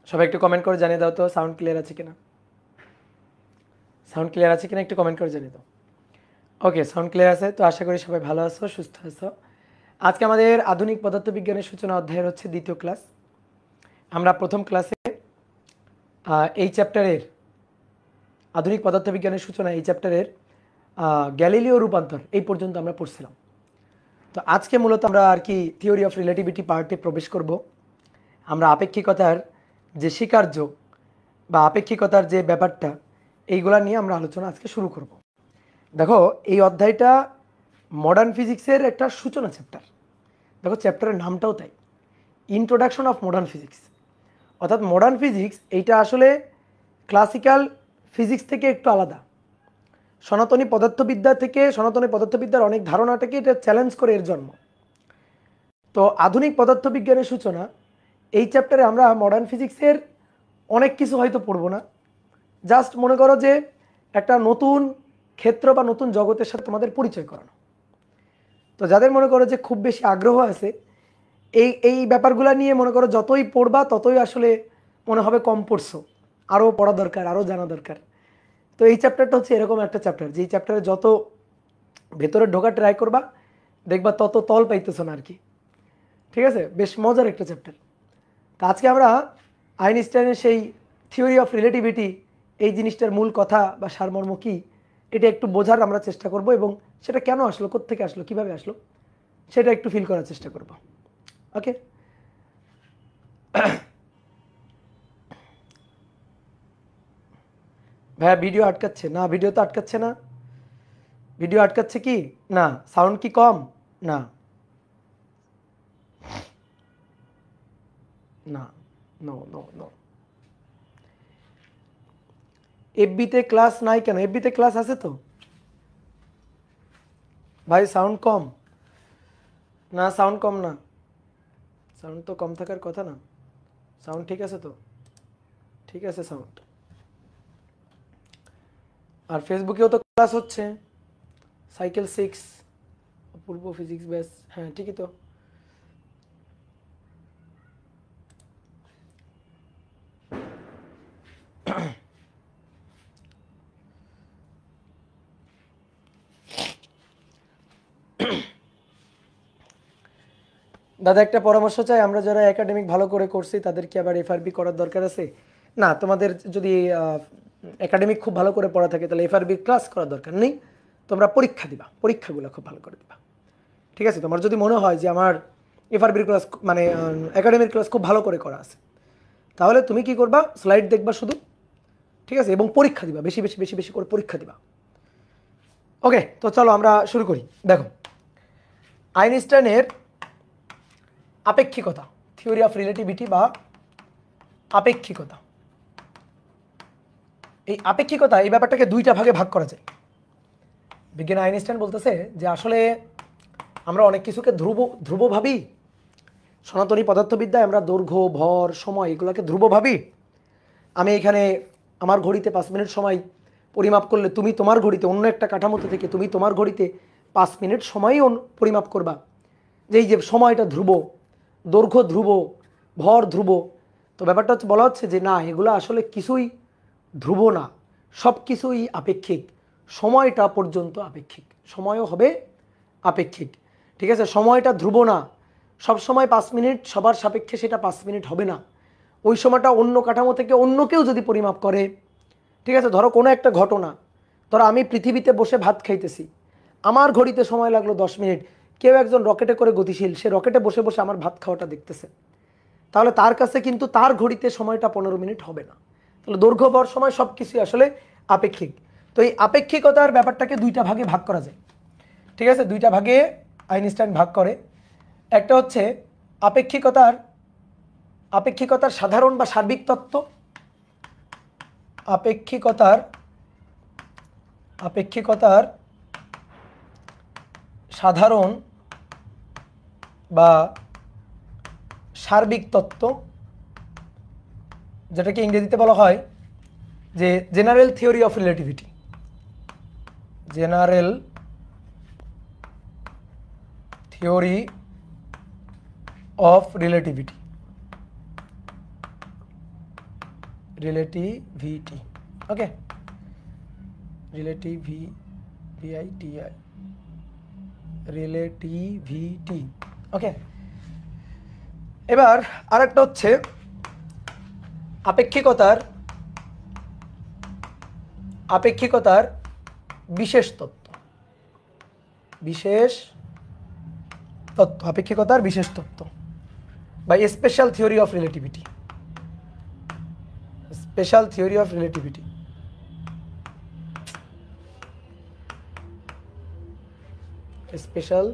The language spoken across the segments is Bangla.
সবাই একটু কমেন্ট করে জানিয়ে দাও তো সাউন্ড ক্লিয়ার আছে কিনা। সাউন্ড ক্লিয়ার আছে কিনা একটু কমেন্ট করে জানিয়ে দাও। ওকে, সাউন্ড ক্লিয়ার আছে, তো আশা করি সবাই ভালো আছো, সুস্থ আছো। আজকে আমাদের আধুনিক পদার্থবিজ্ঞানের সূচনা অধ্যায়ের হচ্ছে দ্বিতীয় ক্লাস। আমরা প্রথম ক্লাসে এই চ্যাপ্টারের আধুনিক পদার্থবিজ্ঞানের সূচনা এই চ্যাপ্টারের গ্যালিলিও রূপান্তর এই পর্যন্ত আমরা পড়ছিলাম। তো আজকে মূলত আমরা আর কি থিওরি অফ রিলেটিভিটি পার্টে প্রবেশ করব। আমরা আপেক্ষিকতার যে স্বীকার্য বা আপেক্ষিকতার যে ব্যাপারটা এইগুলা নিয়ে আমরা আলোচনা আজকে শুরু করব। দেখো, এই অধ্যায়টা মডার্ন ফিজিক্সের একটা সূচনা চ্যাপ্টার। দেখো, চ্যাপ্টারের নামটাও তাই, ইন্ট্রোডাকশন অফ মডার্ন ফিজিক্স। অর্থাৎ মডার্ন ফিজিক্স এইটা আসলে ক্লাসিক্যাল ফিজিক্স থেকে একটু আলাদা। সনাতনী পদার্থবিদ্যার অনেক ধারণাটাকে এটা চ্যালেঞ্জ করে এর জন্ম। তো আধুনিক পদার্থবিজ্ঞানের সূচনা এই চ্যাপ্টারে আমরা মডার্ন ফিজিক্সের অনেক কিছু হয়তো পড়বো না, জাস্ট মনে করো যে একটা নতুন ক্ষেত্র বা নতুন জগতের সাথে তোমাদের পরিচয় করানো। তো যাদের মনে করো যে খুব বেশি আগ্রহ আছে এই এই ব্যাপারগুলো নিয়ে, মনে করো যতই পড়বা ততই আসলে মনে হবে কম পড়ছো, আরও পড়া দরকার, আরও জানা দরকার। তো এই চ্যাপ্টারটা হচ্ছে এরকম একটা চ্যাপ্টার, যে চ্যাপ্টারে যত ভেতরে ঢোকা ট্রাই করবা দেখবা তত তল পাইতেছো না আর কি। ঠিক আছে, বেশ মজার একটা চ্যাপ্টার। তো আজকে আমরা আইনস্টাইনের সেই থিওরি অফ রিলেটিভিটি এই জিনিসটার মূল কথা বা সারমর্ম কী এটা একটু বোঝার আমরা চেষ্টা করব, এবং সেটা কেন আসলো, কোত্থেকে আসলো, কিভাবে আসলো সেটা একটু ফিল করার চেষ্টা করব। ওকে, ভাইয়া ভিডিও আটকাচ্ছে না? ভিডিও তো আটকাচ্ছে না। ভিডিও আটকাচ্ছে কি না? সাউন্ড কি কম? না না, নো নো নো। এফবিতে ক্লাস নাই কেন? এফবিতে ক্লাস আছে তো ভাই। সাউন্ড কম না, সাউন্ড কম না, সাউন্ড তো কম থাকার কথা না। সাউন্ড ঠিক আছে তো? ঠিক আছে সাউন্ড। আর ফেসবুকেও তো ক্লাস হচ্ছে, সাইকেল 6 অপূর্ব ফিজিক্স ব্যাস, হ্যাঁ ঠিকই তো। দাদা একটা পরামর্শ চাই, আমরা যারা একাডেমিক ভালো করে করছি তাদের কি আবার এফআরবি করার দরকার আছে? না, তোমাদের যদি একাডেমিক খুব ভালো করে পড়া থাকে তাহলে এফআরবি ক্লাস করার দরকার নেই। তোমরা পরীক্ষা দিবা, পরীক্ষাগুলো খুব ভালো করে দিবা। ঠিক আছে, তোমার যদি মনে হয় যে আমার এফআরবির ক্লাস মানে একাডেমিক ক্লাস খুব ভালো করে করা আছে, তাহলে তুমি কি করবা, স্লাইড দেখবা শুধু। ঠিক আছে, এবং পরীক্ষা দিবা, বেশি বেশি বেশি বেশি করে পরীক্ষা দিবা। ওকে, তো চলো আমরা শুরু করি। দেখো, আইনস্টাইনের আপেক্ষিকতা, থিওরি অফ রিলেটিভিটি বা আপেক্ষিকতা, এই আপেক্ষিকতা এই ব্যাপারটাকে দুইটা ভাগে ভাগ করা যায়। বিজ্ঞানী আইনস্টাইন বলতেছে যে আসলে আমরা অনেক কিছুকে ধ্রুব ধ্রুব ভাবি। সনাতনী পদার্থবিদ্যায় আমরা দৈর্ঘ্য, ভর, সময় এগুলোকে ধ্রুব ভাবি। আমি এখানে আমার ঘড়িতে 5 মিনিট সময় পরিমাপ করলে তুমি তোমার ঘড়িতে, অন্য একটা কাঠামোতে থেকে তুমি তোমার ঘড়িতে 5 মিনিট সময়ই পরিমাপ করবা, যে এই যে সময়টা ধ্রুব, দৈর্ঘ্য ধ্রুব, ভর ধ্রুব। তো ব্যাপারটা হচ্ছে, বলা হচ্ছে যে না, এগুলো আসলে কিছুই ধ্রুব না, সব কিছুই আপেক্ষিক। সময়টা পর্যন্ত আপেক্ষিক, সময়ও হবে আপেক্ষিক। ঠিক আছে, সময়টা ধ্রুব না, সব সময় 5 মিনিট সবার সাপেক্ষে সেটা 5 মিনিট হবে না। ওই সময়টা অন্য কাঠামো থেকে অন্য কেউ যদি পরিমাপ করে, ঠিক আছে, ধরো কোনো একটা ঘটনা, ধরো আমি পৃথিবীতে বসে ভাত খাইতেছি, আমার ঘড়িতে সময় লাগলো 10 মিনিট, কেউ একজন রকেটে করে গতিশীল, সে রকেটে বসে বসে আমার ভাত খাওয়াটা দেখতেছে, তাহলে তার কাছে কিন্তু তার ঘড়িতে সময়টা 15 মিনিট হবে না। তাহলে দৈর্ঘ্য, ভর, সময় সব কিছুই আসলে আপেক্ষিক। তো এই আপেক্ষিকতার ব্যাপারটাকে দুইটা ভাগে ভাগ করা যায়। ঠিক আছে, দুইটা ভাগে আইনস্টাইন ভাগ করে। একটা হচ্ছে আপেক্ষিকতার আপেক্ষিকতার সাধারণ বা সার্বিক তত্ত্ব, আপেক্ষিকতার আপেক্ষিকতার সাধারণ বা সার্বিক তত্ত্ব, যেটাকে ইংরেজিতে বলা হয় যে general theory of relativity, general theory of relativity. Relativity. Okay, relativity, relativity. Okay, এবার আরেকটা হচ্ছে আপেক্ষিকতার বিশেষ তত্ত্ব। আপেক্ষিকতার বিশেষ তত্ত্ব বা special theory of relativity. Special theory of relativity. Special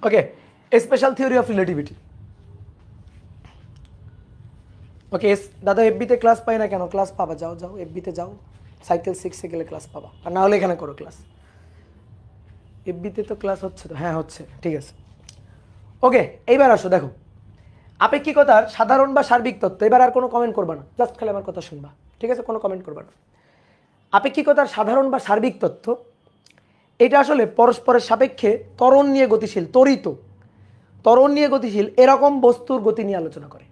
okay, special theory of relativity. Okay দাদা, এফবিতে ক্লাস পাই না কেন? ক্লাস পাবা, যাও যাও এফবিতে যাও, সাইকেল 6-এ গেলে ক্লাস পাবা, আর না হলে এখানে করো ক্লাস। এফবিতে তো ক্লাস হচ্ছে তো? হ্যাঁ হচ্ছে, ঠিক আছে। ওকে, এইবার আসো, দেখো আপেক্ষিকতার সাধারণ বা সার্বিক তত্ত্ব। এবার আর কোনো কমেন্ট করবা না, জাস্ট খালি আমার কথা শুনবা, ঠিক আছে? কোনো কমেন্ট করবা না। আপেক্ষিকতার সাধারণ বা সার্বিক তত্ত্ব, এটা আসলে পরস্পরের সাপেক্ষে ত্বরণ নিয়ে গতিশীল, ত্বরণ নিয়ে গতিশীল এরকম বস্তুর গতি নিয়ে আলোচনা করে,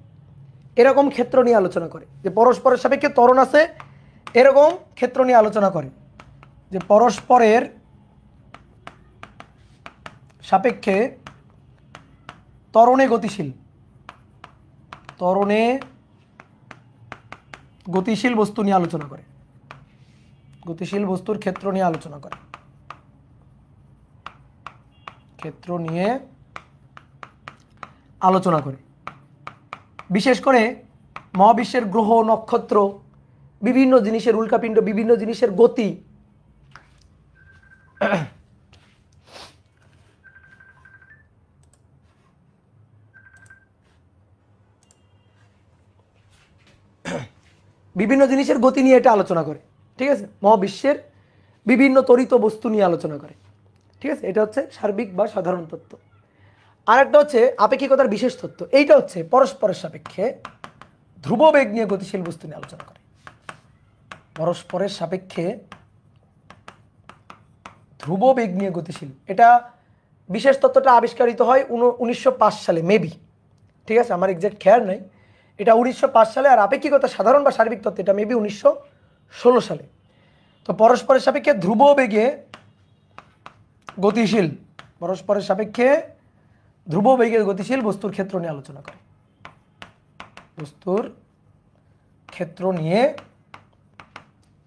এরকম ক্ষেত্র নিয়ে আলোচনা করে যে পরস্পরের সাপেক্ষে ত্বরণ আছে, এরকম ক্ষেত্র নিয়ে আলোচনা করে যে পরস্পরের সাপেক্ষে ত্বরণে গতিশীল বস্তু নিয়ে আলোচনা করে, গতিশীল বস্তুর ক্ষেত্র নিয়ে আলোচনা করে, ক্ষেত্র নিয়ে আলোচনা করে। বিশেষ করে মহাবিশ্বের গ্রহ, নক্ষত্র, বিভিন্ন জিনিসের উল্কাপিণ্ড, বিভিন্ন জিনিসের গতি, বিভিন্ন জিনিসের গতি নিয়ে এটা আলোচনা করে, ঠিক আছে? মহাবিশ্বের বিভিন্ন তড়িৎ বস্তু নিয়ে আলোচনা করে, ঠিক আছে? এটা হচ্ছে সার্বিক বা সাধারণ তত্ত্ব। আরেকটা হচ্ছে আপেক্ষিকতার বিশেষ তত্ত্ব। এইটা হচ্ছে পরস্পরের সাপেক্ষে ধ্রুব বেগ নিয়ে গতিশীল বস্তু নিয়ে আলোচনা করে। পরস্পরের সাপেক্ষে ধ্রুব বেগ নিয়ে গতিশীল, এটা বিশেষ তত্ত্বটা আবিষ্কারিত হয় 1905 সালে মেবি, ঠিক আছে? আমার এক্সাক্ট খেয়াল নাই, এটা 1905 সালে। আর আপেক্ষিকতা সাধারণ বা সার্বিক তত্ত্ব এটা মেবি 1916 সালে। তো পরস্পরের সাপেক্ষে ধ্রুব বেগে গতিশীল, পরস্পরের সাপেক্ষে ধ্রুব বেগে গতিশীল বস্তুর ক্ষেত্র নিয়ে আলোচনা করে, বস্তুর ক্ষেত্র নিয়ে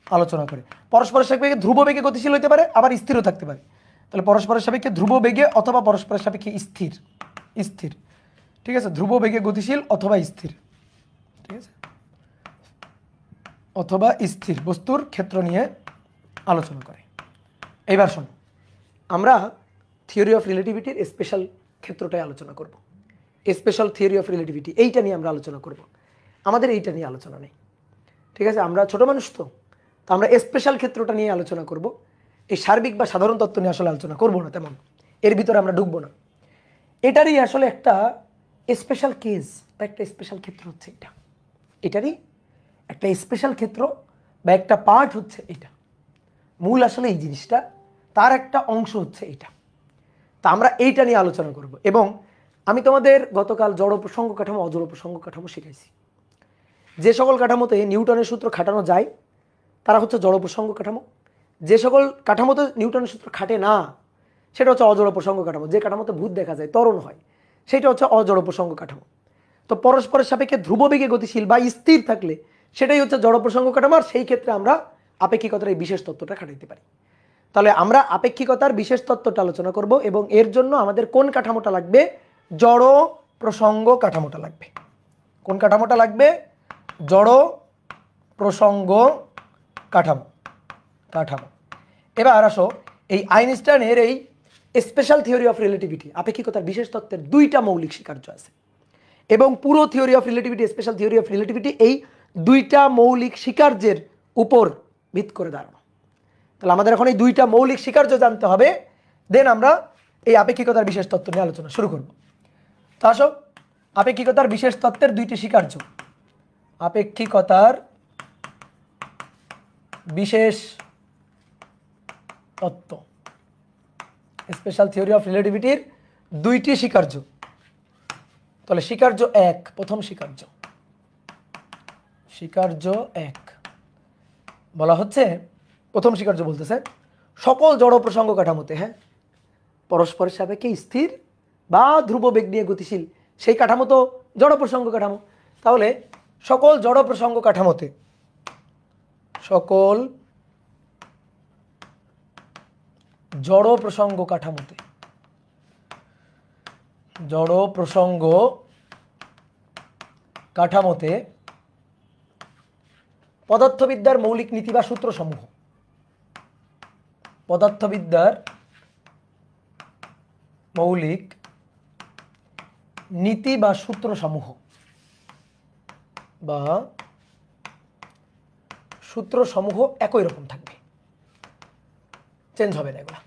আলোচনা করে। পরস্পরের সাপেক্ষে ধ্রুব বেগে গতিশীল হতে পারে, আবার স্থিরও থাকতে পারে। তাহলে পরস্পরের সাপেক্ষে ধ্রুব বেগে অথবা পরস্পরের সাপেক্ষে স্থির, ঠিক আছে? ধ্রুব বেগে গতিশীল অথবা স্থির, ঠিক আছে? অথবা স্থির বস্তুর ক্ষেত্র নিয়ে আলোচনা করে। এইবার শোনো, আমরা থিওরি অফ রিলেটিভিটির স্পেশাল ক্ষেত্রটাই আলোচনা করব। স্পেশাল থিওরি অফ রিলেটিভিটি এইটা নিয়ে আমরা আলোচনা করব। আমাদের এইটা নিয়ে আলোচনা নেই, ঠিক আছে? আমরা ছোট মানুষ তো আমরা স্পেশাল ক্ষেত্রটা নিয়ে আলোচনা করব। এই সার্বিক বা সাধারণ তত্ত্ব নিয়ে আসলে আলোচনা করব না, তেমন এর ভিতরে আমরা ঢুকবো না। এটারই আসলে একটা স্পেশাল কেস বা একটা স্পেশাল ক্ষেত্র হচ্ছে এটা, এটারই একটা স্পেশাল ক্ষেত্র বা একটা পার্ট হচ্ছে এটা। মূল আসলে এই জিনিসটা, তার একটা অংশ হচ্ছে এটা। তা আমরা এইটা নিয়ে আলোচনা করব। এবং আমি তোমাদের গতকাল জড় প্রসঙ্গ কাঠামো, অজড় প্রসঙ্গ কাঠামো শিখাইছি। যে সকল কাঠামোতে নিউটনের সূত্র খাটানো যায় তারা হচ্ছে জড় প্রসঙ্গ কাঠামো। যে সকল কাঠামোতে নিউটনের সূত্র খাটে না সেটা হচ্ছে অজড় প্রসঙ্গ কাঠামো। যে কাঠামোতে ভূত দেখা যায়, ত্বরণ হয়, সেটা হচ্ছে অজড় প্রসঙ্গ কাঠামো। তো পরস্পরের সাপেক্ষে ধ্রুব বেগে গতিশীল বা স্থির থাকলে সেটাই হচ্ছে জড় প্রসঙ্গ কাঠামো। আর সেই ক্ষেত্রে আমরা আপেক্ষিকতার এই বিশেষ তত্ত্বটা খাটাইতে পারি। তাহলে আমরা আপেক্ষিকতার বিশেষ তত্ত্বটা আলোচনা করব এবং এর জন্য আমাদের কোন কাঠামোটা লাগবে? জড় প্রসঙ্গ কাঠামোটা লাগবে। কোন কাঠামোটা লাগবে? জড় প্রসঙ্গ কাঠামো। এবার আসো, এই আইনস্টাইনের এই স্পেশাল থিওরি অফ রিলেটিভিটি, আপেক্ষিকতার বিশেষ তত্ত্বের দুইটা মৌলিক স্বীকার্য আছে এবং পুরো theory of relativity, special theory of relativity এই দুইটা মৌলিক স্বীকার্যের উপর ভিত্তি করে দাঁড়ানো। তাহলে আমাদের এখন এই দুইটা মৌলিক স্বীকার্য জানতে হবে, দেন আমরা এই আপেক্ষিকতার বিশেষ তত্ত্ব নিয়ে আলোচনা শুরু করব। তো আসো, আপেক্ষিকতার বিশেষ তত্ত্বের দুইটি স্বীকার্য। আপেক্ষিকতার বিশেষ তত্ত্ব, স্পেশাল থিওরি অফ রিলেটিভিটির দুইটি স্বীকার্য। তাহলে স্বীকার্য এক, প্রথম স্বীকার্য, স্বীকার্য এক বলা হচ্ছে, প্রথম স্বীকার্য বলতেছে সকল জড় প্রসঙ্গ কাঠামোতে, হ্যাঁ, পরস্পরের সাপেক্ষে স্থির বা ধ্রুব বেগ নিয়ে গতিশীল সেই কাঠামো তো জড় প্রসঙ্গ কাঠামো। তাহলে সকল জড় প্রসঙ্গ কাঠামোতে, সকল জড় প্রসঙ্গ কাঠামোতে, জড় প্রসঙ্গ কাঠামোতে পদার্থবিদ্যার মৌলিক নীতি বা সূত্র সমূহ, পদার্থবিদ্যার মৌলিক নীতি বা সূত্র সমূহ বা সূত্র সমূহ একই রকম থাকবে, চেঞ্জ হবে না, এগুলো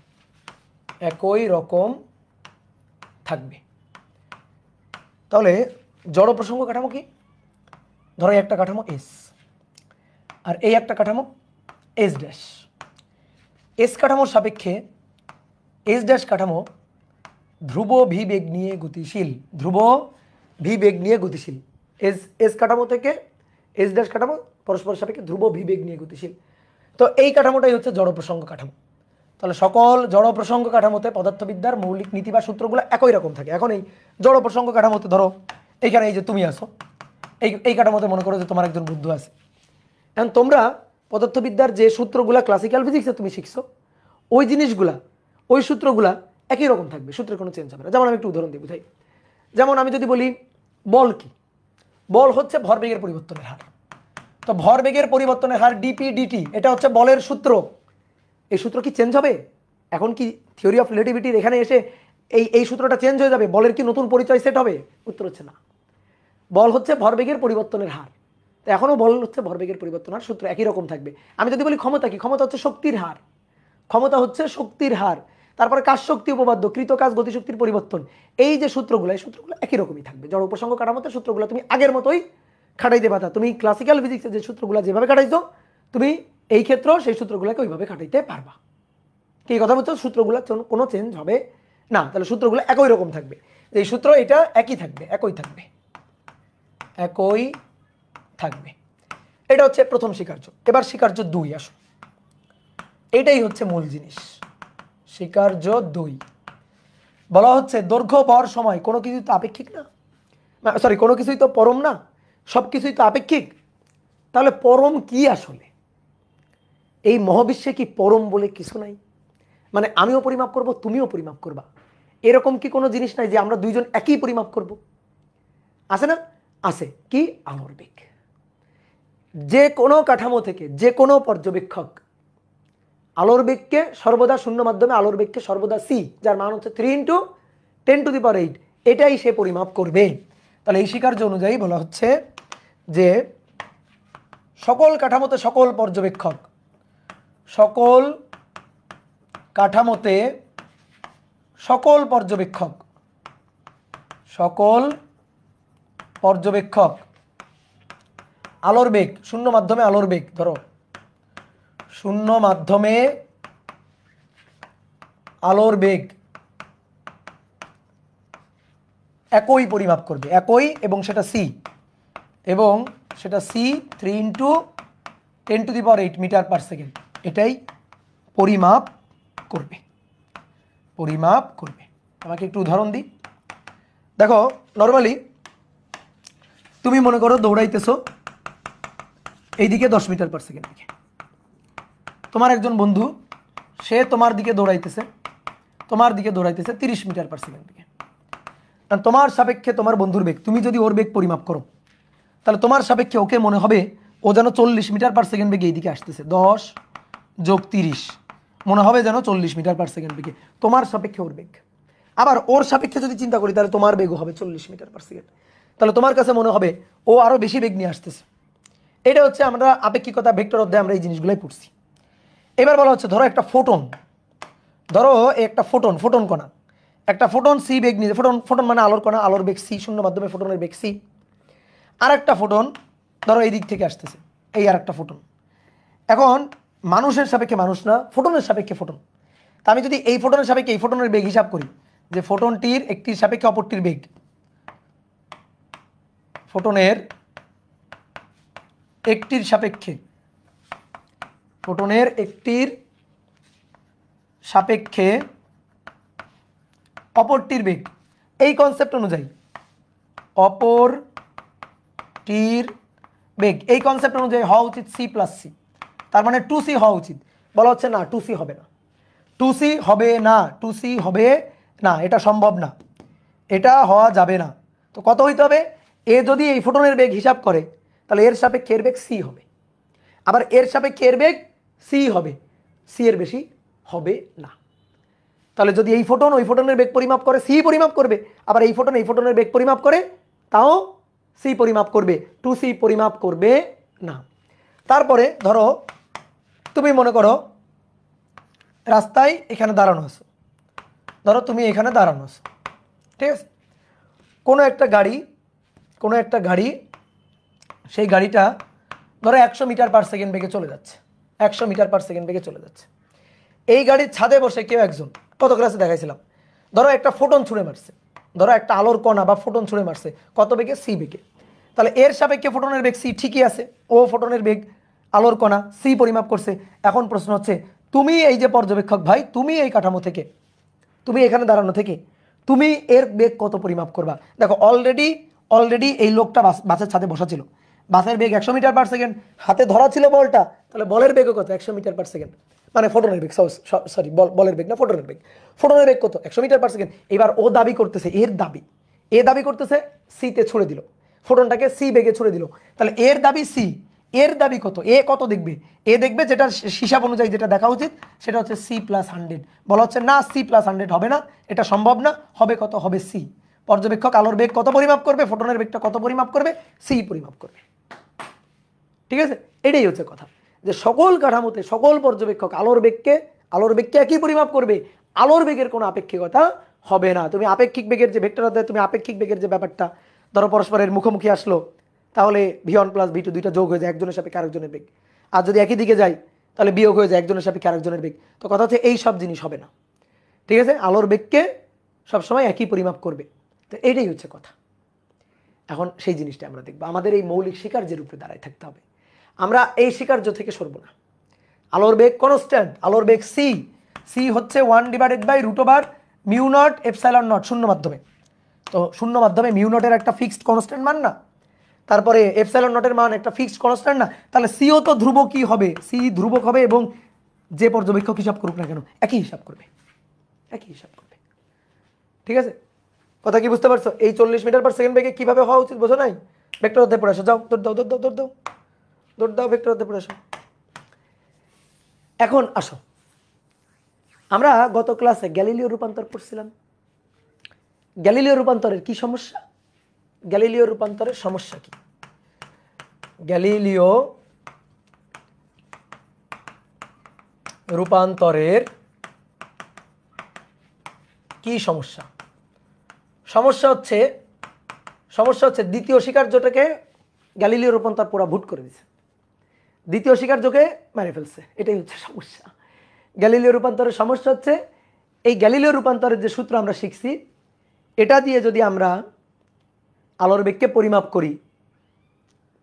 একই রকম থাকবে। তাহলে জড় প্রসঙ্গ কাঠামো কি? ধরো একটা কাঠামো এস আর এই একটা কাঠামো এস ড্যাশ। এস কাঠামোর সাপেক্ষে এস ড্যাশ কাঠামো ধ্রুব ভি বেগ নিয়ে গতিশীল, ধ্রুব ভি বেগ নিয়ে গতিশীল। এস কাঠামো থেকে এস ড্যাশ কাঠামো পরস্পর সাপেক্ষে ধ্রুব ভি বেগ নিয়ে গতিশীল। তো এই কাঠামোটাই হচ্ছে জড় প্রসঙ্গ কাঠামো। তাহলে সকল জড় প্রসঙ্গ কাঠামোতে পদার্থবিদ্যার মৌলিক নীতি বা সূত্রগুলো একই রকম থাকে। এখন এই জড় প্রসঙ্গ কাঠামোতে ধরো এইখানে এই যে তুমি আসো, এই কাঠামোতে মনে করো যে তোমার একজন বুদ্ধ আছে। এখন তোমরা পদার্থবিদ্যার যে সূত্রগুলা ক্লাসিক্যাল ফিজিক্সে তুমি শিখছো, ওই জিনিসগুলা, ওই সূত্রগুলা একই রকম থাকবে, সূত্রের কোনো চেঞ্জ হবে না। যেমন আমি একটু উদাহরণ দিই বুঝাই। যেমন আমি যদি বলি বল কি, বল হচ্ছে ভরবেগের পরিবর্তনের হার। তো ভরবেগের পরিবর্তনের হার ডিপি ডিটি, এটা হচ্ছে বলের সূত্র। এই সূত্র কি চেঞ্জ হবে? এখন কি থিওরি অফ রিলেটিভিটির এখানে এসে এই সূত্রটা চেঞ্জ হয়ে যাবে? বলের কি নতুন পরিচয় সেট হবে? উত্তর হচ্ছে না। বল হচ্ছে ভরবেগের পরিবর্তনের হার, তো এখনও বল হচ্ছে ভরবেগের পরিবর্তন হার, সূত্র একই রকম থাকবে। আমি যদি বলি ক্ষমতা কি, ক্ষমতা হচ্ছে শক্তির হার, ক্ষমতা হচ্ছে শক্তির হার। তারপরে কাজ শক্তি উপপাদ্য, কৃত কাজ গতিশক্তির পরিবর্তন, এই যে সূত্রগুলো, এই সূত্রগুলো একই রকমই থাকবে। জড় উপসঙ্গ কাঠামোতে সূত্রগুলো তুমি আগের মতোই খাটাইতে পারতা। তুমি ক্লাসিক্যাল ফিজিক্সে যে সূত্রগুলো যেভাবে খাটাইছো, তুমি এই ক্ষেত্রেও সেই সূত্রগুলোকে ওইভাবে খাটাইতে পারবা। কি কথা বলছো? সূত্রগুলো কোনো চেঞ্জ হবে না। তাহলে সূত্রগুলো একই রকম থাকবে। এই সূত্র এটা একই থাকবে, একই থাকবে, একই থাকবে। এটা হচ্ছে প্রথম স্বীকার্য। এবার স্বীকার্য দুই আসো, এটাই হচ্ছে মূল জিনিস। স্বীকার্য দুই বলা হচ্ছে দৈর্ঘ্য ভর সময় কোনো কিছুই তো আপেক্ষিক না, সরি কোনো কিছুই তো পরম না, সব কিছুই তো আপেক্ষিক। তাহলে পরম কি আসলে? এই মহাবিশ্বে কি পরম বলে কিছু নাই? মানে আমিও পরিমাপ করব, তুমিও পরিমাপ করবা, এরকম কি কোনো জিনিস নাই যে আমরা দুইজন একই পরিমাপ করব? আছে না? আছে। কি? আলোর বেগ। যে কোনো কাঠামো থেকে যে কোনো পর্যবেক্ষক আলোর বেগকে সর্বদা শূন্য মাধ্যমে আলোর বেগকে সর্বদা সি, যার মান হচ্ছে 3 × 10⁸, এটাই সে পরিমাপ করবে। তাহলে এই স্বীকার্য অনুযায়ী বলা হচ্ছে যে সকল কাঠামোতে সকল পর্যবেক্ষক, সকল কাঠামোতে সকল পর্যবেক্ষক, সকল পর্যবেক্ষক আলোর বেগ, শূন্য মাধ্যমে আলোর বেগ, ধরো শূন্য মাধ্যমে আলোর বেগ একই পরিমাপ করবে, একই, এবং সেটা সি, এবং সেটা সি 3 × 10⁸ মিটার/সেকেন্ড, এটাই পরিমাপ করবে, পরিমাপ করবে। আমাকে একটু উদাহরণ দিই। দেখো নর্মালি তুমি মনে করো দৌড়াইতেছো এইদিকে 10 মিটার/সেকেন্ড দিকে, তোমার একজন বন্ধু সে তোমার দিকে দৌড়াইতেছে, তোমার দিকে দৌড়াইতেছে 30 মিটার/সেকেন্ড দিকে। তোমার সাপেক্ষে তোমার বন্ধুর বেগ, তুমি যদি ওর বেগ পরিমাপ করো, তাহলে তোমার সাপেক্ষে ওকে মনে হবে ও যেন 40 মিটার/সেকেন্ড বেগে এইদিকে আসতেছে। 10 + 30 মনে হবে যেন 40 মিটার/সেকেন্ড বেগে, তোমার সাপেক্ষে ওর বেগ। আবার ওর সাপেক্ষে যদি চিন্তা করি, তাহলে তোমার বেগও হবে 40 মিটার/সেকেন্ড। তাহলে তোমার কাছে মনে হবে ও আরও বেশি বেগ নিয়ে আসতেছে। এটা হচ্ছে আমরা আপেক্ষিকতা ভেক্টর অধ্যায়ে আমরা এই জিনিসগুলোই পড়ছি। এবার বলা হচ্ছে ধরো একটা ফোটন, ধরো একটা ফোটন কণা, একটা ফোটন সি বেগ নিয়ে, ফোটন মানে আলোর কণা, আলোর বেগ সি, শূন্য মাধ্যমে ফোটনের বেগ সি। আর একটা ফোটন ধরো এই দিক থেকে আসতেছে, এই আর একটা ফোটন। এখন মানুষের সাপেক্ষে মানুষ না, ফোটনের সাপেক্ষে ফোটন। তা আমি যদি এই ফোটনের সাপেক্ষে এই ফোটনের বেগ হিসাব করি, যে ফোটনটির একটির সাপেক্ষে অপরটির বেগ, ফোটনের একটির সাপেক্ষে ফোটনের একটির সাপেক্ষে অপরটির বেগ, এই কনসেপ্ট অনুযায়ী অপরটির বেগ, এই কনসেপ্ট অনুযায়ী হওয়া উচিত সি প্লাস সি, তার মানে 2c হওয়া উচিত। বলা হচ্ছে না 2c হবে না, 2c হবে না, 2c হবে না, এটা সম্ভব না, এটা হওয়া যাবে না। তো কত হইতে হবে? এ যদি এই ফোটনের বেগ হিসাব করে তাহলে এর সাপেক্ষে এর বেগ সি হবে, আবার এর সাপেক্ষে এর বেগ সি হবে, সি এর বেশি হবে না। তাহলে যদি এই ফোটন ওই ফোটনের বেগ পরিমাপ করে, সি পরিমাপ করবে, আবার এই ফোটন এই ফোটনের বেগ পরিমাপ করে, তাও সি পরিমাপ করবে, 2c পরিমাপ করবে না। তারপরে ধরো তুমি মনে করো রাস্তায় এখানে দাঁড়ানো আছো, ধরো তুমি এখানে দাঁড়ানো আছো, ঠিক আছে? কোনো একটা গাড়ি সেই গাড়িটা ধরো 100 মিটার পার সেকেন্ড বেগে চলে যাচ্ছে, 100 মিটার পার সেকেন্ড বেগে চলে যাচ্ছে। এই গাড়ির ছাদে বসে কেউ একজন, কত ক্লাসে দেখাইছিলাম, ধরো একটা ফোটন ছুঁড়ে মারছে, ধরো একটা আলোর কণা বা ফোটন ছুঁড়ে মারছে, কত বেগে? সি বেগে। তাহলে এর সাপেক্ষে ফোটনের বেগ সি ঠিকই আছে, ও ফোটনের বেগ আলোর কণা সি পরিমাপ করছে। এখন প্রশ্ন হচ্ছে, তুমি এই যে পর্যবেক্ষক ভাই, তুমি এই কাঠামো থেকে, তুমি এখানে দাঁড়ানো থেকে তুমি এর বেগ কত পরিমাপ করবা? দেখো অলরেডি এই লোকটা বাসের ছাদে বসা ছিল, বাসের বেগ 100 মিটার পার সেকেন্ড, হাতে ধরা ছিল বলটা, তাহলে বলের বেগও কত? 100 মিটার পার সেকেন্ড, মানে ফোটনের বেগ, সরি বলের বেগ না, ফোটনের বেগ। ফোটনের বেগ কত? 100 মিটার পার সেকেন্ড। এবার ও দাবি করতেছে, এ দাবি করতেছে সিতে ছুড়ে দিল, ফোটনটাকে সি বেগে ছুড়ে দিল, তাহলে এর দাবি সি, এর দাবি কত? এ কত দেখবে? এ দেখবে যেটা হিসাব অনুযায়ী যেটা দেখা উচিত সেটা হচ্ছে সি প্লাস 100। বলা হচ্ছে না সি প্লাস 100 হবে না, এটা সম্ভব না, হবে কত? হবে সি। পর্যবেক্ষক আলোর বেগ কত পরিমাপ করবে? ফোটনের বেগটা কত পরিমাপ করবে? সি পরিমাপ করবে। ঠিক আছে, এটাই হচ্ছে কথা, যে সকল কাঠামোতে সকল পর্যবেক্ষক আলোর বেগকে একই পরিমাপ করবে, আলোর বেগের কোনো আপেক্ষিকতা হবে না। তুমি আপেক্ষিক বেগের যে ভেক্টর অধ্যায়, তুমি আপেক্ষিক বেগের যে ব্যাপারটা, ধরো পরস্পরের মুখোমুখি আসলো, তাহলে v1 প্লাস v2 দুইটা যোগ হয়ে যায় একজনের সাপেক্ষে আরেকজনের বেগ, আর যদি একই দিকে যায় তাহলে বিয়োগ হয়ে যায় একজনের সাপেক্ষে আরেকজনের বেগ। তো কথা হচ্ছে এই সব জিনিস হবে না, ঠিক আছে? আলোর বেগকে সবসময় একই পরিমাপ করবে, তো এইটাই হচ্ছে কথা। এখন সেই জিনিসটা আমরা দেখবো, আমাদের এই মৌলিক স্বীকার্যের উপরে দাঁড়ায় থাকতে হবে, আমরা এই স্বীকার্য থেকে সরব না। আলোর বেগ কনস্ট্যান্ট, আলোর বেগ সি, সি হচ্ছে 1/μ0 শূন্য মাধ্যমে, তো শূন্য মাধ্যমে μ0 একটা ফিক্সড কনস্ট্যান্ট মান না, তারপরে এপসাইলন নটের মান একটা ফিক্সড কনস্ট্যান্ট না, তাহলে সিও তো ধ্রুবকই হবে, সি ধ্রুবক হবে, এবং যে পর্যবেক্ষক হিসাব করুক না কেন একই হিসাব করবে, ঠিক আছে? কথা কি বুঝতে পারছো? এই 40 মিটার পার সেকেন্ড বেগে কিভাবে হওয়া উচিত বোঝো নাই? ভেক্টর অধ্যায় পড়ে আসো, যাও দৌড় দাও ভেক্টর অধ্যায় পড়ে আসো। এখন আসো, আমরা গত ক্লাসে গ্যালিলিও রূপান্তর পড়ছিলাম। গ্যালিলিও রূপান্তরের কি সমস্যা? গ্যালিলিও রূপান্তরের সমস্যা কি? গ্যালিলিও রূপান্তরের কি সমস্যা? সমস্যা হচ্ছে দ্বিতীয় স্বীকার্যটাকে গ্যালিলিও রূপান্তর পুরা ভুট করে দিছে, দ্বিতীয় স্বীকার্যকে মেরে ফেলছে, এটাই হচ্ছে সমস্যা। গ্যালিলিও রূপান্তরের সমস্যা হচ্ছে এই গ্যালিলিও রূপান্তরের যে সূত্র আমরা শিখছি, এটা দিয়ে যদি আমরা আলোর বেগকে পরিমাপ করি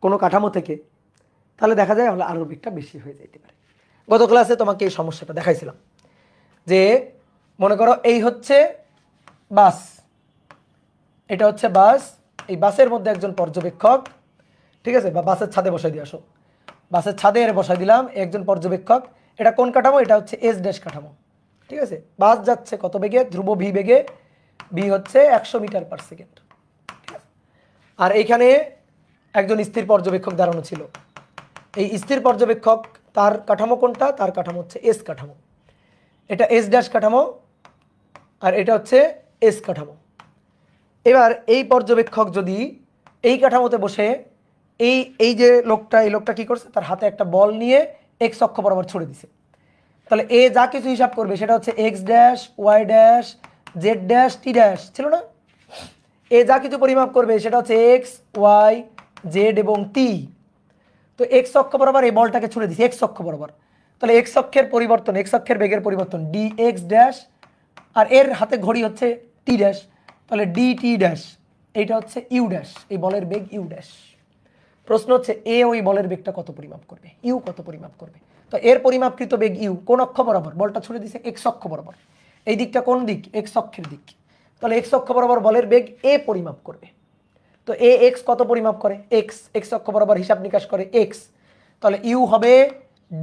কোনো কাঠামো থেকে, তাহলে দেখা যায় আলোর বেগটা বেশি হয়ে যেতে পারে। গত ক্লাসে তোমাকে এই সমস্যাটা দেখাইছিলাম, যে মনে করো এই হচ্ছে বাস, এটা হচ্ছে বাস, এই বাসের মধ্যে একজন পর্যবেক্ষক, ঠিক আছে? বা বাসের ছাদে বসাই দিয়ে আসো, বাসের ছাদে বসাই দিলাম একজন পর্যবেক্ষক। এটা কোন কাঠামো? এটা হচ্ছে এস ড্যাশ কাঠামো, ঠিক আছে? বাস যাচ্ছে কত বেগে? ধ্রুব ভি বেগে, ভি হচ্ছে 100 মিটার পার সেকেন্ড, আর এইখানে একজন স্থির পর্যবেক্ষক দাঁড়ানো ছিল। এই স্থির পর্যবেক্ষক তার কাঠামো কোনটা? তার কাঠামো হচ্ছে এস কাঠামো, এটা এস ড্যাশ কাঠামো, আর এটা হচ্ছে এস কাঠামো। এবার এই পর্যবেক্ষক যদি এই কাঠামোতে বসে এই যে এই লোকটা কি করছে? তার হাতে একটা বল নিয়ে এক্স অক্ষ বরাবর ছুড়ে দিছে, তাহলে এ যা কিছু হিসাব করবে সেটা হচ্ছে X dash, Y dash, Z dash, টি ড্যাশ, ছিল না? এ যা কিছু পরিমাপ করবে সেটা হচ্ছে এক্স, ওয়াই, জেড এবং টি। তো এক্স অক্ষ বরাবর এই বলটাকে ছুড়ে দিছে, এক্স অক্ষ বরাবর, তো তাহলে এক্স অক্ষের পরিবর্তন, এক্স অক্ষের বেগের পরিবর্তন ডি এক্স ড্যাশ, আর এর হাতে ঘড়ি হচ্ছে টি ড্যাশ, তাহলে ডি টি ড্যাশ, এইটা হচ্ছে ইউ ড্যাশ, এই বলের বেগ ইউ ড্যাশ। প্রশ্ন হচ্ছে এ ওই বলের বেগটা কত পরিমাপ করবে, ইউ কত পরিমাপ করবে। তো এর পরিমাপকৃত বেগ ইউ কোন অক্ষ বরাবর, বলটা ছুড়ে দিছে এক্স অক্ষ বরাবর, এই দিকটা কোন দিক, এক্স অক্ষের দিক, তাহলে এক্স অক্ষ বরাবর বলের বেগ এ পরিমাপ করবে। তো এ এক্স কত পরিমাপ করে, এক্স, এক্স অক্ষ বরাবর হিসাব নিকাশ করে এক্স, তাহলে ইউ হবে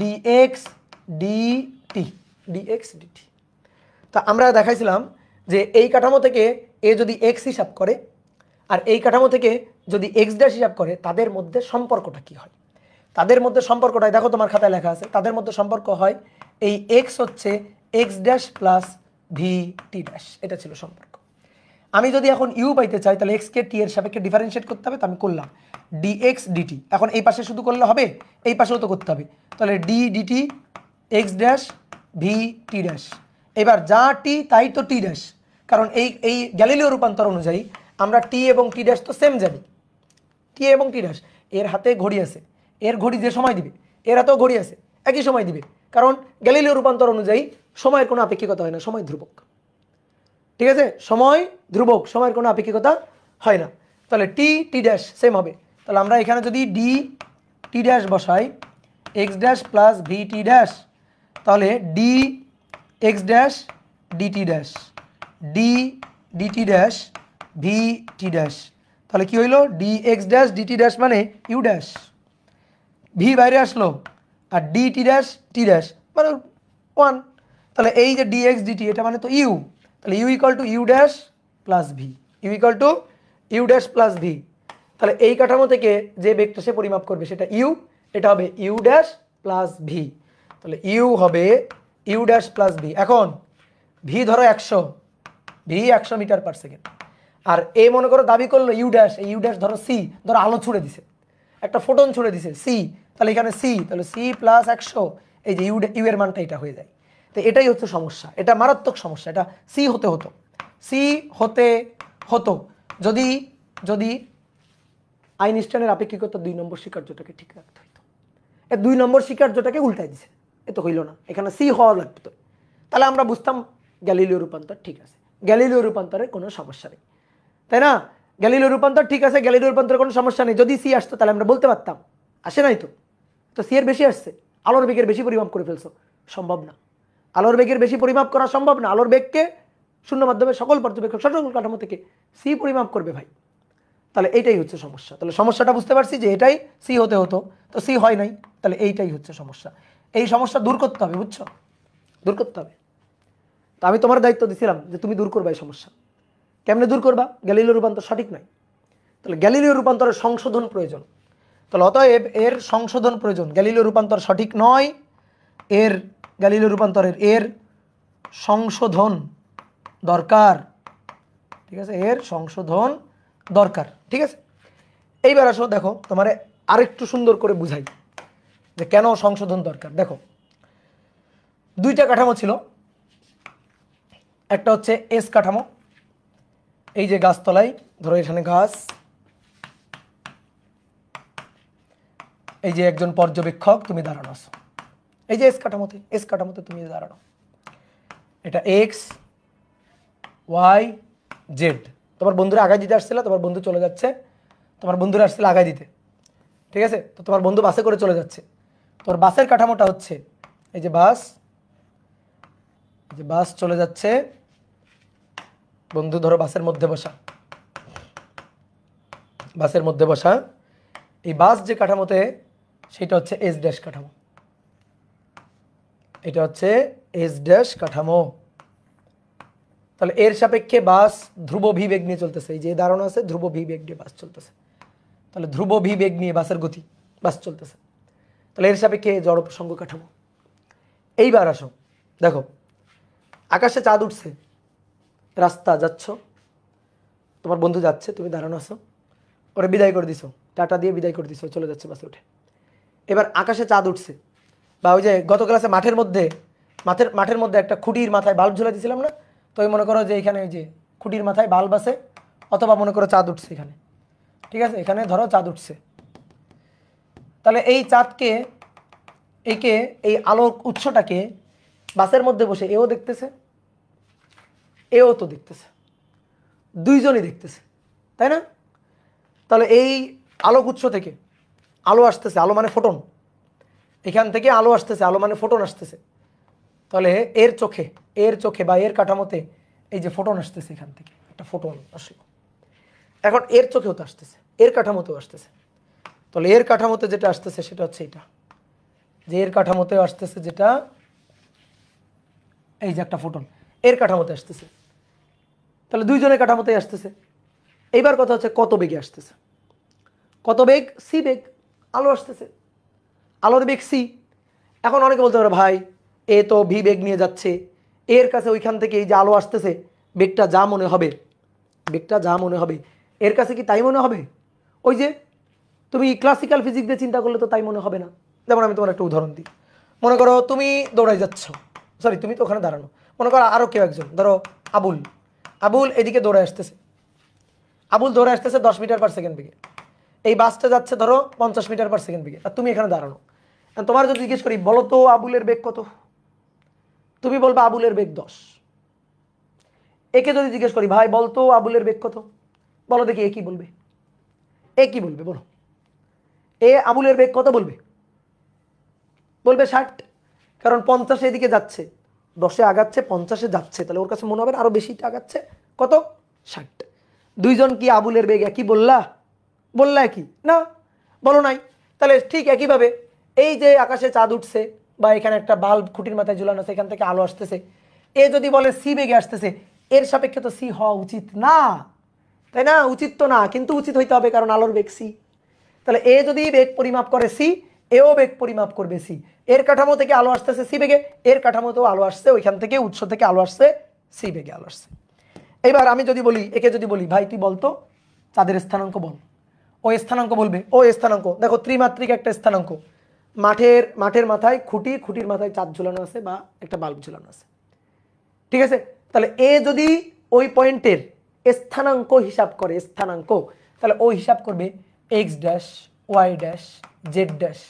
d x dt, d x dt. তা আমরা দেখাইছিলাম যে এই কাঠামো থেকে এ যদি এক্স হিসাব করে আর এই কাঠামো থেকে যদি এক্স ড্যাশ হিসাব করে, তাদের মধ্যে সম্পর্কটা কি হয়। তাদের মধ্যে সম্পর্কটা দেখো তোমার খাতায় লেখা আছে, তাদের মধ্যে সম্পর্ক হয় এই এক্স হচ্ছে এক্স ড্যাশ প্লাস ভি টি ড্যাশ, এটা ছিল সম্পর্ক। আমি যদি এখন ইউ পাইতে চাই তাহলে এক্স কে টি এর সাপেক্ষে ডিফারেন্সিয়েট করতে হবে, তো আমি করলাম ডি এক্স ডিটি। এখন এই পাশে শুধু করলে হবে, এই পাশেও তো করতে হবে, তাহলে d dt x dash V T dash. এবার যা টি তাই তো টি ড্যাশ, কারণ এই গ্যালিলিও রূপান্তর অনুযায়ী আমরা টি এবং টি ড্যাশ তো সেম জানি, টি এবং টি ড্যাশ। এর হাতে ঘড়ি আছে, এর ঘড়ি যে সময় দিবে এর হাতেও ঘড়ি আছে, একই সময় দিবে, কারণ গ্যালিলিও রূপান্তর অনুযায়ী সময়ের কোনো আপেক্ষিকতা হয় না, সময় ধ্রুবক। ঠিক আছে, সময় ধ্রুবক, সময়ের কোনো আপেক্ষিকতা হয় না। তাহলে টি টি ড্যাশ সেম হবে, তাহলে আমরা এখানে যদি ডি টি ড্যাশ বসাই এক্স ড্যাশ প্লাস ভি টি ড্যাশ, তাহলে D X dash DT dash D DT dash V T dash, তাহলে কি হইল D X dash DT dash মানে ইউ ড্যাশ, ভি বাইরে আসলো, আর ডি টি ড্যাশ মানে 1, তাহলে এই যে ডি এক্স ডিটি এটা মানে তো ইউ, তাহলে u equal to u dash plus v, u equal to u dash plus v. তাহলে এই কাঠামো থেকে যে বেগটা সে পরিমাপ করবে সেটা ইউ, এটা হবে ইউ ড্যাশ প্লাস ভি, তাহলে ইউ হবে ইউ ড্যাশ প্লাস ভি। এখন ভি ধরো 100, ভি 100 মিটার পার সেকেন্ড, আর এ মনে করো দাবি করলো ইউ ড্যাশ, এই ইউ ড্যাশ ধরো সি, ধরো আলো ছুড়ে দিছে, একটা ফোটন ছুড়ে দিছে সি, তাহলে এখানে সি, তাহলে সি প্লাস 100, এই যে ইউ এর মানটা এটা হয়ে যায়। তো এটাই হচ্ছে সমস্যা, এটা মারাত্মক সমস্যা, এটা সি হতে হতো, সি হতে হতো যদি যদি আইনস্টাইনের আপেক্ষিকতা 2 নম্বর স্বীকার্যটাকে ঠিক রাখতে হইতো। এ 2 নম্বর স্বীকার্যটাকে উল্টাই দিছে, এ তো হইল না, এখানে সি হওয়া লাগতো, তাহলে আমরা বুঝতাম গ্যালিলিও রূপান্তর ঠিক আছে, গ্যালিলিও রূপান্তরের কোনো সমস্যা নেই, তাই না? গ্যালিলিও রূপান্তর ঠিক আছে, গ্যালিলিও রূপান্তরের কোনো সমস্যা নেই, যদি সি আসতো তাহলে আমরা বলতে পারতাম, আসে নাই তো, তো সি এর বেশি আসছে, আলোর বেগের বেশি পরিমাপ করে ফেলছো, সম্ভব না, আলোর বেগের বেশি পরিমাপ করা সম্ভব না, আলোর বেগকে শূন্য মাধ্যমে সকল পর্যবেক্ষক সকল কাঠামো থেকে সি পরিমাপ করবে ভাই, তাহলে এইটাই হচ্ছে সমস্যা। তাহলে সমস্যাটা বুঝতে পারছি যে এটাই সি হতে হতো, তো সি হয় নাই, তাহলে এইটাই হচ্ছে সমস্যা। এই সমস্যা দূর করতে হবে, বুঝছো, দূর করতে হবে। তো আমি তোমার দায়িত্ব দিছিলাম যে তুমি দূর করবা এই সমস্যা। কেমনে দূর করবা? গ্যালিলিও রূপান্তর সঠিক নয়, তাহলে গ্যালিলিও রূপান্তরের সংশোধন প্রয়োজন, তাহলে অতএব এর সংশোধন প্রয়োজন, গ্যালিলিও রূপান্তর সঠিক নয়, এর গ্যালিলিও রূপান্তরের এর সংশোধন দরকার, ঠিক আছে, এর সংশোধন দরকার, ঠিক আছে। এইবার আসো দেখো তোমারে আরেকটু সুন্দর করে বুঝাই যে কেন সংশোধন দরকার। দেখো দুইটা কাঠামো ছিল, একটা হচ্ছে এস কাঠামো, এই যে গাছতলায় ধরো এখানে গাছ, এই যে একজন পর্যবেক্ষক তুমি দাঁড়ানো আছো, এই যে এস কাঠামোতে তুমি দাঁড়ানো, এটা এক্স ওয়াই জেড, তোমার বন্ধুরা আগায় দিতে আসছিল, তোমার বন্ধু চলে যাচ্ছে, তোমার বন্ধুরা আসছিল আগায় দিতে, ঠিক আছে, তো তোমার বন্ধু বাসে করে চলে যাচ্ছে, তোর বাসের কাঠামোটা হচ্ছে এই যে বাস চলে যাচ্ছে, বন্ধু ধরো বাসের মধ্যে বসা, এই বাস যে কাঠামোতে সেটা হচ্ছে এস ড্যাশ কাঠামো, এটা হচ্ছে এস ড্যাশ কাঠামো। তাহলে এর সাপেক্ষে বাস ধ্রুব ভি বেগ নিয়ে চলতেছে, এই যে দাঁড়ানো আছে ধ্রুব ভি বেগ নিয়ে বাস চলতেছে, তাহলে ধ্রুব ভি বেগ নিয়ে বাসের গতি, বাস চলতেছে, তাহলে এর সাপেক্ষে জড় প্রসঙ্গ কাঠামো। এইবার আসো দেখো আকাশে চাঁদ উঠছে, রাস্তা যাচ্ছ, তোমার বন্ধু যাচ্ছে, তুমি দাঁড়ানো আছো, ওরে বিদায় করে দিছো, টাটা দিয়ে বিদায় করে দিছো, চলে যাচ্ছে বাসে উঠে। এবার আকাশে চাঁদ উঠছে, বা ওই যে গত ক্লাসে মাঠের মধ্যে একটা খুঁটির মাথায় বাল্ব ঝুলে দিয়েছিলাম না, তো ওই মনে করো যে এখানে ওই যে খুঁটির মাথায় বাল্ব আছে, অথবা মনে করো চাঁদ উঠছে এখানে, ঠিক আছে, এখানে ধরো চাঁদ উঠছে, তাহলে এই চাঁদকে একে এই আলোক উৎসটাকে বাসের মধ্যে বসে এও দেখতেছে, এও তো দেখতেছে, দুইজনই দেখতেছে, তাই না? তাহলে এই আলোক উৎস থেকে আলো আসতেছে, আলো মানে ফোটন, এখান থেকে আলো আসতেছে, আলো মানে ফোটন আসতেছে। তাহলে এর চোখে বা এর কাঠামোতে এই যে ফোটন আসতেছে, এখান থেকে একটা ফোটন আসলো, এখন এর চোখেও তো আসতেছে, এর কাঠামোতেও আসতেছে। তাহলে এর কাঠামোতে যেটা আসতেছে সেটা হচ্ছে এটা, যে এর কাঠামোতেও আসতেছে যেটা, এই যে একটা ফোটন এর কাঠামোতে আসতেছে, তাহলে দুইজনের কাঠামোতেই আসতেছে। এইবার কথা হচ্ছে কত বেগে আসতেছে, কত বেগ? সি বেগ, আলো আসতেছে, আলোর বেগ সি। এখন অনেকে বলতে পারে ভাই এ তো ভি বেগ নিয়ে যাচ্ছে, এর কাছে ওইখান থেকে এই যে আলো আসতেছে বেগটা যা মনে হবে, বেগটা যা মনে হবে এর কাছে কি তাই মনে হবে? ওই যে তুমি ক্লাসিক্যাল ফিজিক্স দিয়ে চিন্তা করলে তো তাই মনে হবে না। যেমন আমি তোমার একটা উদাহরণ দিই, মনে করো তুমি দৌড়াই যাচ্ছ, সরি তুমি তো ওখানে দাঁড়ানো, মনে করো আরও কেউ একজন, ধরো আবুল, আবুল এদিকে দৌড়ে আসতেছে, আবুল দৌড়ে আসতেছে 10 মিটার/সেকেন্ড বেগে, এই বাসটা যাচ্ছে ধরো 50 মিটার/সেকেন্ড বেগে, আর তুমি এখানে দাঁড়ানো। তোমার যদি জিজ্ঞেস করি বলো তো আবুলের বেগ কত, তুমি বলবে আবুলের বেগ 10। একে যদি জিজ্ঞেস করি ভাই বলতো আবুলের বেগ কত, বলো দেখি এ কি বলবে, এ কি বলবে বলো, এ আবুলের বেগ কত বলবে? বলবে 60, কারণ 50 এদিকে যাচ্ছে, 10-এ আগাচ্ছে, 50-এ যাচ্ছে, তাহলে ওর কাছে মনে হবে আরো বেশিটা আগাচ্ছে, কত? 60। দুইজন কি আবুলের বেগ একই বললা? বললা একই না, বলো নাই। তাহলে ঠিক একইভাবে এই যে আকাশে চাঁদ উঠছে বা এখানে একটা বাল্ব খুঁটির মাথায় ঝুলানো আছে, এখান থেকে আলো আসতেছে, এ যদি বলে সি বেগে আসতেছে, এর সাপেক্ষে তো সি হওয়া উচিত না, তাই না? উচিত তো না, কিন্তু উচিত হইতে হবে কারণ আলোর বেগ সি। তাহলে এ যদি বেগ পরিমাপ করে সি, এও বেগ পরিমাপ করবে সি। এর কাঠামো থেকে আলো আসতেছে সি বেগে, এর কাঠামোতেও আলো আসছে, ওইখান থেকে উৎস থেকে আলো আসছে, সি বেগে আলো আসছে। এবার আমি যদি বলি, একে যদি বলি ভাই তুই বলতো চাঁদের স্থানাঙ্ক বল, ও স্থানাঙ্ক বলবে, ও স্থানাঙ্ক দেখো ত্রিমাত্রিক একটা স্থানাঙ্ক, মাঠের মাথায় খুঁটি, খুঁটির মাথায় চাঁদ ঝুলানো আছে বা একটা বাল্ব ঝুলানো আছে, ঠিক আছে? তাহলে এ যদি ওই পয়েন্টের স্থানাঙ্ক হিসাব করে, স্থানাঙ্ক, তাহলে ও হিসাব করবে X dash, Y dash, Z dash.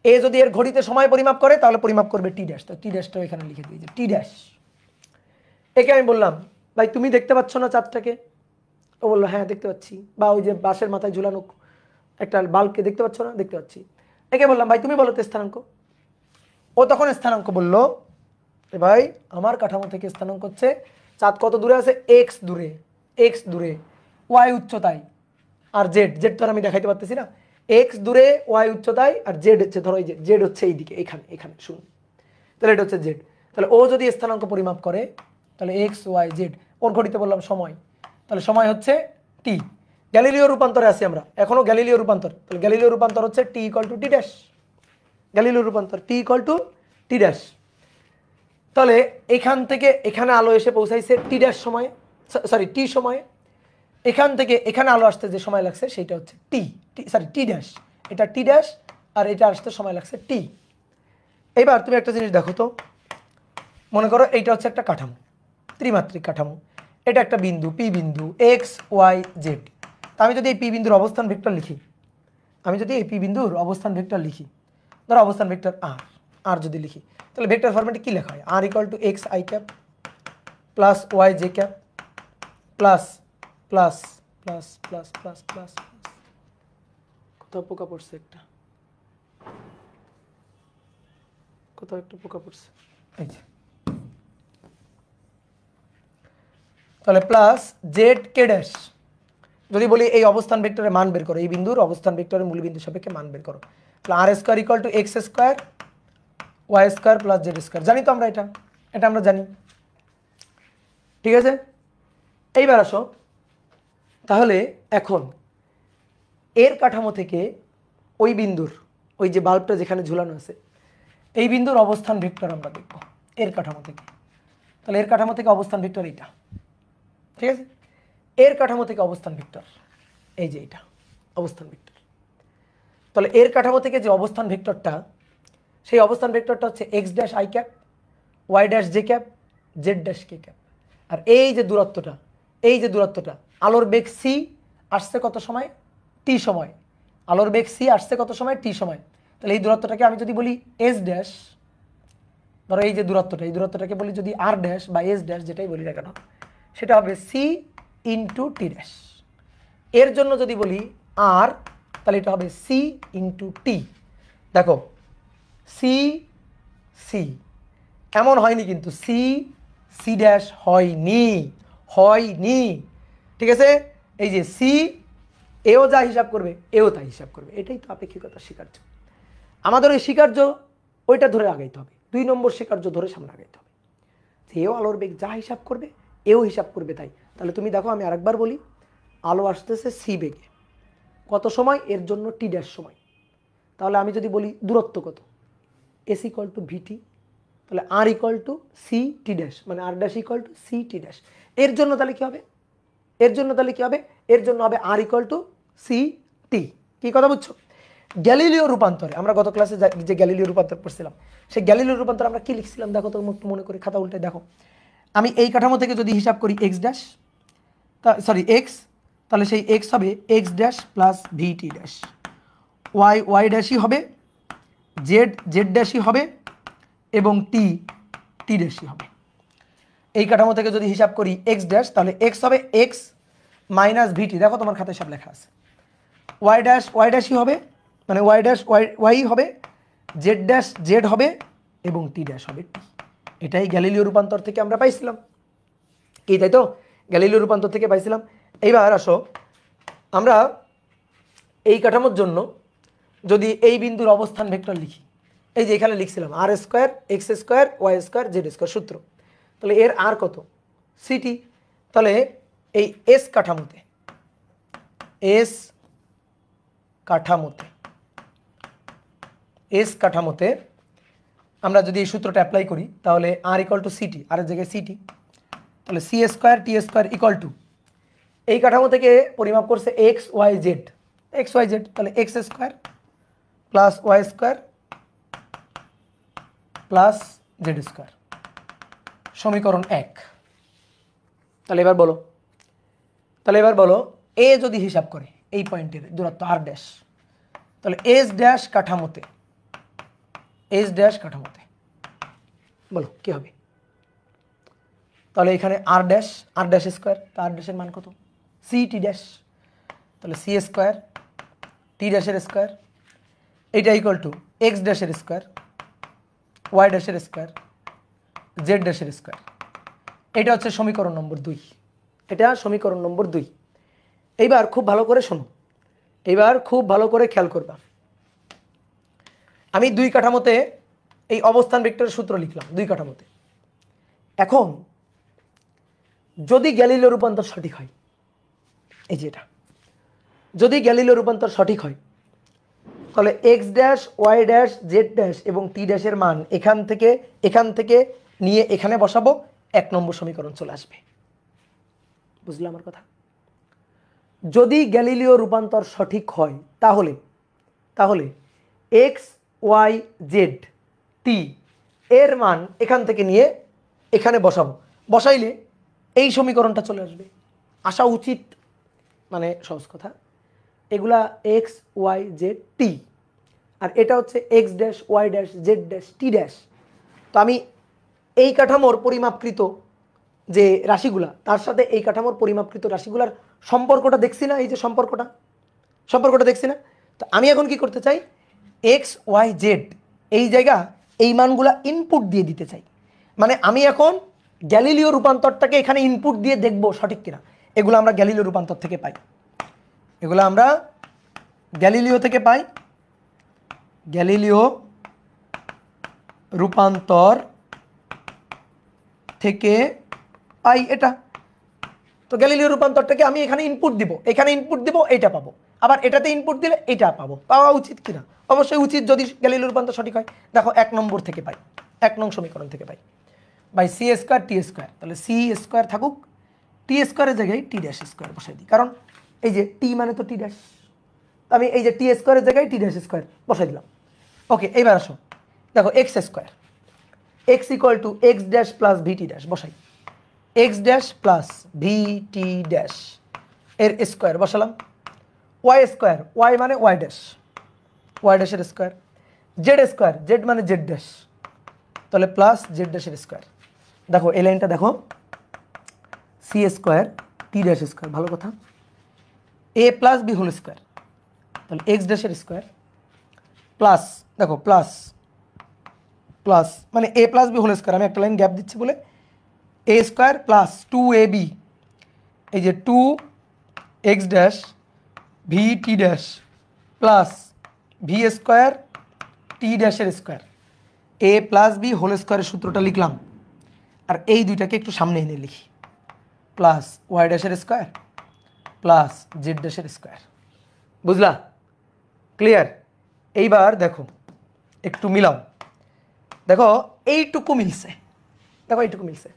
এ যদি এর ঘড়িতে সময় পরিমাপ করে তাহলে পরিমাপ করবে টি ড্যাশ, তো টি ড্যাশটা এখানে লিখে দিই যে টি ড্যাশ। একে আমি বললাম ভাই তুমি দেখতে পাচ্ছ না চাঁদটাকে? ও বললো হ্যাঁ দেখতে পাচ্ছি, বা ওই যে বাসের মাথায় ঝুলানো একটা বাল্বকে দেখতে পাচ্ছ না? দেখতে পাচ্ছি। একে বললাম ভাই তুমি বলো তো স্থানাঙ্ক। ও তখন স্থানাঙ্ক বলল ভাই আমার কাঠামো থেকে স্থানাঙ্ক হচ্ছে চাঁদ কত দূরে আছে, এক্স দূরে, এক্স দূরে, ওয়াই উচ্চতায়, আর জেড, জেড তো আর আমি দেখাইতে পারতেছি না, এক্স দূরে, ওয়াই উচ্চতায়, আর জেড হচ্ছে ধরো এই যে জেড হচ্ছে এইদিকে, এখানে এখানে শুনুন, তাহলে এটা হচ্ছে জেড। তাহলে ও যদি স্থানাঙ্ক পরিমাপ করে তাহলে এক্স ওয়াই জেড, ওর ঘড়িতে বললাম সময়, তাহলে সময় হচ্ছে টি। গ্যালিলিও রূপান্তরে আছি আমরা এখনো, গ্যালিলিও রূপান্তর, তাহলে গ্যালিলিও রূপান্তর হচ্ছে T equal to T dash, Galileo রূপান্তর T equal to T dash. তাহলে এখান থেকে এখানে আলো এসে পৌঁছাইছে টি ড্যাশ সময়ে, সরি টি সময়ে, এখান থেকে এখানে আলো আসতে যে সময় লাগছে সেটা হচ্ছে টি, সরি টি ড্যাশ, এটা টি ড্যাশ, আর এটা আসতে সময় লাগছে টি। এবার তুমি একটা জিনিস দেখো তো, মনে করো এইটা হচ্ছে একটা কাঠামো, ত্রিমাত্রিক কাঠামো, এটা একটা বিন্দু পি বিন্দু, এক্স ওয়াই জেড। তা আমি যদি এই পি বিন্দুর অবস্থান ভেক্টর লিখি, আমি যদি এই পি বিন্দুর অবস্থান ভেক্টর লিখি, ধরো অবস্থান ভেক্টর আর, আর যদি লিখি তাহলে ভেক্টর ফরম্যাটে কি লেখা হয়? R equal to X I cap plus Y J cap plus plus plus plus plus plus, কোথাও পোকা পড়ছে একটা, কোথাও একটা পোকা পড়ছে, এই যে, তাহলে প্লাস জেড কে ড্যাশ। যদি বলি এই অবস্থান ভেক্টরের মান বের করো, এই বিন্দুর অবস্থান ভেক্টরের মূল বিন্দু সাপেক্ষে মান বের করো, তাহলে R square equal to X square Y square plus Z square. জানি তো আমরা এটা, এটা আমরা জানি, ঠিক আছে? এইবার আসো, তাহলে এখন এর কাঠামো থেকে ওই বিন্দুর, ওই যে বাল্বটা যেখানে ঝুলানো আছে, এই বিন্দুর অবস্থান ভেক্টর আমরা দেখব এর কাঠামো থেকে। তাহলে এর কাঠামো থেকে অবস্থান ভেক্টর এইটা, ঠিক আছে? এর কাঠামো থেকে অবস্থান ভেক্টর এই যে এটা অবস্থান ভেক্টর। তাহলে এর কাঠামো থেকে যে অবস্থান ভেক্টরটা, সেই অবস্থান ভেক্টরটা হচ্ছে X dash I cap, Y dash J cap, Z dash K cap. আর এই যে দূরত্বটা, এই যে দূরত্বটা, আলোর বেগ সি আসছে কত সময়? টি সময়। আলোর বেগ সি আসছে কত সময়? টি সময়। তাহলে এই দূরত্বটাকে আমি যদি বলি এস ড্যাশ, ধরো এই যে দূরত্বটা, এই দূরত্বটাকে বলি যদি আর ড্যাশ বা এস ড্যাশ যেটাই বলি না কেন, সেটা হবে সি ইন্টু টি ড্যাশ। এর জন্য যদি বলি আর, তাহলে এটা হবে সি ইন্টু টি। দেখো সি সি এমন হয়নি কিন্তু, সি সি ড্যাশ হয়নি, হয়নি, ঠিক আছে। এই যে সি এও যা হিসাব করবে এও তাই হিসাব করবে, এটাই তো আপেক্ষিকতার স্বীকার্য। আমাদের ওই স্বীকার্য ওইটা ধরে আগাইতে হবে, 2 নম্বর স্বীকার্য ধরে সামনে আগাইতে হবে, যে এও আলোর বেগ যা হিসাব করবে এও হিসাব করবে তাই। তাহলে তুমি দেখো আমি আরেকবার বলি, আলো আসতেছে সি বেগে, কত সময়, এর জন্য টি ড্যাশ সময়। তাহলে আমি যদি বলি দূরত্ব কত, এস ইকুয়াল টু ভিটি, তাহলে R equal to C T dash, মানে R dash equal to C T dash. এর জন্য তাহলে কী হবে, এর জন্য তাহলে কী হবে, এর জন্য হবে আর ইকুয়াল টু সি টি। কী কথা বুঝছো? গ্যালিলিও রূপান্তরে আমরা গত ক্লাসে যে গ্যালিলিও রূপান্তর পড়ছিলাম, সেই গ্যালিলিও রূপান্তর আমরা কী লিখছিলাম দেখো তো, একটু মনে করে খাতা উল্টে দেখো। আমি এই কাঠামো থেকে যদি হিসাব করি এক্স ড্যাশ, সরি এক্স, তাহলে সেই এক্স হবে এক্স ড্যাশ প্লাস ভিটি ড্যাশ, ওয়াই ওয়াই ড্যাশই হবে, জেড জেড ড্যাশই হবে, এবং টি টি ড্যাশই হবে। এই কাঠামো থেকে যদি হিসাব করি এক্স ড্যাশ, তাহলে এক্স হবে এক্স মাইনাস ভিটি, দেখো তোমার খাতায় সব লেখা আছে। ওয়াই ড্যাশই হবে, মানে ওয়াই ড্যাশ ওয়াই হবে, জেড ড্যাশ জেড হবে, এবং টি ড্যাশ হবে টি। এটাই গ্যালিলিও রূপান্তর থেকে আমরা পাইছিলাম, কি তাই তো? গ্যালিলিও রূপান্তর থেকে পাইছিলাম। এইবার আসো আমরা এই কাঠামোর জন্য যদি এই বিন্দুর অবস্থান ভেক্টর লিখি, এই যে এখানে লিখছিলাম R square X square Y square Z square সূত্র, তাহলে এর আর কত, সিটি। তাহলে এই এস কাঠামোতে, এস কাঠামোতে, এস কাঠামোতে আমরা যদি এই সূত্রটা অ্যাপ্লাই করি, তাহলে R equal to CT, R এর জায়গায় সিটি, তাহলে C square T square equal to, এই কাঠামো থেকে পরিমাপ করছে X Y Z, X Y Z, তাহলে X square plus Y square plus Z square, সমীকরণ 1। তাহলে এবার বলো, এ যদি হিসাব করে এই পয়েন্টের দূরত্ব আর ড্যাশ, তাহলে এস ড্যাশ কাঠামোতে, এস ড্যাশ কাঠামোতে বলো কি হবে? তাহলে এখানে আর ড্যাশ স্কোয়ার, তো আর ড্যাশের মান কত, সি টি ড্যাশ, তাহলে সি স্কোয়ার টি ড্যাশের স্কোয়ার, এইটা ইকুয়াল টু এক্স ড্যাশের স্কোয়ার ওয়াই ড্যাশের স্কোয়ার জেড ড্যাশের স্কোয়ার। এটা হচ্ছে সমীকরণ নম্বর 2, এটা সমীকরণ নম্বর 2। এইবার খুব ভালো করে শোনো, এইবার খুব ভালো করে খেয়াল করবা। আমি 2 কাঠামোতে এই অবস্থান ভেক্টরের সূত্র লিখলাম 2 কাঠামোতে। এখন যদি গ্যালিলিও রূপান্তর সঠিক হয়, এই যে এটা, যদি গ্যালিলিও রূপান্তর সঠিক হয়, তাহলে x dash Y dash Z dash এবং টি ড্যাশের মান এখান থেকে নিয়ে এখানে বসাবো, 1 নম্বর সমীকরণ চলে আসবে। বুঝলে আমার কথা? যদি গ্যালিলিও রূপান্তর সঠিক হয়, তাহলে এক্স ওয়াই জেড টি এর মান এখান থেকে নিয়ে এখানে বসাবো, বসাইলে এই সমীকরণটা চলে আসবে, আসা উচিত। মানে সহজ কথা, এগুলা এক্স ওয়াই জেড টি, আর এটা হচ্ছে X dash Y dash Z dash টি ড্যাশ। তো আমি এই কাঠামোর পরিমাপকৃত যে রাশিগুলা, তার সাথে এই কাঠামোর পরিমাপকৃত রাশিগুলার সম্পর্কটা দেখছি না, এই যে সম্পর্কটা দেখছি না। তো আমি এখন কি করতে চাই, এক্স ওয়াই জেড এই জায়গা এই মানগুলা ইনপুট দিয়ে দিতে চাই। মানে আমি এখন গ্যালিলিও রূপান্তরটাকে এখানে ইনপুট দিয়ে দেখব সঠিক কিনা। এগুলো আমরা গ্যালিলিও রূপান্তর থেকে পাই, এগুলো আমরা গ্যালিলিও থেকে পাই, গ্যালিলিও রূপান্তর থেকে পাই এটা। তো গ্যালিলিও রূপান্তরটাকে আমি এখানে ইনপুট দিব, এটা পাবো, আবার এটাতে ইনপুট দিলে এটা পাবো, পাওয়া উচিত কিনা? অবশ্যই উচিত, যদি গ্যালিলিও রূপান্তর সঠিক হয়। দেখো 1 নম্বর থেকে পাই, 1 নং সমীকরণ থেকে পাই, by C square T square, তাহলে সি স্কোয়ার থাকুক, টি স্কোয়ারের জায়গায় টি ড্যাশ স্কোয়ার বসাই দিই, কারণ এই যে টি মানে তো টি ড্যাশ, আমি এই যে টি স্কোয়ারের জায়গায় টি ড্যাশ স্কোয়ার বসাই দিলাম। ওকে, এইবার আসো দেখো x square, x equal to x dash plus VT dash বসাই, এক্স ড্যাশ প্লাস ভিটি ড্যাশ এর স্কোয়ার বসালাম, ওয়াই স্কোয়ার, ওয়াই মানে ওয়াই ড্যাশের স্কোয়ার, জেড স্কোয়ার, জেড মানে জেড ড্যাশ, তাহলে প্লাস জেড ড্যাশের স্কোয়ার। দেখো এই লাইনটা দেখো, সি স্কোয়ার টি ড্যাশ স্কোয়ার, ভালো কথা, a plus B whole square, তাহলে এক্স ড্যাশের স্কোয়ার প্লাস, দেখো প্লাস প্লাস মানে a plus B whole square, আমি একটা লাইন গ্যাপ দিচ্ছি বলে এ স্কোয়ার প্লাস 2ab, এই যে 2x dash V T dash plus V square T ড্যাশের square, A plus B whole স্কোয়ারের সূত্রটা লিখলাম, আর এই দুইটাকে একটু সামনে এনে লিখি, প্লাস ওয়াই ড্যাশের স্কোয়ার প্লাস জেড ড্যাশের স্কোয়ার। বুঝলা? ক্লিয়ার? এইবার দেখো একটু মিলাও, দেখো এইটুকু মিলছে, দেখো এইটুকু মিলছে।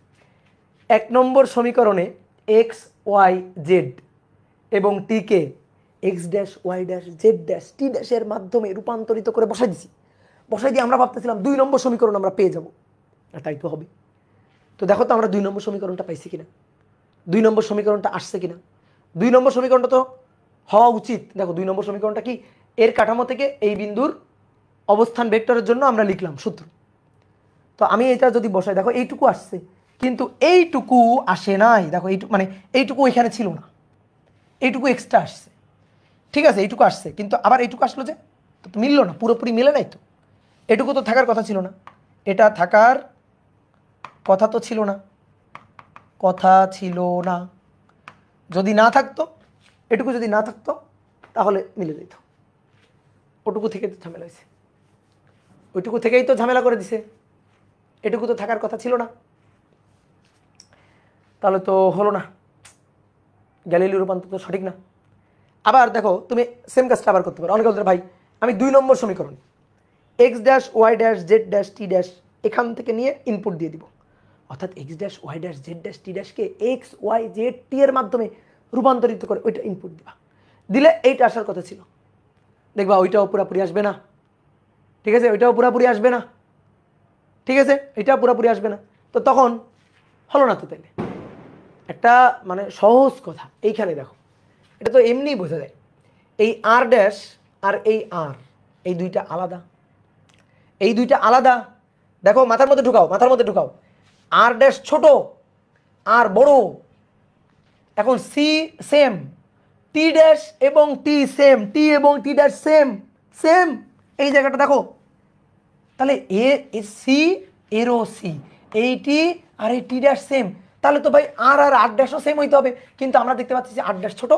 1 নম্বর সমীকরণে এক্স ওয়াই জেড এবং টিকে X dash Y dash Z dash T ড্যাশের মাধ্যমে রূপান্তরিত করে বসাই দিছি। বসাই দিয়ে আমরা ভাবতেছিলাম 2 নম্বর সমীকরণ আমরা পেয়ে যাব, আর তাই তো হবে। তো দেখো তো আমরা 2 নম্বর সমীকরণটা পাইছি কিনা, 2 নম্বর সমীকরণটা আসছে কিনা। 2 নম্বর সমীকরণটা তো হওয়া উচিত। দেখো 2 নম্বর সমীকরণটা কি, এর কাঠামো থেকে এই বিন্দুর অবস্থান ভেক্টরের জন্য আমরা লিখলাম সূত্র। তো আমি এটা যদি বসাই, দেখো এইটুকু আসছে, কিন্তু এইটুকু আসে নাই। দেখো এইটুকু মানে এইটুকু এখানে ছিল না, এইটুকু এক্সট্রা আসছে। ঠিক আছে, এইটুকু আসছে, কিন্তু আবার এইটুকু আসলো যে, তো মিললো না, পুরোপুরি মিলে নাই তো। এটুকু তো থাকার কথা ছিল না, এটা থাকার কথা তো ছিল না, কথা ছিল না। যদি না থাকতো, এটুকু যদি না থাকতো তাহলে মিলে যেত। ওটুকু থেকে তো ঝামেলা হয়েছে, ওইটুকু থেকেই তো ঝামেলা করে দিছে। এটুকু তো থাকার কথা ছিল না, তাহলে তো হলো না, গ্যালিলিও রূপান্তর তো সঠিক না। আবার দেখো তুমি সেম কাজটা আবার করতে পারো। অনেকে বলতে ভাই আমি 2 নম্বর সমীকরণ X dash Y dash Z dash টি ড্যাশ এখান থেকে নিয়ে ইনপুট দিয়ে দিব, অর্থাৎ X dash Y dash Z dash T ড্যাশকে এক্স ওয়াই জেড টি এর মাধ্যমে রূপান্তরিত করে ওইটা ইনপুট দিবা, দিলে এইটা আসার কথা ছিল। দেখবা ওইটাও পুরাপুরি আসবে না, ঠিক আছে, ওইটাও পুরাপুরি আসবে না, ঠিক আছে, এটাও পুরাপুরি আসবে না। তো তখন হলো না তো। তাইলে একটা মানে সহজ কথা এইখানে দেখো, এটা তো এমনি বোঝা যায়, এই আর ড্যাশ আর এই আর, এই দুইটা আলাদা, এই দুইটা আলাদা। দেখো মাথার মধ্যে ঢুকাও, মাথার মধ্যে ঢুকাও, আর ড্যাশ ছোট আর বড়। এখন সি সেম, টি ড্যাশ এবং টি সেম, টি এবং টি ড্যাশ সেম সেম, এই জায়গাটা দেখো। তাহলে এ সি এরও সি, এই টি আর এই টি ড্যাশ সেম, তাহলে তো ভাই আর আর আর ড্যাশও সেম হইতে হবে। কিন্তু আমরা দেখতে পাচ্ছি যে আর ড্যাশ ছোট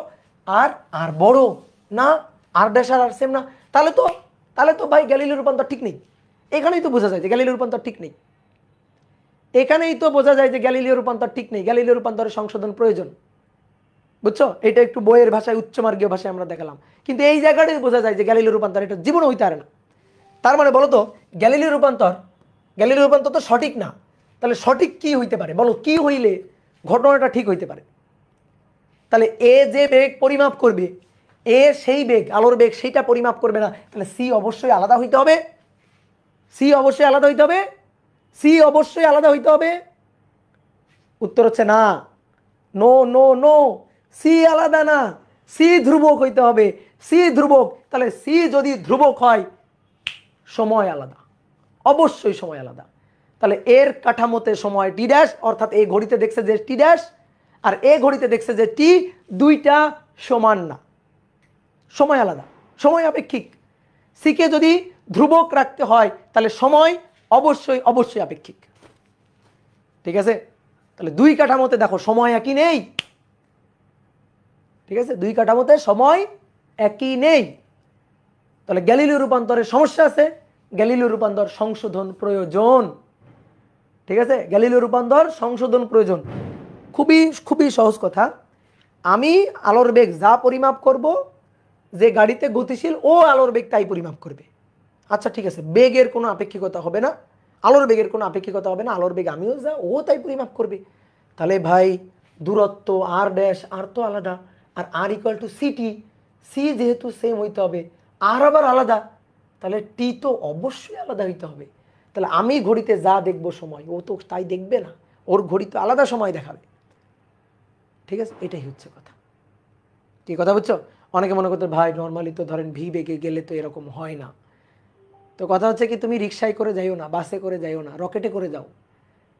আর আর বড় না, আর ড্যাশ আর আর সেম না, তাহলে তো ভাই গ্যালিলিও রূপান্তর ঠিক নেই। এখানেই তো বোঝা যায় যে গ্যালিলিও রূপান্তর ঠিক নেই, এখানেই তো বোঝা যায় যে গ্যালিলিও রূপান্তর ঠিক নেই, গ্যালিলিও রূপান্তরের সংশোধন প্রয়োজন। বুঝছো? এটা একটু বইয়ের ভাষায় উচ্চমার্গীয় ভাষায় আমরা দেখালাম, কিন্তু এই জায়গাটাই বোঝা যায় যে গ্যালিলিও রূপান্তর এটা জীবনে হইতে পারে না। তার মানে বলো তো গ্যালিলিও রূপান্তর তো সঠিক না, তাহলে সঠিক কি হইতে পারে বলো, কি হইলে ঘটনাটা ঠিক হইতে পারে? তাহলে এ যে বেগ পরিমাপ করবে, এ সেই বেগ আলোর বেগ সেইটা পরিমাপ করবে না, তাহলে সি অবশ্যই আলাদা হইতে হবে, সি অবশ্যই আলাদা হইতে হবে, সি অবশ্যই আলাদা হইতে হবে। উত্তর হচ্ছে না, নো নো নো, সি আলাদা না, সি ধ্রুবক হইতে হবে, সি ধ্রুবক। তাহলে সি যদি ধ্রুবক হয় সময় আলাদা, অবশ্যই সময় আলাদা। তাহলে এর কাঠামোতে সময় টি ড্যাশ, অর্থাৎ এই ঘড়িতে দেখছে যে টি ড্যাশ আর এ ঘড়িতে দেখছে যে টি, দুইটা সমান না, সময় আলাদা, সময় আপেক্ষিক। সিকে যদি ধ্রুবক রাখতে হয় তাহলে সময় অবশ্যই অবশ্যই আপেক্ষিক। ঠিক আছে? তাহলে দুই কাঠামোতে দেখো সময় একই নেই, ঠিক আছে, দুই কাঠামোতে সময় একই নেই। তাহলে গ্যালিলিও রূপান্তরের সমস্যা আছে, গ্যালিলিও রূপান্তর সংশোধন প্রয়োজন। ঠিক আছে, গ্যালিলিও রূপান্তর সংশোধন প্রয়োজন। খুবই খুবই সহজ কথা, আমি আলোর বেগ যা পরিমাপ করব, যে গাড়িতে গতিশীল ও আলোর বেগ তাই পরিমাপ করবে। আচ্ছা ঠিক আছে, বেগের কোনো আপেক্ষিকতা হবে না, আলোর বেগের কোনো আপেক্ষিকতা হবে না, আলোর বেগ আমিও যা ও তাই পরিমাপ করবে। তাহলে ভাই দূরত্ব আর ড্যাশ আর তো আলাদা, আর আর ইকুয়াল টু সিটি, সি যেহেতু সেম হইতে হবে, আর আবার আলাদা, তাহলে টি তো অবশ্যই আলাদা হইতে হবে। তাহলে আমি ঘড়িতে যা দেখবো সময়, ও তো তাই দেখবে না, ওর ঘড়ি তো আলাদা সময় দেখাবে। ঠিক আছে, এটাই হচ্ছে কথা। কি কথা বুঝছো? অনেকে মনে করতে ভাই নর্মালি তো ধরেন ভি বেগে গেলে তো এরকম হয় না, তো কথা হচ্ছে কি, তুমি রিক্সায় করে যাইও না, বাসে করে যাইও না, রকেটে করে যাও।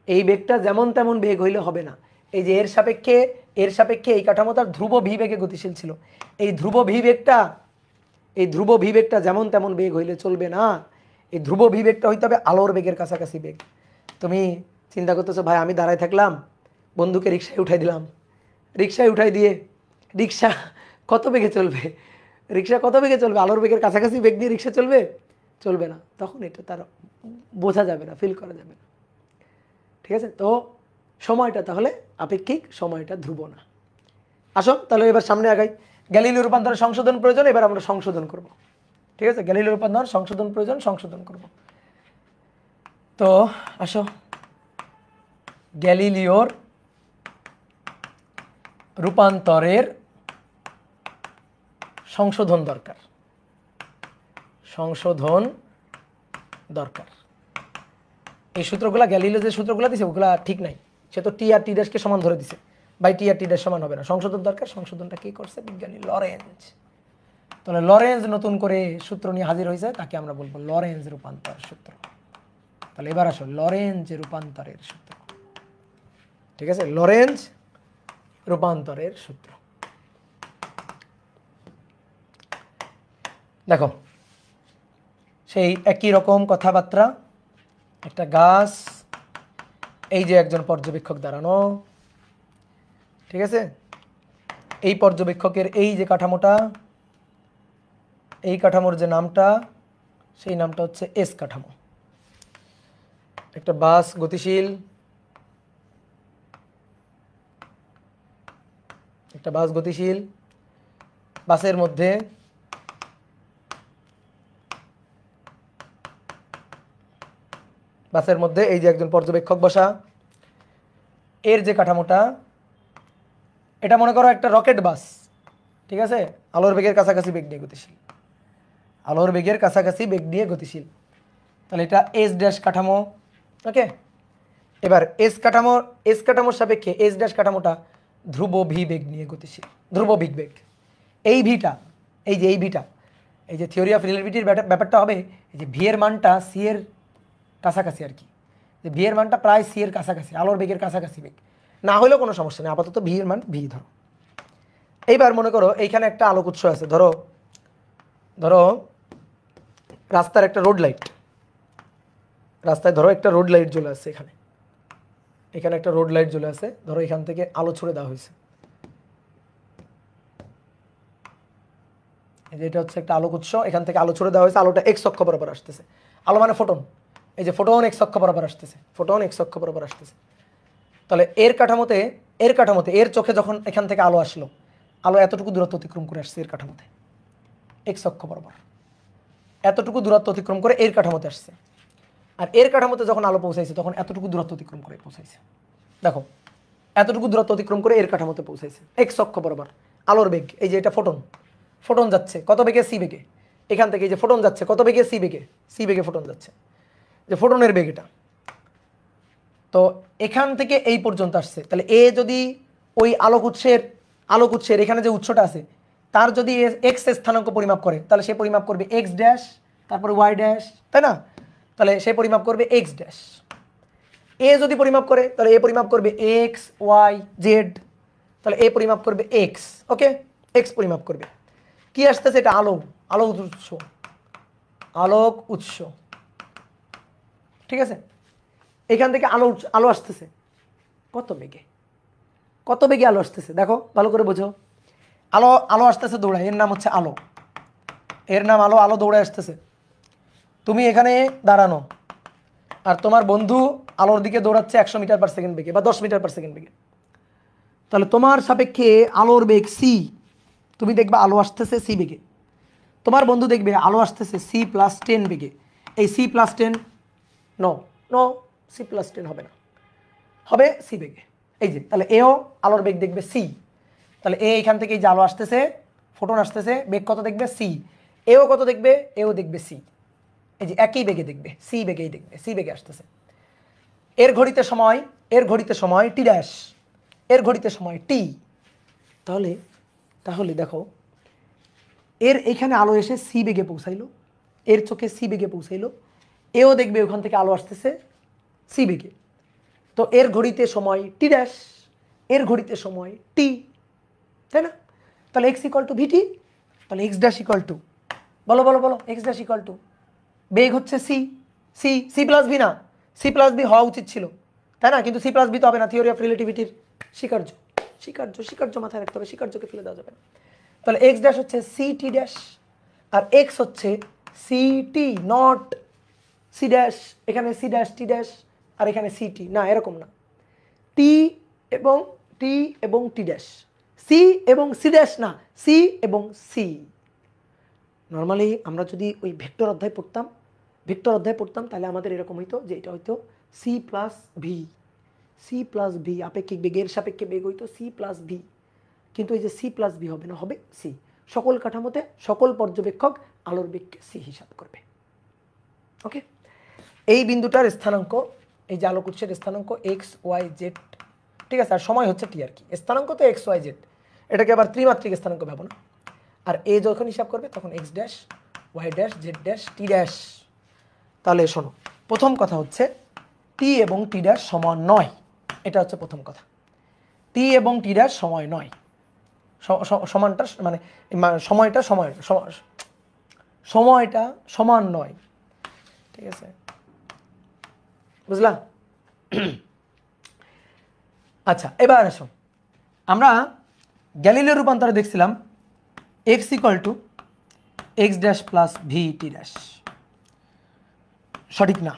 এই বেগটা যেমন তেমন বেগ হইলে হবে না। এই যে এর সাপেক্ষে এই কাঠামোটার ধ্রুব ভি বেগে গতিশীল ছিল। এই ধ্রুব ভি বেগটা যেমন তেমন বেগ হইলে চলবে না। এই ধ্রুব ভি বেগটা হইতে হবে আলোর বেগের কাছাকাছি বেগ। তুমি চিন্তা করতেছো ভাই আমি দাঁড়ায় থাকলাম, বন্ধুকে রিক্সায় উঠাই দিলাম, রিক্সায় উঠাই দিয়ে রিক্সা কত বেগে চলবে? আলোর বেগের কাছাকাছি বেগ দিয়ে রিক্সা চলবে না। তখন এটা তার বোঝা যাবে না, ফিল করা যাবে না। ঠিক আছে? তো সময়টা তাহলে আপেক্ষিক, সময়টা ধ্রুব না। আসো তাহলে এবার সামনে আগাই। গ্যালিলিও রূপান্তরের সংশোধন প্রয়োজন, এবার আমরা সংশোধন করব। ঠিক আছে? গ্যালিলিও রূপান্তর সংশোধন প্রয়োজন, সংশোধন করব। তো আসো, গ্যালিলিওর রূপান্তরের সংশোধন দরকার। এই সূত্রগুলা গ্যালিলিও যে সূত্রগুলো দিছে ওগুলা ঠিক নাই। সে তো টি আর টি ড্যাশকে সমান ধরে দিছে, বাই টি আর টি ড্যাশ সমান হবে না। সংশোধন দরকার। সংশোধনটা কি করছে বিজ্ঞানী লরেঞ্জ। তাহলে লরেঞ্জ নতুন করে সূত্র নিয়ে হাজির হয়েছে, তাকে আমরা বলবো লরেঞ্জ রূপান্তর সূত্র। তাহলে এবার আসো লরেঞ্জ রূপান্তরের সূত্র। ঠিক আছে? লরেঞ্জ রূপান্তরের সূত্র। দেখো, সেই একই রকম কথাবার্তা। একটা গাছ, এই যে একজন পর্যবেক্ষক দাঁড়ানো, ঠিক আছে? এই পর্যবেক্ষকের এই যে কাঠামোটা, এই কাঠামোর যে নামটা, সেই নামটা হচ্ছে এস কাঠামো। একটা বাস গতিশীল, বাসের মধ্যে এই যে একজন পর্যবেক্ষক বসা। এর যে কাঠামোটা, এটা মনে করো একটা রকেট বাস। ঠিক আছে? আলোর বেগের কাছাকাছি বেগ নিয়ে গতিশীল। তাহলে এটা এস ড্যাশ কাঠামো। ওকে, এবার এস কাঠামোর সাপেক্ষে এস ড্যাশ কাঠামোটা ধ্রুব ভি বেগ নিয়ে গতিশীল। ধ্রুব ভি বেগ, এই যে থিওরি অফ রিলেটিভিটির ব্যাপারটা হবে, এই যে ভি এর মানটা সি এর কাছাকাছি আর কি, যে ভি এর মানটা প্রায় সি এর কাছাকাছি, আলোর বেগের কাছাকাছি বেগ না হলেও কোনো সমস্যা নেই। আপাতত ভি এর মান ভি ধরো। এইবার মনে করো এইখানে একটা আলোক উৎস আছে। ধরো রাস্তার একটা রোড লাইট, রাস্তায় ধরো একটা রোড লাইট জ্বলে আছে। এখানে একটা রোড লাইট জ্বলে আছে। ধরো এখান থেকে আলো ছুড়ে দেওয়া হয়েছে। এটা হচ্ছে একটা আলোক উৎস, এখান থেকে আলো ছুড়ে দেওয়া হয়েছে। আলোটা এক্স অক্ষ বরাবর আসতেছে। আলো মানে ফোটন। এই যে ফোটন এক্স অক্ষ বরাবর আসতেছে। তাহলে এর কাঠামোতে এর চোখে যখন এখান থেকে আলো আসলো, আলো এতটুকু দূরত্ব অতিক্রম করে আসছে এর কাঠামোতে, এক্স অক্ষ বরাবর এতটুকু দূরত্ব অতিক্রম করে এর কাঠামোতে আসছে। আর এর কাঠামোতে যখন আলো পৌঁছাইছে তখন এতটুকু দূরত্ব অতিক্রম করে পৌঁছাইছে। দেখো, এতটুকু দূরত্ব অতিক্রম করে এর কাঠামোতে পৌঁছাইছে এক্স অক্ষ বরাবর। আলোর বেগ, এই যে এটা ফোটন যাচ্ছে কত বেগে? সি বেগে। এখান থেকে এই যে ফোটন যাচ্ছে কত বেগে? সি বেগে ফোটন যাচ্ছে, যে ফোটনের বেগ এটা। তো এখান থেকে এই পর্যন্ত আসছে। তাহলে এ যদি ওই আলোক উৎসের এখানে যে উৎসটা আছে তার যদি এক্স স্থানাঙ্ক পরিমাপ করে, তাহলে সে পরিমাপ করবে এক্স ড্যাশ, তারপরে ওয়াই ড্যাশ, তাই না? তাহলে সে পরিমাপ করবে এক্স ড্যাশ। এ যদি পরিমাপ করে তাহলে এ পরিমাপ করবে এক্স ওয়াই জেড। তাহলে এ পরিমাপ করবে এক্স। ওকে, এক্স পরিমাপ করবে। কি আসতেছে? এটা আলোক উৎস। ঠিক আছে? এখান থেকে আলো আসতেছে কত বেগে আলো আসতেছে? দেখো ভালো করে বোঝো। আলো আসতেছে দৌড়ায়, এর নাম হচ্ছে আলো। আলো দৌড়ে আসতেছে। তুমি এখানে দাঁড়ানো, আর তোমার বন্ধু আলোর দিকে দৌড়াচ্ছে 100 মিটার পার সেকেন্ড বেগে বা 10 মিটার পার সেকেন্ড বেগে। তাহলে তোমার সাপেক্ষে আলোর বেগ সি, তুমি দেখবে আলো আসতেছে সি বেগে। তোমার বন্ধু দেখবে আলো আসতেছে সি প্লাস 10 বেগে। এই c plus 10 no c plus 10 হবে না, হবে সি বেগে। এই যে তাহলে এও আলোর বেগ দেখবে সি। তাহলে এখান থেকে এই যে আলো আসতেছে, ফোটন আসতেছে, বেগ কত দেখবে? সি। এও কত দেখবে? এও দেখবে সি। এই যে একই বেগে দেখবে, সি বেগে আসতেছে। এর ঘড়িতে সময় টি ড্যাশ, এর ঘড়িতে সময় টি। তাহলে দেখো, এর এইখানে আলো এসে সি বেগে পৌঁছাইলো, এর চোখে সি বেগে পৌঁছাইলো, এও দেখবে ওখান থেকে আলো আসতেছে সি বেগে। তো এর ঘড়িতে সময় টি ড্যাশ, এর ঘড়িতে সময় টি, তাই না? তাহলে এক্স ইকুয়াল টু ভিটি, তাহলে এক্স ড্যাশ ইকুয়াল টু, বলো বলো বলো, এক্স ড্যাশ ইকুয়াল টু, বেগ হচ্ছে c, c c plus b না, সি প্লাস বি হওয়া উচিত ছিল, তাই না? কিন্তু সি প্লাস বি তো হবে না, থিওরি অফ রিলেটিভিটির স্বীকার্য, স্বীকার্য স্বীকার্য মাথায় রাখতে হবে, স্বীকার্যকে ফেলে দেওয়া যাবে না। তাহলে এক্স ড্যাশ হচ্ছে সি টি ড্যাশ, আর এক্স হচ্ছে c t naught c dash, এখানে সি ড্যাশ টি ড্যাশ আর এখানে সি টি, না এরকম না, টি এবং টি ড্যাশ, সি এবং সি ড্যাশ না, সি এবং সি। নর্মালি আমরা যদি ওই ভেক্টর অধ্যায় পড়তাম তাহলে আমাদের এরকম হইতো যে এটা হইতো সি প্লাস ভি, আপেক্ষিক বেগের সাপেক্ষে বেগ হইতো সি প্লাস ভি, কিন্তু এই যে সি প্লাস ভি হবে না, হবে সি। সকল কাঠামোতে সকল পর্যবেক্ষক আলোর বেগকে সি হিসাব করবে। ওকে, এই বিন্দুটার স্থানাঙ্ক, এই যে আলোক উৎসের স্থানাঙ্ক এক্স ওয়াই জেড, ঠিক আছে, আর সময় হচ্ছে টি আর কি, স্থানাঙ্ক তো এক্স ওয়াই জেড, এটাকে আবার ত্রিমাত্রিক স্থানাঙ্ক ভাবো না। আর এ যখন হিসাব করবে তখন X dash Y dash Z dash টি ড্যাশ। তাহলে শোনো, প্রথম কথা হচ্ছে টি এবং টি ড্যাশ সমান নয়, এটা হচ্ছে প্রথম কথা। টি এবং টি ড্যাশ সময় নয়, সমানটা মানে সময়টা সমান নয়, ঠিক আছে, বুঝলা? আচ্ছা, এবার আসো, আমরা গ্যালিলিও রূপান্তরে দেখছিলাম x equal to x dash plus V T dash, সঠিক না,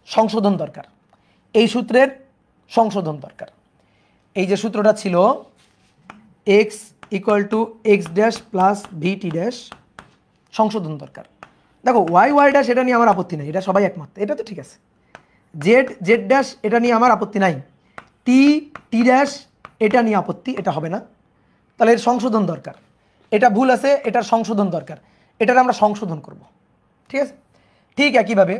সংশোধন দরকার, এই সূত্রের সংশোধন দরকার। এই যে সূত্রটা ছিল x equal to x dash plus V T dash, সংশোধন দরকার। দেখো ওয়াই ড্যাশ এটা নিয়ে আমার আপত্তি নাই, এটা সবাই একমত, এটা তো ঠিক আছে। জেড ড্যাশ এটা নিয়ে আমার আপত্তি নাই, টি ড্যাশ এটা নিয়ে আপত্তি, এটা হবে না, তাহলে এর সংশোধন দরকার, এটা ভুল আছে, এটার সংশোধন দরকার, এটার আমরা সংশোধন করব, ঠিক আছে? ঠিক একইভাবে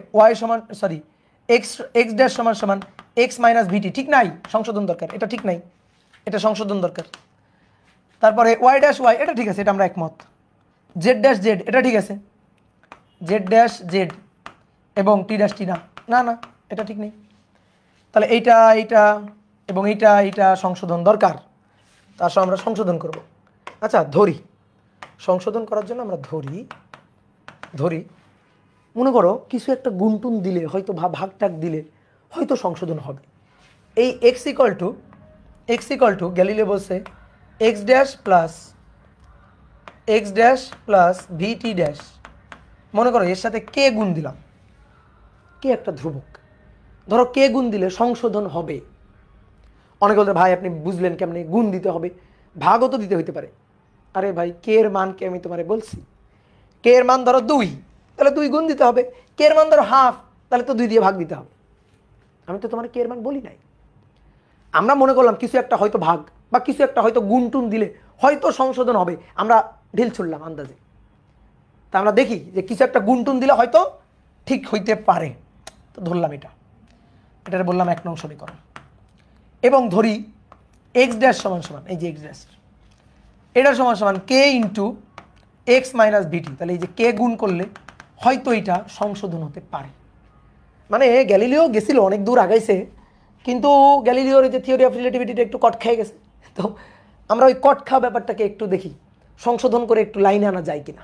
এক্স ড্যাশ সমান এক্স মাইনাস ভিটি, ঠিক নাই, সংশোধন দরকার, এটা ঠিক নাই, এটা সংশোধন দরকার। তারপরে ওয়াই ড্যাশ ওয়াই, এটা ঠিক আছে, এটা আমরা একমত। জেড ড্যাশ জেড, এটা ঠিক আছে, জেড ড্যাশ জেড এবং টি ড্যাশ টি, না না এটা ঠিক নেই। তাহলে এইটা এবং এইটা সংশোধন দরকার, তার সঙ্গে আমরা সংশোধন করব। আচ্ছা ধরি, সংশোধন করার জন্য আমরা ধরি মনে করো কিছু একটা গুণটুন দিলে, হয়তো ভাগটাগ দিলে হয়তো সংশোধন হবে। এই এক্স ইকুয়াল টু গ্যালিলিও বলছে এক্স ড্যাশ প্লাস ভি টি ড্যাশ, মনে করো এর সাথে কে গুণ দিলাম, কে একটা ধ্রুবক, ধরো কে গুণ দিলে সংশোধন হবে। অনেকে বলতে ভাই আপনি বুঝলেন কেমনি, গুণ দিতে হবে, ভাগও তো দিতে হইতে পারে। আরে ভাই কে এর মানকে আমি তোমারে বলছি, কে এর মান ধরো 2, তাহলে 2 গুণ দিতে হবে, কে এর মান ধরো হাফ, তাহলে তো 2 দিয়ে ভাগ দিতে হবে। আমি তো তোমার কে এর মান বলি নাই, আমরা মনে করলাম কিছু একটা হয়তো ভাগ বা কিছু একটা হয়তো গুণটুন দিলে হয়তো সংশোধন হবে, আমরা ঢিল ছুড়লাম আন্দাজে, তা আমরা দেখি যে কিছু একটা গুণটুন দিলে হয়তো ঠিক হইতে পারে, তো ধরলাম এটার বললাম 1 নং সমীকরণ। এবং ধরি এক্স ড্যাশ সমান এই যে এক্স ড্যাশ এটার সমান কে ইন্টু এক্স মাইনাস ভিটি, তাহলে এই যে কে গুণ করলে হয়তো এটা সংশোধন হতে পারে। মানে গ্যালিলিও গেছিল, অনেক দূর আগাইছে, কিন্তু গ্যালিলিওর এই যে থিওরি অফ রিলেটিভিটিটা একটু কট খেয়ে গেছে, তো আমরা ওই কট খাওয়া ব্যাপারটাকে একটু দেখি, সংশোধন করে একটু লাইনে আনা যায় কিনা,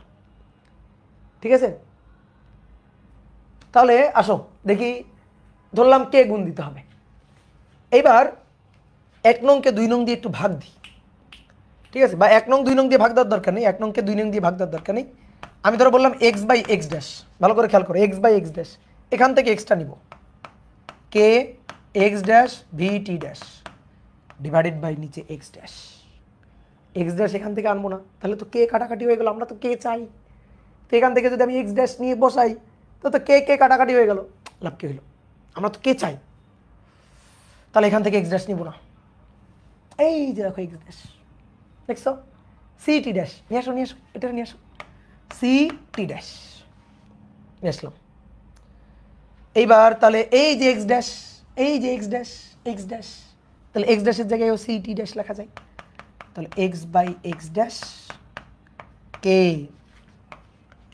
ঠিক আছে? তাহলে আসো দেখি, ধরলাম কে গুণ দিতে হবে, এইবার 1 নংকে 2 নং দিয়ে একটু ভাগ দিই, ঠিক আছে? বা 1 নং 2 নং দিয়ে ভাগ দেওয়ার দরকার নেই, 1 নংকে 2 নং দিয়ে ভাগ দেওয়ার দরকার নেই। আমি ধরো বললাম এক্স বাই এক্স ড্যাশ, ভালো করে খেয়াল করো, এক্স বাই এক্স ড্যাশ, এখান থেকে এক্সটা নিব, K x dash V T dash divided by নিচে এক্স ড্যাশ এখান থেকে আনবো না, তাহলে তো কে কাটাকাটি হয়ে গেল, আমরা তো কে চাই, তো এখান থেকে যদি আমি এক্স ড্যাশ নিয়ে বসাই তো কে কাটাকাটি হয়ে গেল, লাভ কি হইলো, আমরা তো কে চাই, তাহলে এখান থেকে এক্স ড্যাশ নিব না, এই যে দেখো এক্স ড্যাশ, দেখছো সি টি ড্যাশ, নিয়ে আসো এটা নিয়ে আসো, সি টি ড্যাশ নিয়ে আসলাম। এইবার তাহলে এই যে এক্স ড্যাশ তাহলে এক্স ড্যাশের জায়গায় সি টি ড্যাশ লেখা যায়, তাহলে X by X dash K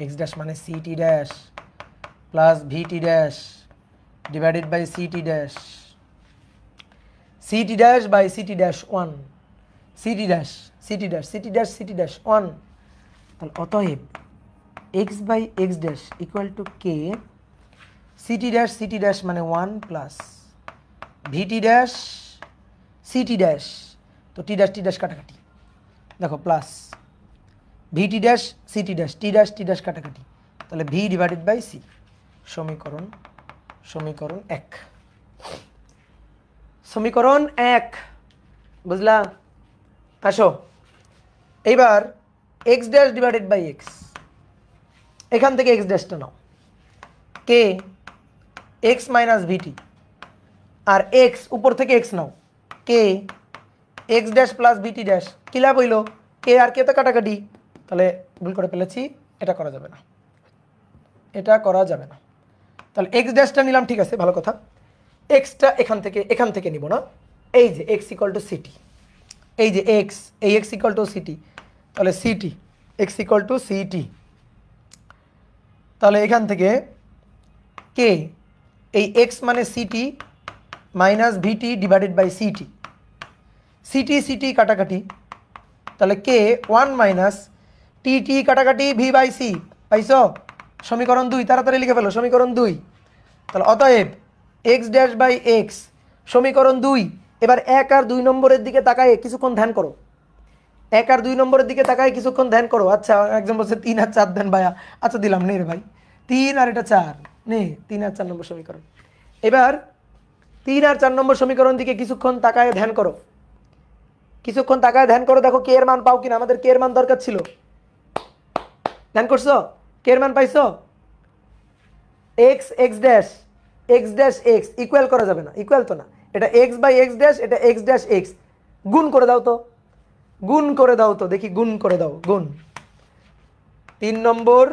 x dash মানে city dash plus VT dash divided by CT dash by CT dash 1 CT dash CT dash 1। তাহলে অতএব X by X dash equal to K CT dash মানে 1 প্লাস ভিটি ড্যাশ সিটি ড্যাশ, তো টি ড্যাশ কাটাকাটি, দেখো প্লাস ভিটি ড্যাশ সিটি ড্যাশ টি ড্যাশ কাটাকাটি, তাহলে ভি ডিভাইডেড বাই সি। সমীকরণ 1, সমীকরণ 1 বুঝলা। আসো এইবার x dash divided by x, এখান থেকে এক্স ড্যাশটা নাও, কে এক্স মাইনাস ভিটি, আর এক্স উপর থেকে এক্স নাও, কে এক্স ড্যাশ প্লাস ভিটি ড্যাশ, কি লাভ হইল, কে আর কে তো কাটাকাটি, তাহলে ভুল করে ফেলেছি, এটা করা যাবে না, তাহলে এক্স ড্যাশটা নিলাম, ঠিক আছে ভালো কথা, এক্সটা এখান থেকে নিব না, এই যে এক্স ইকুয়াল টু সিটি, এই যে এক্স, এই এক্স ইকুয়াল টু সিটি, তাহলে city x equal to city, তাহলে এখান থেকে কে এই এক্স মানে city minus VT divided by city, city কাটাকাটি, তাহলে কে 1 মাইনাস টি কাটাকাটি ভি বাই সি, পাইছ? সমীকরণ 2 তাড়াতাড়ি লিখে ফেলো, সমীকরণ 2। তাহলে অতএব এক্স ড্যাশ বাই এক্স, সমীকরণ 2। এবার 1 আর 2 নম্বরের দিকে তাকায় কিছুক্ষণ ধ্যান করো, 1 আর 2 নম্বরের দিকে তাকায় কিছুক্ষণ ধ্যান করো। আচ্ছা একজন বলছে 3 আর 4 দেন ভাইয়া, আচ্ছা দিলাম নে রে ভাই, 3 আর এটা 4 নে, 3 আর 4 নম্বর সমীকরণ। এবার 3 আর 4 নম্বর সমীকরণ দিকে কিছুক্ষণ তাকায় ধ্যান করো, দেখো কে এর মান পাও কিনা, আমাদের কে এর মান দরকার ছিল, ধ্যান করছো, কে এর মান পাইছো, এক্স ড্যাশ এক্স ইকুয়াল করা যাবে না, ইকুয়াল তো না, এটা এক্স বাই এক্স ড্যাশ, এটা এক্স ড্যাশ এক্স, গুণ করে দাও তো, দেখি গুণ করে দাও, গুণ 3 নম্বর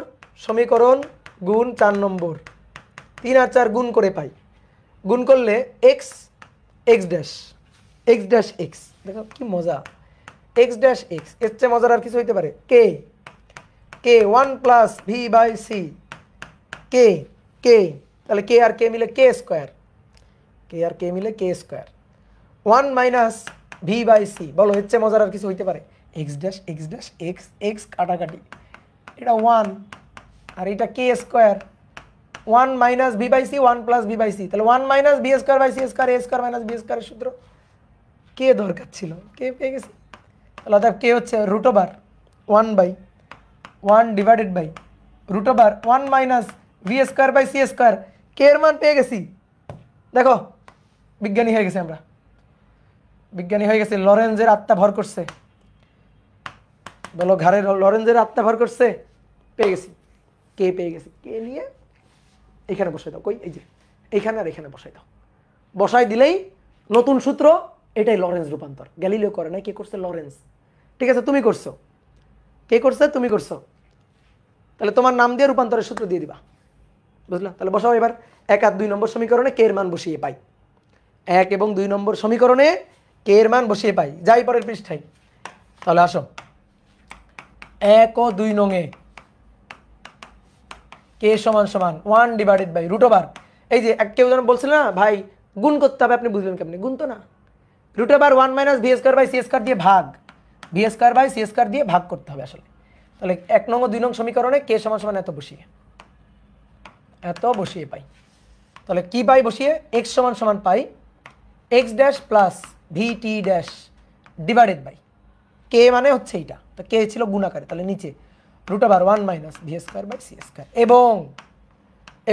সমীকরণ গুণ 4 নম্বর, 3 আর 4 গুণ করে পাই, গুণ করলে এক্স ড্যাশ এক্স, দেখো কি মজা, এক্স ড্যাশ এক্স, এর চেয়ে মজার আর কিছু হইতে পারে, K 1 plus V by C, K তাহলে কে আর কে মিলে K square, 1 minus V by C, বলো এর চেয়ে মজার আর কিছু হইতে পারে, এক্স ড্যাশ এক্স কাটাকাটি, এটা 1 আর এটা K square, 1 minus V by C 1 plus V by C, তাহলে 1 minus V square by C square, A square minus B স্কোয়ারের সূত্র, কে দরকার ছিল, কে পেয়ে গেছি, তাহলে অর্থাৎ কে হচ্ছে root over 1/1 divided by root over 1 minus V square by C square, K এর মান পেয়ে গেছি, দেখো বিজ্ঞানী হয়ে গেছে, আমরা বিজ্ঞানী হয়ে গেছে, লরেন্জের আত্মা ভর করছে, বলো ঘাড়ে লরেন্জের আত্মা ভর করছে, পেয়ে গেছি, কে পেয়ে গেছি, কে নিয়ে এখানে বসাই দাও, কই এই যে এইখানে আর এখানে বসাই দাও, বসাই দিলেই নতুন সূত্র, এটাই লরেন্স রূপান্তর, গ্যালিলিও করে নাই, কে করছে, লরেন্স, ঠিক আছে তুমি করছো, কে করছে, তুমি করছো, তাহলে তোমার নাম দিয়ে রূপান্তরের সূত্র দিয়ে দিবা, বুঝলা। তাহলে বসাও এবার 1 আর 2 নম্বর সমীকরণে কে এর মান বসিয়ে পাই, 1 এবং 2 নম্বর সমীকরণে কে এর মান বসিয়ে পাই, যাই পরের পৃষ্ঠায়, তাহলে আসো 1 ও 2 নঙে কে সমান 1 ডিভাইডেড বাই রুট ওভার, এই যে কেউ যেন বলছিল না ভাই গুণ করতে হবে, আপনি বুঝলেন কেমনি, গুণ তো না, root over 1 minus V square by C square দিয়ে ভাগ, v square by C square দিয়ে ভাগ করতে হবে আসলে। তাহলে 1 নং ও 2 নং সমীকরণে কে সমান এত বসিয়ে পাই, তাহলে কি পাই বসিয়ে, এক্স সমান পাই X dash plus VT dash divided by K মানে হচ্ছে এইটা, তো কে ছিল গুণাকারে, তাহলে নিচে root over 1 minus V square by C square,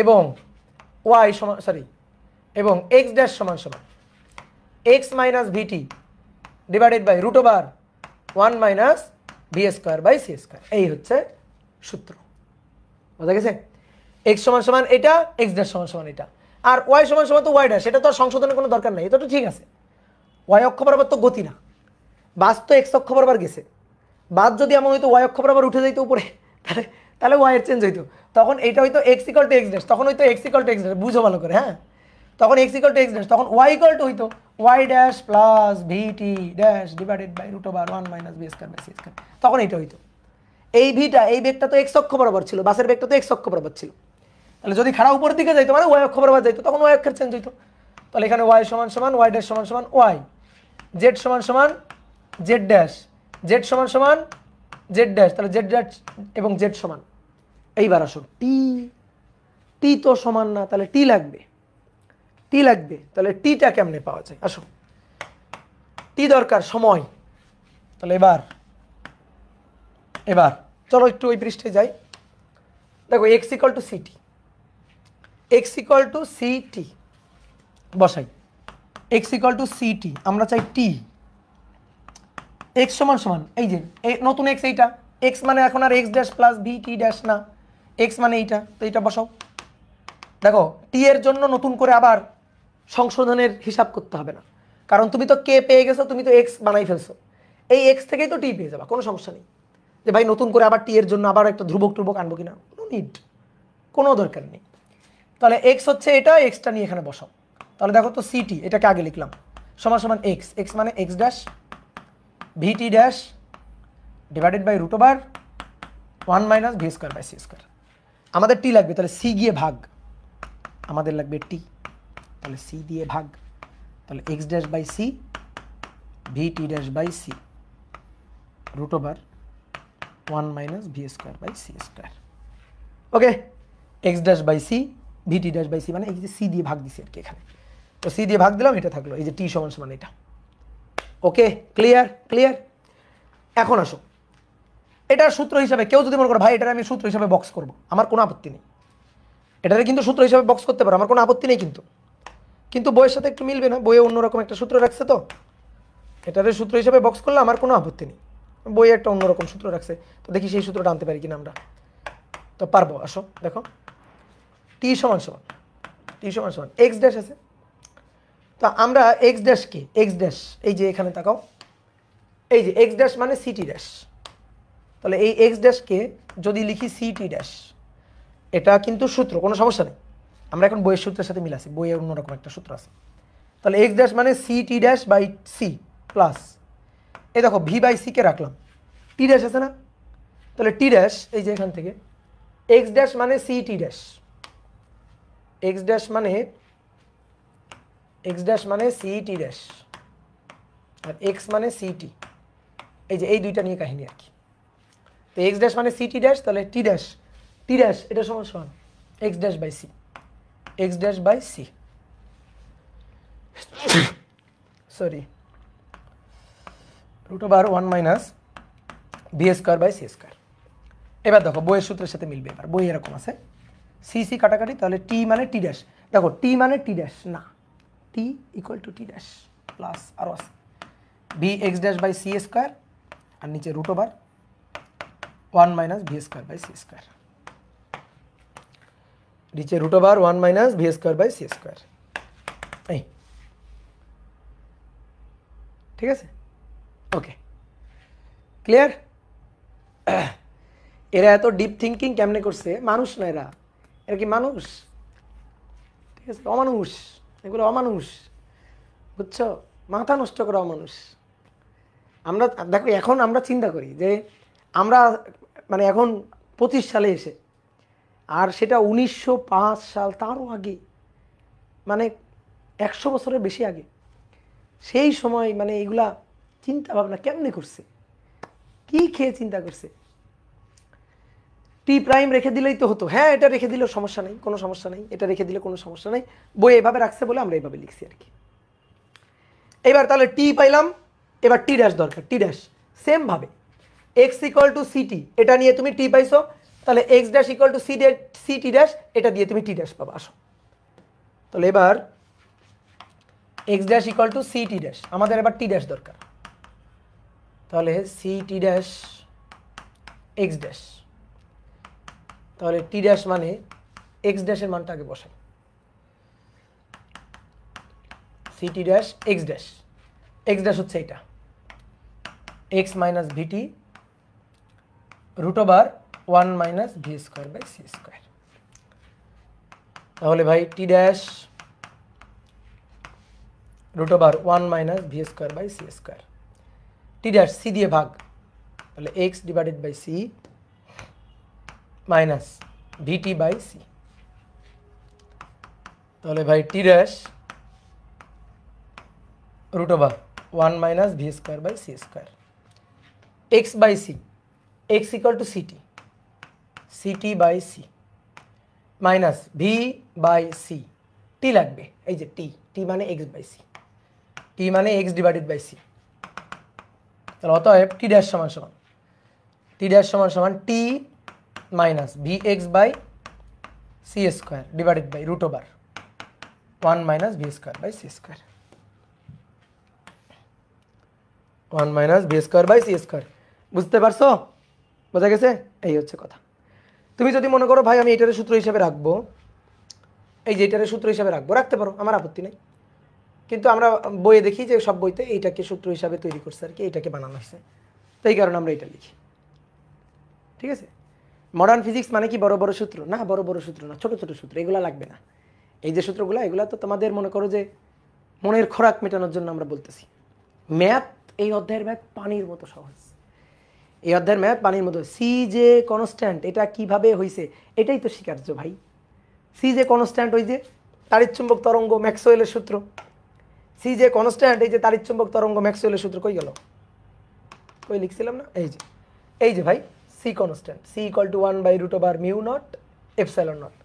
এবং ওয়াই সমান এবং এক্স ড্যাশ সমান X minus VT divided by root over 1 minus V square by C square, এই হচ্ছে সূত্র, বোঝা গেছে। এক্স সমান এটা, এক্স ড্যাশ সমান এটা, আর ওয়াই সমান তো ওয়াই ড্যাশ, এটা তো আর সংশোধনের কোনো দরকার নাই, এটা তো ঠিক আছে, ওয়াই অক্ষ বরাবর তো গতি না, বাস তো এক্স অক্ষ বরাবর গেছে, বাস যদি এমন হইতো ওয়াই অক্ষ বরাবর উঠে যাইতো উপরে, তাহলে ওয়াই এর চেঞ্জ হইতো, তখন এটা হইতো x equal to x dash, তখন হইতো x equal to x dash, বুঝো ভালো করে, হ্যাঁ তখন x equal to x dash, তখন ওয়াই ইকুয়াল টু হইতো y dash plus VT dash divided by root over 1 minus V square by C square, তখন এইটা হইতো। এই ভিটা এই বেগটা তো এক্স অক্ষ বরাবর ছিল, বাসের বেগটা তো এক্স অক্ষ বরাবর ছিল, তাহলে যদি খাড়া উপরের দিকে যাইতো মানে ওয়াই অক্ষ বরাবর যাইতো, তখন ওয়াই অক্ষের চেঞ্জ হইতো। তাহলে এখানে ওয়াই সমান সমান ওয়াই ড্যাশ সমান সমান ওয়াই, জেড সমান সমান জেড ড্যাশ, জেড সমান সমান জেড ড্যাশ, তাহলে জেড ড্যাশ এবং জেড সমান। এইবার আসো টি, টি তো সমান না, তাহলে টি লাগবে, টি লাগবে, তাহলে টিটা কেমনে পাওয়া যায়? আসো টি দরকার সময়, তাহলে এবার এবার চলো একটু ওই পৃষ্ঠে যাই। দেখো x equal to city, x equal to city বসাই, এক্স ইকুয়াল টু সিটি, আমরা চাই টি, এক্স সমান সমান এই যে নতুন এক্স, এইটা এক্স মানে এখন আর এক্স ড্যাশ প্লাস ভি টি ড্যাশ না, এক্স মানে এইটা, তো এইটা বসাও। দেখো টি এর জন্য নতুন করে আবার সংশোধনের হিসাব করতে হবে না, কারণ তুমি তো কে পেয়ে গেছো, তুমি তো এক্স বানাই ফেলছো, এই এক্স থেকেই তো টি পেয়ে যাবা, কোনো সমস্যা নেই। যে ভাই নতুন করে আবার টি এর জন্য আবার একটা ধ্রুবক টুবক আনবো কিনা, নো নিড, কোনো দরকার নেই। তাহলে এক্স হচ্ছে এটা, এক্সটা নিয়ে এখানে বসাও। তাহলে দেখো তো সিটি, এটাকে আগে লিখলাম, সমান সমান এক্স, এক্স মানে x dash vt dash divided by root over 1 minus V square by C square. আমাদের টি লাগবে, তাহলে সি গিয়ে ভাগ, আমাদের লাগবে টি, তাহলে সি দিয়ে ভাগ, তাহলে x dash by c vt dash by c root over 1 minus V square by C square. Okay, x dash by c vt dash by c মানে এই যে সি দিয়ে ভাগ দিছি আর কি এখানে, তো সি দিয়ে ভাগ দিলাম, এটা থাকলো এই যে টি সমান সমান এটা। ওকে, ক্লিয়ার ক্লিয়ার। এখন আসো এটার সূত্র হিসাবে কেউ যদি মনে করো ভাই এটার আমি সূত্র হিসাবে বক্স করব, আমার কোনো আপত্তি নেই, এটারে কিন্তু সূত্র হিসাবে বক্স করতে পারো, আমার কোনো আপত্তি নেই, কিন্তু কিন্তু বইয়ের সাথে একটু মিলবে না, বইয়ে অন্যরকম একটা সূত্র রাখছে, তো এটারে সূত্র হিসাবে বক্স করলে আমার কোনো আপত্তি নেই, বইয়ে একটা অন্যরকম সূত্র রাখছে, তো দেখি সেই সূত্রটা আনতে পারি কিনা আমরা, তো পারবো। আসো দেখো টি সমান সমান, টি সমান সমান এক্স ড্যাশ আছে, তো আমরা এক্স ড্যাশকে, এক্স ড্যাশ এই যে এখানে তাকাও, এই যে এক্স ড্যাশ মানে সিটি ড্যাশ, তাহলে এই এক্স ড্যাশকে যদি লিখি সিটি ড্যাশ, এটা কিন্তু সূত্র, কোনো সমস্যা নেই, আমরা এখন বইয়ের সূত্রের সাথে মিলাছি, বইয়ে অন্যরকম একটা সূত্র আছে। তাহলে এক্স ড্যাশ মানে city dash by c plus, এই দেখো ভি বাই সি কে রাখলাম, টি ড্যাশ আছে না, তাহলে টি ড্যাশ এই যে এখান থেকে এক্স ড্যাশ মানে সিটি ড্যাশ, এক্স ড্যাশ মানে এক্স ড্যাশ মানে সিটি ড্যাশ আর এক্স মানে সিটি, এই যে এই দুইটা নিয়ে কাহিনী আর কি। তো এক্স ড্যাশ মানে সিটি ড্যাশ, তাহলে টি ড্যাশ, টি ড্যাশ এটা সমান সমান x dash by C, x dash by c, sorry root over 1 minus V square by C square. এবার দেখো বইয়ের সূত্রের সাথে মিলবে, এবার বই এরকম আছে সি সি কাটাকাটি, তাহলে টি মানে টি ড্যাশ, দেখো টি মানে টি ড্যাশ না, T equal to T dash plus আরও আছে V X dash by C square, আর নিচে root over 1 minus V square by C square, নিচে root over 1 minus V square by C square. এই ঠিক আছে, ওকে ক্লিয়ার। এরা এত ডিপ থিঙ্কিং কেমনে করছে, মানুষ না এরা, এরা কি মানুষ? ঠিক আছে, অমানুষ, এগুলো অমানুষ, বুঝছো, মাথা নষ্ট করা অমানুষ। আমরা দেখো এখন আমরা চিন্তা করি যে আমরা মানে এখন 25 সালে এসে, আর সেটা 1905 সাল, তারও আগে, মানে 100 বছরের বেশি আগে, সেই সময় মানে এগুলা চিন্তা ভাবনা কেমনে করছে, কি খেয়ে চিন্তা করছে। টি প্রাইম রেখে দিলেই তো হতো, হ্যাঁ এটা রেখে দিলেও সমস্যা নেই, কোনো সমস্যা নেই, এটা রেখে দিলে কোনো সমস্যা নেই, বই এভাবে রাখছে বলে আমরা এইভাবে লিখছি আর কি। এবার তাহলে টি পাইলাম, এবার টি ড্যাশ দরকার, টি ড্যাশ সেম ভাবে এক্স ইকুয়াল টু সিটি, এটা নিয়ে তুমি টি পাইছো, তাহলে x dash equal to C T dash, এটা দিয়ে তুমি টি ড্যাশ পাবা। আসো তাহলে এবার x dash equal to C T dash, আমাদের এবার টি ড্যাশ দরকার, তাহলে সি টি ড্যাশ এক্স ড্যাশ, তাহলে টি ড্যাশ মানে এক্স ড্যাশের মানটা আগে বসাই, সি টি dash x dash, x dash হচ্ছে এটা x minus VT root over 1 minus V square by C square. তাহলে ভাই T dash root over 1 minus V square by C square, T dash C দিয়ে ভাগ, তাহলে X divided by C minus VT by C. তাহলে ভাই T dash root over 1 minus V square by C square X by C, X equal to CT, CT by C minus V by C, T লাগবে, এই যে টি, টি মানে এক্স বাই সি, টি মানে এক্স ডিভাইডেড বাই সি। তাহলে অতএব টি ড্যাশ সমান সমান, টি ড্যাশ সমান সমান T minus V X by C square divided by root over 1 minus V square by C square, 1 minus V square by C square. বুঝতে পারছো? বোঝা গেছে? এই হচ্ছে কথা। তুমি যদি মনে করো ভাই আমি এটার সূত্র হিসাবে রাখবো, এই যে এটার সূত্র হিসাবে রাখবো, রাখতে পারো, আমার আপত্তি নেই। কিন্তু আমরা বইয়ে দেখি যে সব বইতে এইটাকে সূত্র হিসাবে তৈরি করছে আর কি, এইটাকে বানানো হয়েছে, তো এই কারণে আমরা এটা লিখি। ঠিক আছে? মডার্ন ফিজিক্স মানে কি বড় বড় সূত্র? না, বড় বড় সূত্র না, ছোট ছোট সূত্র, এগুলো লাগবে না। এই যে সূত্রগুলো, এগুলো তো তোমাদের মনে করো যে মনের খোরাক মেটানোর জন্য আমরা বলতেছি। ম্যাথ, এই অধ্যায়ের ম্যাথ পানির মতো সহজ, এই অধ্যায়ের ম্যাথ পানির মতো। সি যে কনস্ট্যান্ট, এটা কিভাবে হয়েছে এটাই তো স্বীকার্য ভাই। সি যে কনস্ট্যান্ট, ওই যে তাড়িৎচুম্বক তরঙ্গ, ম্যাক্সওয়েলের সূত্র। সি যে কনস্ট্যান্ট, এই যে তাড়িৎচুম্বক তরঙ্গ, ম্যাক্সওয়েলের সূত্র, কই গেল? কই লিখছিলাম না? এই যে, এই যে ভাই c constant, c equal to 1 by root over mu naught epsilon naught.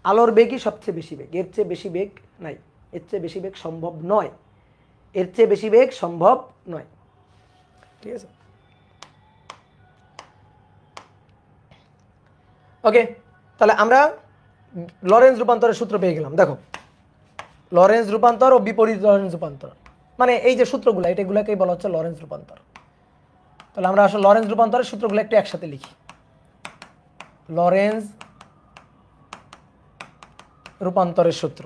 আলোর বেগই সবচেয়ে বেশি বেগ, এর চেয়ে বেশি বেগ নাই, এর চেয়ে বেশি বেগ সম্ভব নয়, এর চেয়ে বেশি বেগ সম্ভব নয়। ঠিক আছে? ওকে, তাহলে আমরা লরেন্জ রূপান্তরের সূত্র পেয়ে গেলাম। দেখো, লরেন্জ রূপান্তর ও বিপরীত লরেন্জ রূপান্তর, মানে এই যে সূত্রগুলো, এটাগুলোকেই বলা হচ্ছে লরেন্জ রূপান্তর। তাহলে আমরা আসলে লরেন্জ রূপান্তরের সূত্রগুলো একটু একসাথে লিখি। লরেন্জ রূপান্তরের সূত্র,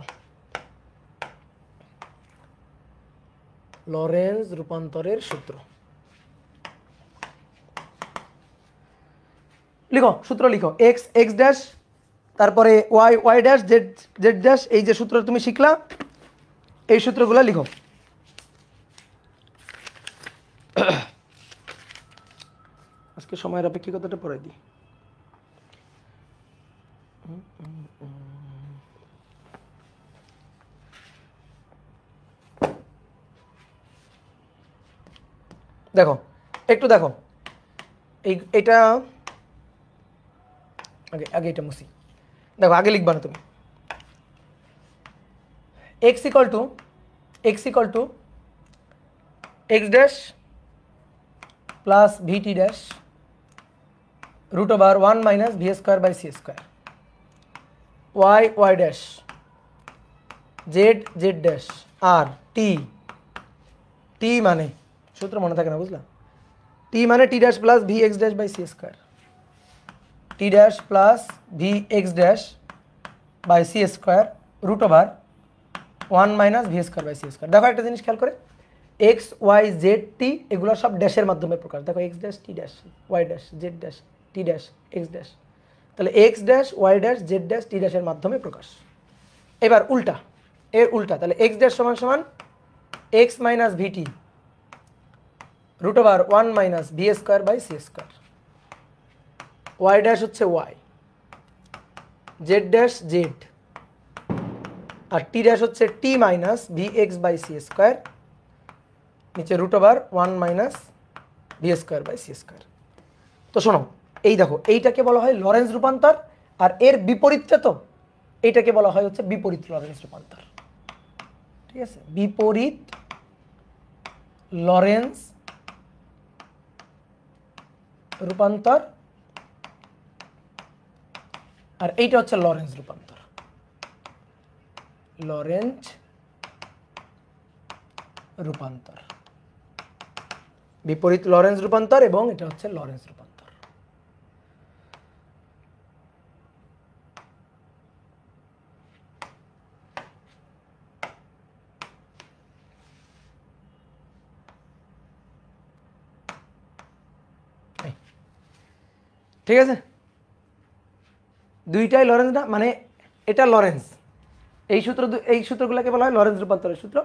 লরেন্জ রূপান্তরের সূত্র লিখো, সূত্র লিখো। এক্স এক্স ড্যাশ, তারপরে y Y dash, Z Z dash, এই যে সূত্র তুমি শিখলা, এই সূত্রগুলো লিখো। আজকে সময়ের অপেক্ষিকতাটা পড়ে দিই। দেখো, একটু দেখো, এটা আগে আগে এটা মুছি। দেখো, আগে লিখবা না তুমি। X equal to x dash plus VT dash root over 1 minus V square by C square, Y Y dash, Z Z dash, আর টি, টি মানে সূত্র মনে থাকে না, বুঝলা? টি মানে T dash plus V X dash by C square, T dash plus V X dash by C square root over 1 minus V square by C square. দেখো একটা জিনিস খেয়াল করে, এক্স ওয়াই জেড টি এগুলো সব ড্যাশের মাধ্যমে প্রকাশ। দেখো, এক্স ড্যাশ টি dash, Y dash Z dash, টি ড্যাশ এক্স ড্যাশ, তাহলে x dash Y dash Z dash T ড্যাশের মাধ্যমে প্রকাশ। এবার উল্টা, এর উল্টা, তাহলে এক্স ড্যাশ সমান সমান X minus VT root over 1 minus V square by C square, Y dash হচ্ছে ওয়াই, জেড ড্যাশ জেড, আর টি ড্যাশ হচ্ছে T minus V X by C square, নিচে root over 1 minus V square by C square. তো শোনো, এই দেখো, এইটাকে বলা হয় লরেন্জ রূপান্তর, আর এর বিপরীতটা তো এইটাকে বলা হয় হচ্ছে বিপরীত লরেন্জ রূপান্তর। ঠিক আছে? বিপরীত লরেন্জ রূপান্তর, আর এইটা হচ্ছে লরেন্জ রূপান্তর, লরেঞ্জ রূপান্তর, বিপরীত লরেন্জ রূপান্তর, এবং এটা হচ্ছে লরেন্জ রূপান্তর। ঠিক আছে? দুইটাই লরেন্জ না, মানে এটা লরেন্জ, এই সূত্র, এই সূত্রগুলোকে বলা হয় লরেন্জ রূপান্তরের সূত্র।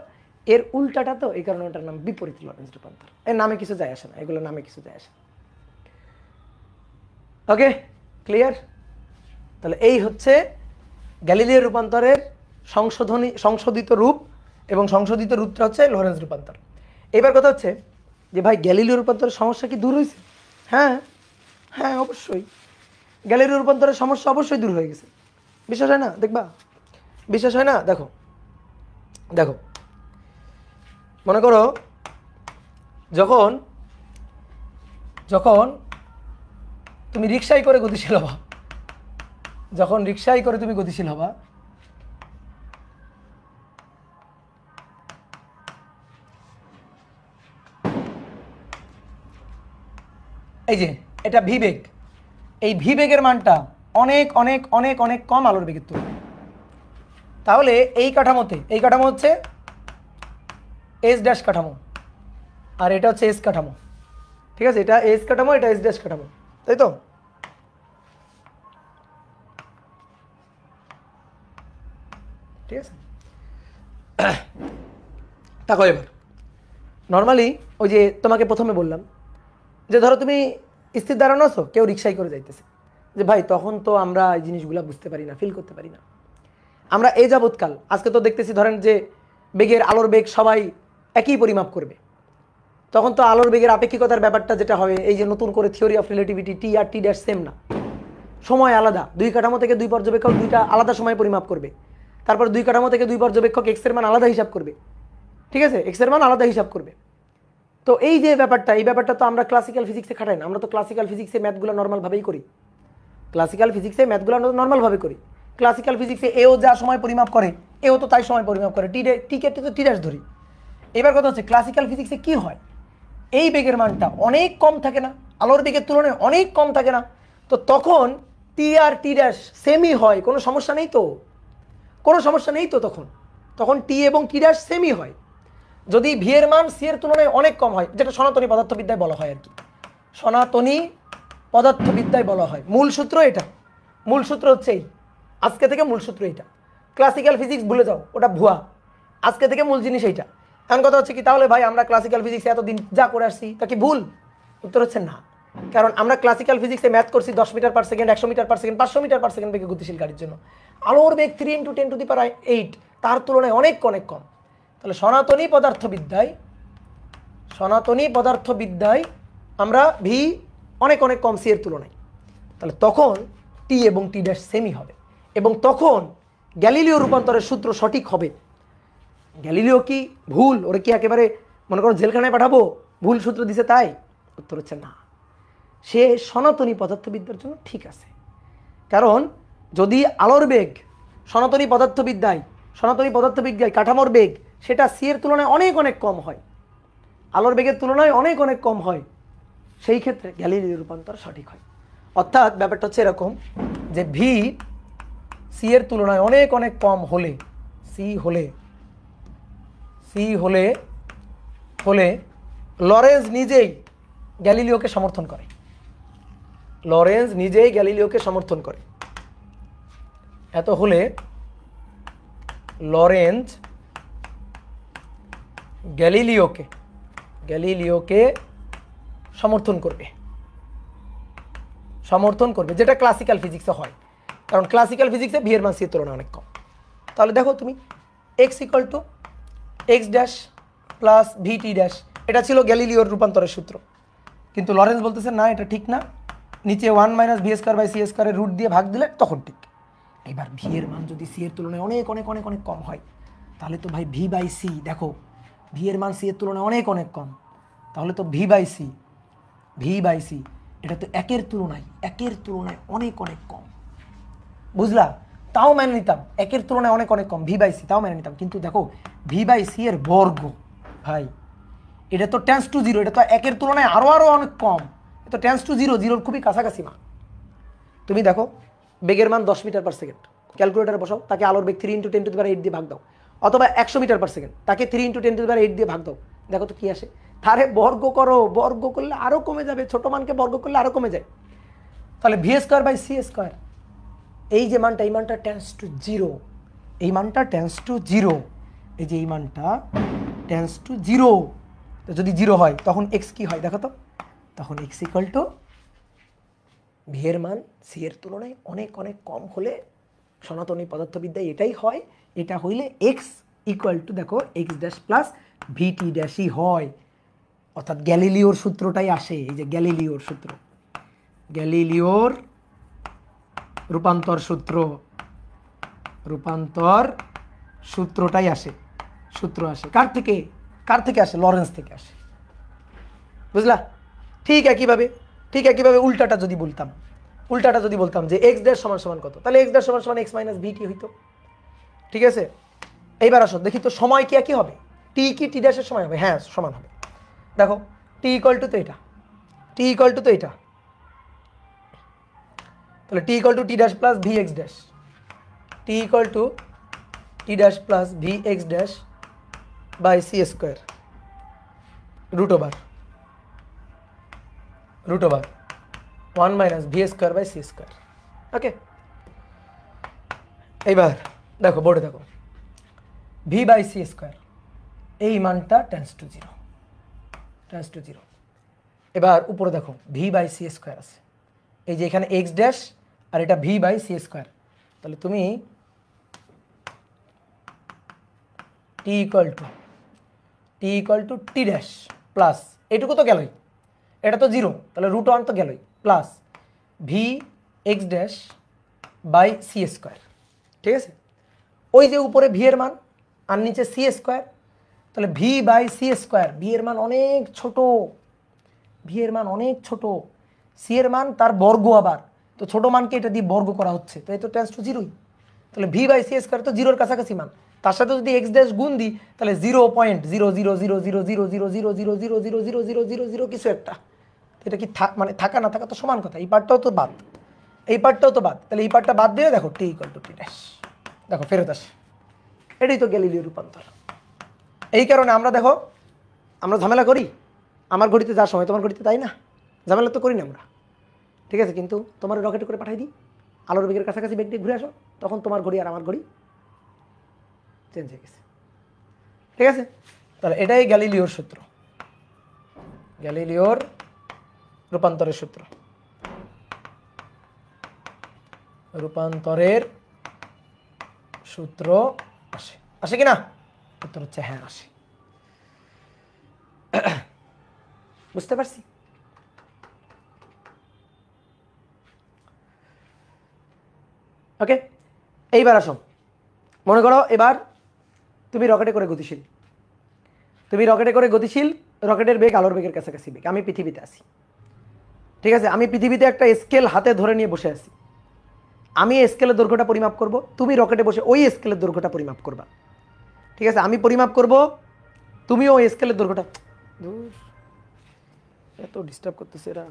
এর উল্টাটা তো, এই কারণে ওটার নাম বিপরীত লরেন্জ রূপান্তর। এর নামে কিছু যায় আসে না, এগুলো নামে কিছু যায় আসে না। ওকে, ক্লিয়ার? তাহলে এই হচ্ছে গ্যালিলিও রূপান্তরের সংশোধিত রূপ, এবং সংশোধিত রূপটা হচ্ছে লরেন্জ রূপান্তর। এবার কথা হচ্ছে যে ভাই গ্যালিলিও রূপান্তরের সমস্যা কি দূর হয়েছে? হ্যাঁ হ্যাঁ, অবশ্যই গ্যালিলিও রূপান্তরের সমস্যা অবশ্যই দূর হয়ে গেছে। বিশ্বাস হয় না? দেখবা, বিশ্বাস হয় না? দেখো দেখো, মনে করো যখন যখন তুমি রিক্সায় করে গতিশীল হবা, যখন রিক্সায় করে তুমি গতিশীল হবা, এই যে এটা ভি বেগ, এই ভি বেগের মানটা অনেক অনেক অনেক অনেক কম আলোর বেগের তুলনায়। তাহলে এই কাঠামো হচ্ছে এস ড্যাশ কাঠামো, আর এটা হচ্ছে এস কাঠামো। ঠিক আছে, এটা এস কাঠামো, এটা এস ড্যাশ কাঠামো, তাই তো? ঠিক আছে, দেখো এবার নর্মালি ওই যে তোমাকে প্রথমে বললাম যে ধরো তুমি স্থির দাঁড়ানো আছো, কেউ রিক্সায় করে যাইতেছে, যে ভাই তখন তো আমরা এই জিনিসগুলো বুঝতে পারি না, ফিল করতে পারি না। আমরা এই যাবৎকাল আজকে তো দেখতেছি ধরেন যে বেগের আলোর বেগ সবাই একই পরিমাপ করবে, তখন তো আলোর বেগের আপেক্ষিকতার ব্যাপারটা যেটা হবে, এই যে নতুন করে থিওরি অফ রিলেটিভিটি, টি আর টি ড্যাশ সেম না, সময় আলাদা। দুই কাঠামো থেকে দুই পর্যবেক্ষক দুইটা আলাদা সময় পরিমাপ করবে, তারপর দুই কাঠামো থেকে দুই পর্যবেক্ষক এক্স এর মান আলাদা হিসাব করবে। ঠিক আছে, এক্স এর মান আলাদা হিসাব করবে। তো এই যে ব্যাপারটা, এই ব্যাপারটা তো আমরা ক্লাসিক্যাল ফিজিক্সে খাটাই না, আমরা তো ক্লাসিক্যাল ফিজিক্সে ম্যাথগুলো নর্মালভাবেই করি, ক্লাসিক্যাল ফিজিক্সে ম্যাথগুলো নর্মালভাবে করি। ক্লাসিক্যাল ফিজিক্সে এও যা সময় পরিমাপ করে, এও তো তাই সময় পরিমাপ করে, টিকে তো টি ড্যাশ ধরি। এবার কথা হচ্ছে ক্লাসিক্যাল ফিজিক্সে কি হয়, এই বেগের মানটা অনেক কম থাকে না, আলোর বেগের তুলনায় অনেক কম থাকে না, তো তখন টি আর টি ড্যাশ সেমই হয়, কোনো সমস্যা নেই তো, কোনো সমস্যা নেই তো, তখন টি এবং টি ড্যাশ সেমই হয়। যদি ভি এর মান সি এর তুলনায় অনেক কম হয়, যেটা সনাতনী পদার্থবিদ্যায় বলা হয় আর কি, সনাতনী পদার্থবিদ্যায় বলা হয়, মূল সূত্র এটা, মূল সূত্র হচ্ছে এই, আজকে থেকে মূল সূত্র এইটা। ক্লাসিক্যাল ফিজিক্স ভুলে যাও, ওটা ভুয়া, আজকে থেকে মূল জিনিস এইটা। এখন কথা হচ্ছে কি, তাহলে ভাই আমরা ক্লাসিক্যাল ফিজিক্সে এতদিন যা করে আসছি তা কি ভুল? উত্তর হচ্ছে না, কারণ আমরা ক্লাসিক্যাল ফিজিক্সে ম্যাথ করছি 10 metre per second, 100 metre per second, 500 metre per second বেগে গতিশীল গাড়ির জন্য। আলোর বেগ 3 × 10⁸ তার তুলনায় অনেক অনেক কম। তাহলে সনাতনী পদার্থবিদ্যায় আমরা ভি অনেক অনেক কম সি এর তুলনায়, তাহলে তখন টি এবং টি ড্যাশ সেমই হবে, এবং তখন গ্যালিলিও রূপান্তরের সূত্র সঠিক হবে। গ্যালিলিও কি ভুল? ওরা কি একেবারে মনে করো জেলখানায় পাঠাবো, ভুল সূত্র দিছে তাই? উত্তর হচ্ছে না, সে সনাতনী পদার্থবিদ্যার জন্য ঠিক আছে। কারণ যদি আলোর বেগ সনাতনী পদার্থবিদ্যায় কাঠামোর বেগ সেটা সি এর তুলনায় অনেক অনেক কম হয়, আলোর বেগের তুলনায় অনেক অনেক কম হয়, সেই ক্ষেত্রে গ্যালিলিও রূপান্তর সঠিক হয়। অর্থাৎ ব্যাপারটা হচ্ছে এরকম যে ভি সি এর তুলনায় অনেক অনেক কম হলে, সি হলে লরেন্জ নিজেই গ্যালিলিওকে সমর্থন করে, এত হলে লরেন্জ গ্যালিলিওকে সমর্থন করবে, যেটা ক্লাসিক্যাল ফিজিক্সে হয়, কারণ ক্লাসিক্যাল ফিজিক্সে ভি এর মান সি এর তুলনায় অনেক কম। তাহলে দেখো তুমি X equal to x dash plus V T dash, এটা ছিল গ্যালিলিওর রূপান্তরের সূত্র, কিন্তু লরেন্স বলতেছে না, এটা ঠিক না, নিচে 1 - v² এর রুট দিয়ে ভাগ দিলে তখন ঠিক। এবার ভি এর মান যদি সি এর তুলনায় অনেক অনেক অনেক অনেক কম হয়, তাহলে তো ভাই ভি বাই সি, দেখো ভি এর মান সি এর তুলনায় অনেক অনেক কম, তাহলে তো ভি বাই সি এটা তো একের তুলনায় অনেক অনেক কম, বুঝলা? তাও মেনে নিতাম, একের তুলনায় অনেক অনেক কম, ভি বাই সি তাও মেনে নিতাম, কিন্তু দেখো ভি বাই সি এর বর্গ, ভাই এটা তো টেন্স টু 0, এটা তো একের তুলনায় আরো অনেক কম, এটা টেন্স টু 0, 0-র খুবই কাছাকাছি মা। তুমি দেখো বেগের মান 10 মিটার পার সেকেন্ড, ক্যালকুলেটারে বসাও, তাকে আলোর বেগ 3 × 10⁸ দিয়ে ভাগ দাও, অথবা 100 মিটার পার সেকেন্ড, তাকে 3 × 10⁸ দিয়ে ভাগ দাও, দেখো তো কি আসে। তারে বর্গ করো, বর্গ করলে আরো কমে যাবে, ছোট মানকে বর্গ করলে আরো কমে যায়, তাহলে v² / c², এই যে মানটা, এই মানটা টেন্স টু 0, এই মানটা টেন্স টু 0, এই যে এই মানটা টেন্স টু 0, তো যদি 0 হয় তখন x কি হয় দেখো তো, তখন x ইকুয়াল টু ভি এর মান সি এর তুলনায় অনেক অনেক কম হলে সনাতনী পদার্থবিদ্যায় এটাই হয়, এটা হইলে এক্স ইকুয়াল টু দেখো এক্স ড্যাশ প্লাস ভিটি ড্যাশই হয়, অর্থাৎ গ্যালিলিওর সূত্রটাই আসে। এই যে গ্যালিলিওর সূত্র, গ্যালিলিওর রূপান্তর সূত্র, রূপান্তর সূত্রটাই আসে, সূত্র আসে কার থেকে, কার থেকে আসে? লরেন্স থেকে আসে, বুঝলা? ঠিক একইভাবে উল্টাটা যদি বলতাম যে এক্স ড্যাশ সমান সমান কত, তাহলে এক্স ড্যাশ সমান সমান এক্স মাইনাস ভিটি হইতো। ঠিক আছে, এইবার আসো দেখি তো সময় কি একই হবে, টি কি টি ড্যাশের সময় হবে? হ্যাঁ সমান হবে। দেখো টি ইকুয়াল টু তো এটা, টি ইকুয়াল টু তো এটা, তাহলে T equal to T dash plus V X dash, T equal to T dash plus V X dash by C square root over 1 minus V square by C square. Okay, এইবার দেখো বোর্ডে দেখো ভি বাই সি স্কোয়ার, এই মানটা টেন্স টু জিরো। এবার উপরে দেখো ভি বাই সি স্কোয়ার আছে, এই যে এখানে এক্স ড্যাশ আর এটা ভি বাই সি স্কোয়ার, তাহলে তুমি T equal to T dash plus এটুকু তো গেলই, এটা তো জিরো, তাহলে রুট 1 তো গেলই, plus V X dash by C square. ঠিক আছে, ওই যে উপরে ভি এর মান আর নিচে সি স্কোয়ার, তাহলে v by C square, v এর মান অনেক ছোট, সি এর মান তার বর্গ, আবার তো ছোট মানকে এটা দিয়ে বর্গ করা হচ্ছে, তো এই তো টেন্স টু জিরোই, তাহলে ভি বাই সি স্কোয়ার তো জিরোর কাছাকাছি মান, তার সাথে যদি এক্স ড্যাশ গুণ দিই তাহলে 0.0000000000000 কিছু একটা, এটা কি মানে থাকা না থাকা তো সমান কথা, এই পার্টটাও তো বাদ, তাহলে এই পার্টটা বাদ দিয়ে দেখো টি ইকুয়াল টু টি ড্যাশ, দেখো ফেরত আসে, এটাই তো গ্যালিলিও রূপান্তর। এই কারণে আমরা দেখো আমরা ঝামেলা করি, আমার ঘড়িতে যাওয়ার সময় তোমার ঘড়িতে তাই না, ঝামেলা তো করি না আমরা। ঠিক আছে, কিন্তু তোমার রকেটে করে পাঠাই দিই, আলোর বেগের কাছাকাছি বেগ দিয়ে ঘুরে আসো, তখন তোমার ঘড়ি আর আমার ঘড়ি চেঞ্জ হয়ে গেছে। ঠিক আছে, তাহলে এটাই গ্যালিলিওর সূত্র, গ্যালিলিওর রূপান্তরের সূত্র, রূপান্তরের সূত্র আসে কি না? উত্তর হচ্ছে হ্যাঁ আসে। বুঝতে পারছি? ওকে, এইবার আসো, মনে করো এবার তুমি রকেটে করে গতিশীল, রকেটের বেগ আলোর বেগের কাছাকাছি বেগ, আমি পৃথিবীতে আছি। ঠিক আছে, আমি পৃথিবীতে একটা স্কেল হাতে ধরে নিয়ে বসে আছি, আমি স্কেলের দৈর্ঘ্যটা পরিমাপ করব, তুমি রকেটে বসে ওই স্কেলের দৈর্ঘ্যটা পরিমাপ করবা। ঠিক আছে, আমি পরিমাপ করব, তুমিও ওই স্কেলের দৈর্ঘ্যটা, এত ডিস্টার্ব করতেছে এরা।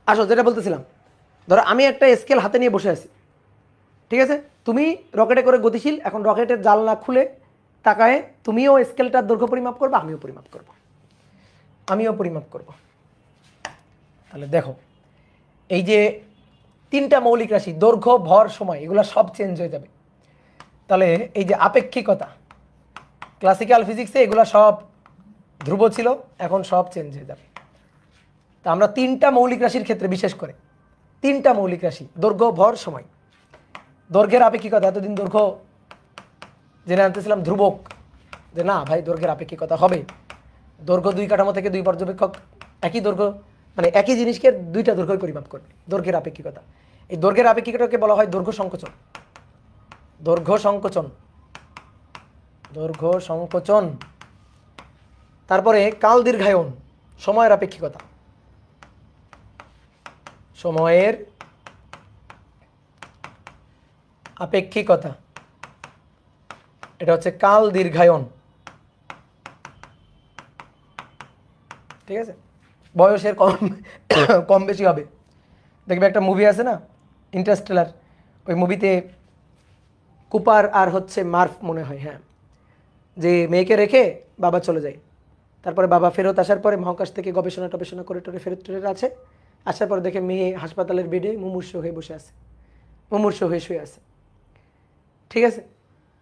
আসো, যেটা বলতেছিলাম, ধরো আমি একটা স্কেল হাতে নিয়ে বসে আছি, ঠিক আছে, তুমি রকেটে করে গতিশীল, এখন রকেটের জানলা খুলে তাকায় তুমিও স্কেলটার দৈর্ঘ্য পরিমাপ করবে, আমিও পরিমাপ করব। তাহলে দেখো এই যে তিনটা মৌলিক রাশি দৈর্ঘ্য, ভর, সময়, এগুলো সব চেঞ্জ হয়ে যাবে। তাহলে এই যে আপেক্ষিকতা, ক্লাসিক্যাল ফিজিক্সে এগুলো সব ধ্রুব ছিল, এখন সব চেঞ্জ হয়ে যাবে। তা আমরা তিনটা মৌলিক রাশির ক্ষেত্রে, বিশেষ করে তিনটা মৌলিক রাশি দৈর্ঘ্য, ভর, সময়, দৈর্ঘ্যের আপেক্ষিকতা, এতদিন দৈর্ঘ্য জেনে আনতেছিলাম ধ্রুবক, যে না ভাই দৈর্ঘ্যের আপেক্ষিকতা হবে, দৈর্ঘ্য দুই কাঠামো থেকে দুই পর্যবেক্ষক একই দৈর্ঘ্য, মানে একই জিনিসকে দুইটা দৈর্ঘ্য পরিমাপ করবে, দৈর্ঘ্যের আপেক্ষিকতা। এই দৈর্ঘ্যের আপেক্ষিকতাকে বলা হয় দৈর্ঘ্য সংকোচন। তারপরে কাল দীর্ঘায়ন, সময়ের আপেক্ষিকতা, এটা হচ্ছে কাল দীর্ঘায়ন। ঠিক আছে, বয়সের কম বেশি হবে। দেখবে একটা মুভি আছে না, ইন্টারস্টেলার, ওই মুভিতে কুপার আর হচ্ছে মার্ফ মনে হয়, হ্যাঁ, যে মেয়েকে রেখে বাবা চলে যায়, তারপরে বাবা ফেরত আসার পরে মহাকাশ থেকে গবেষণা করে ফেরত আছে, আসার পরে দেখে মেয়ে হাসপাতালের বেডে মুমূর্ষু হয়ে শুয়ে আছে। ঠিক আছে,